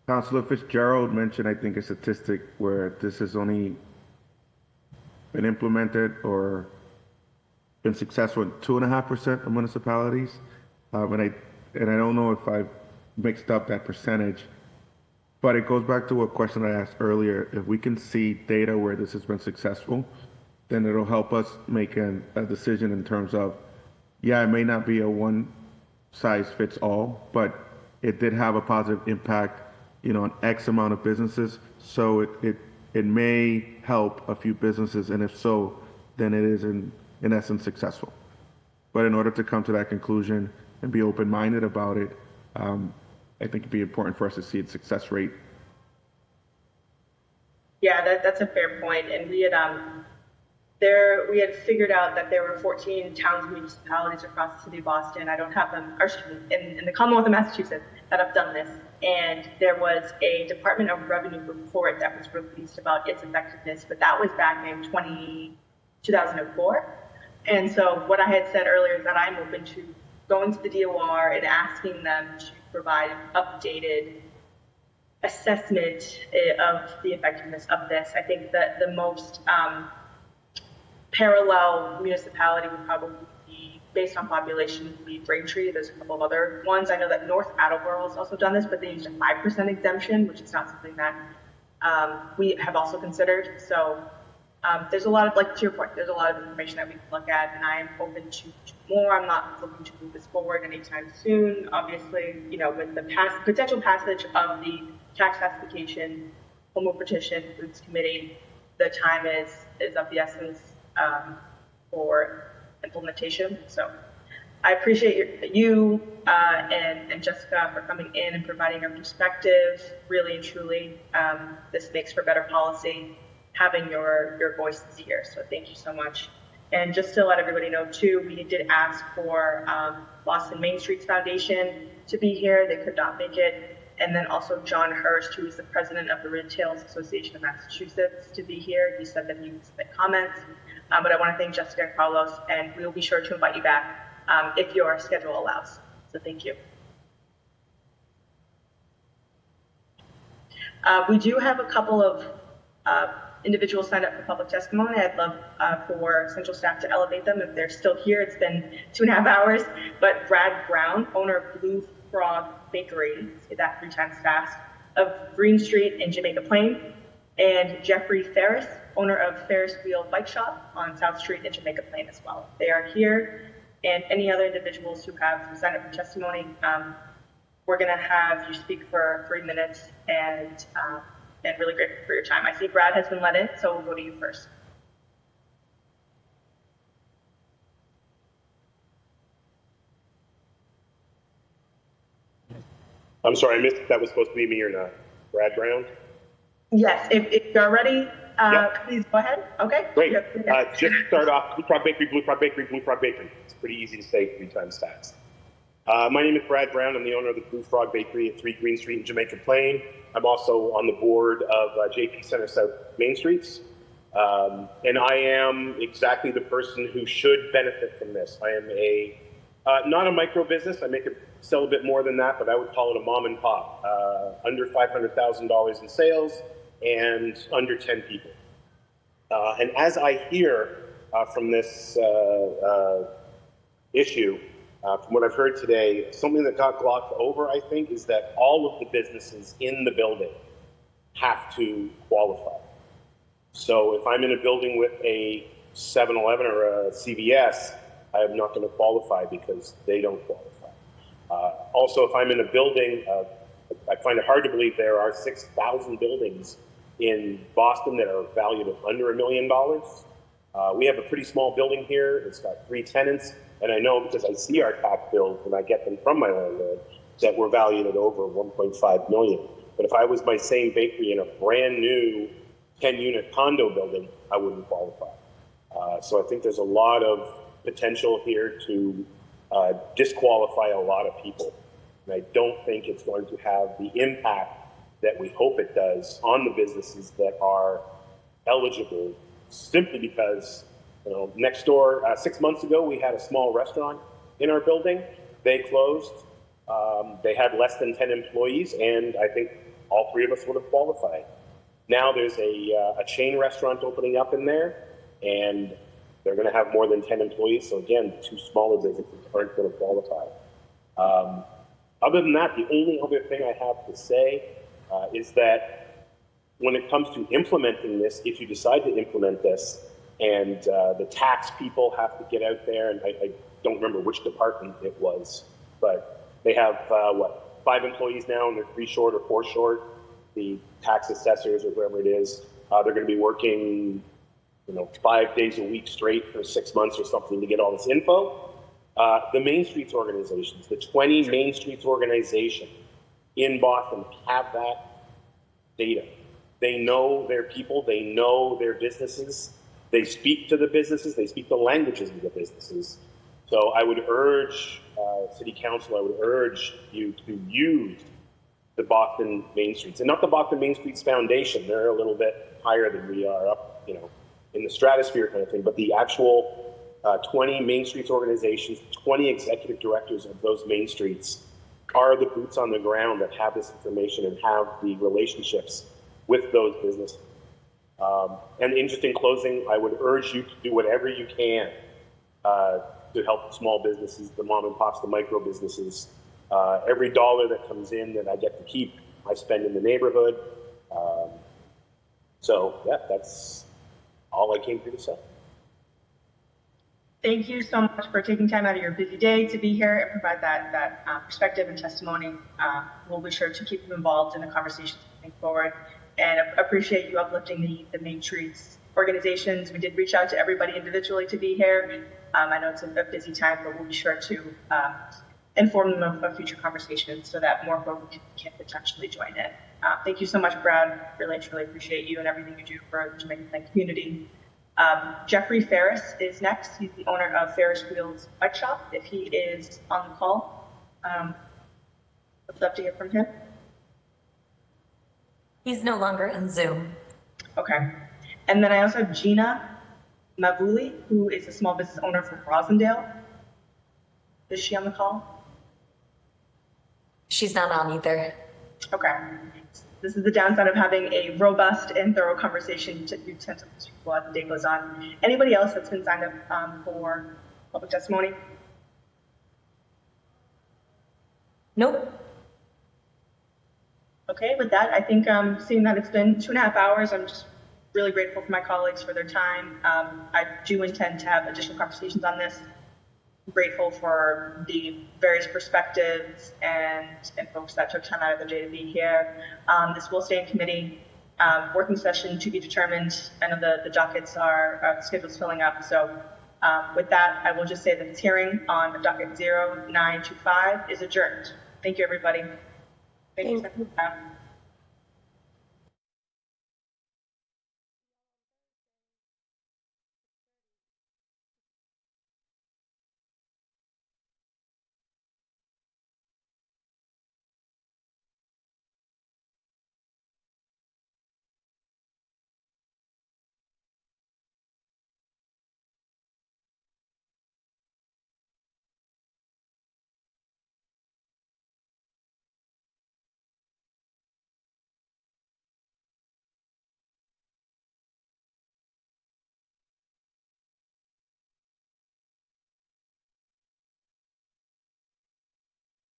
Councilor Fitzgerald mentioned, I think, a statistic where this has only been implemented or been successful in 2.5% of municipalities. And I don't know if I've mixed up that percentage, but it goes back to a question I asked earlier. If we can see data where this has been successful, then it'll help us make a decision in terms of, yeah, it may not be a one size fits all, but it did have a positive impact, on X amount of businesses. So it may help a few businesses, and if so, then it is in essence successful. But in order to come to that conclusion and be open-minded about it, I think it'd be important for us to see its success rate. Yeah, that's a fair point. And we had figured out that there were 14 towns and municipalities across the city of Boston. I don't have them, or in the Commonwealth of Massachusetts, that have done this. And there was a Department of Revenue report that was released about its effectiveness, but that was back in 2004. And so what I had said earlier is that I'm open to going to the DOR and asking them to provide an updated assessment of the effectiveness of this. I think that the most parallel municipality would probably be, based on population, would be Braintree. There's a couple of other ones. I know that North Attleboro has also done this, but they used a 5% exemption, which is not something that we have also considered. So there's a lot of, to your point, there's a lot of information that we can look at, and I am open to more. I'm not looking to move this forward anytime soon. Obviously, with the potential passage of the tax classification home rule petition Foods Committee, the time is of the essence for implementation. So I appreciate you and Jessica for coming in and providing your perspective. Really and truly, this makes for better policy, having your voices here. So thank you so much. And just to let everybody know too, we did ask for Boston Main Streets Foundation to be here. They could not make it. And then also John Hurst, who is the president of the Retailers Association of Massachusetts, to be here. He said that he would submit comments. But I want to thank Jessica and Carlos, and we will be sure to invite you back if your schedule allows. So thank you. We do have a couple of individuals signed up for public testimony. I'd love for central staff to elevate them if they're still here. It's been 2.5 hours. But Brad Brown, owner of Blue Frog Bakery, say that 3 times fast, of Green Street in Jamaica Plain, and Jeffrey Ferris, owner of Ferris Wheel Bike Shop on South Street in Jamaica Plain as well. They are here, and any other individuals who have signed up for testimony, we're going to have you speak for 3 minutes, and really grateful for your time. I see Brad has been let in, so we'll go to you first. I'm sorry, I missed if that was supposed to be me or not. Brad Brown? Yes, if you're ready, please go ahead. Okay. Great. Just to start off, Blue Frog Bakery, Blue Frog Bakery, Blue Frog Bakery. It's pretty easy to say 3 times fast. My name is Brad Brown. I'm the owner of the Blue Frog Bakery at 3 Green Street in Jamaica Plain. I'm also on the board of JP Center South Main Streets. And I am exactly the person who should benefit from this. I am not a micro business. I sell a bit more than that, but I would call it a mom and pop. Under $500,000 in sales and under 10 people. And as I hear from this issue, from what I've heard today, something that got glossed over, I think, is that all of the businesses in the building have to qualify. So if I'm in a building with a 7-Eleven or a CVS, I am not going to qualify because they don't qualify. Also, if I'm in a building, I find it hard to believe there are 6,000 buildings in Boston that are valued at under $1 million. We have a pretty small building here. It's got 3 tenants. And I know because I see our tax bills when I get them from my landlord that we're valued at over $1.5 million. But if I was my same bakery in a brand new 10-unit condo building, I wouldn't qualify. So I think there's a lot of potential here to disqualify a lot of people. And I don't think it's going to have the impact that we hope it does on the businesses that are eligible, simply because, next door, 6 months ago, we had a small restaurant in our building. They closed. They had less than 10 employees, and I think all three of us would have qualified. Now there's a chain restaurant opening up in there, and they're going to have more than 10 employees. So again, the two smaller businesses aren't going to qualify. Other than that, the only other thing I have to say is that when it comes to implementing this, if you decide to implement this, and the tax people have to get out there, and I don't remember which department it was, but they have, 5 employees now, and they're 3 short or 4 short, the tax assessors or whoever it is. They're going to be working 5 days a week straight for 6 months or something to get all this info. The Main Streets organizations, the 20 Main Streets organization in Boston have that data. They know their people, they know their businesses, they speak to the businesses, they speak the languages of the businesses. So I would urge City Council, I would urge you to use the Boston Main Streets, and not the Boston Main Streets Foundation. They're a little bit higher than we are, up, in the stratosphere kind of thing, but the actual 20 Main Streets organizations, 20 executive directors of those Main Streets are the boots on the ground that have this information and have the relationships with those businesses. And just in closing, I would urge you to do whatever you can to help small businesses, the mom and pops, the micro businesses. Every dollar that comes in that I get to keep, I spend in the neighborhood. So yeah, that's all I came here to say. Thank you so much for taking time out of your busy day to be here and provide that perspective and testimony. We'll be sure to keep you involved in the conversations moving forward, and appreciate you uplifting the Main Streets organizations. We did reach out to everybody individually to be here. I know it's a busy time, but we'll be sure to inform them of future conversations so that more folks can potentially join in. Thank you so much, Brad. Really, truly appreciate you and everything you do for the Jamaican Plain community. Jeffrey Ferris is next. He's the owner of Ferris Wheels Bike Shop. If he is on the call, I'd love to hear from him. He's no longer on Zoom. Okay. And then I also have Gina Mavuli, who is a small business owner from Rosendale. Is she on the call? She's not on either. Okay. This is the downside of having a robust and thorough conversation. You tend to lose people as the day goes on. Anybody else that's been signed up for public testimony? Nope. Okay, with that, I think seeing that it's been 2.5 hours, I'm just really grateful for my colleagues for their time. I do intend to have additional conversations on this. I'm grateful for the various perspectives and folks that took time out of their day to be here. This will stay in committee. Working session to be determined. I know the dockets are the schedule's filling up. So with that, I will just say that this hearing on docket 0925 is adjourned. Thank you, everybody. Thank you.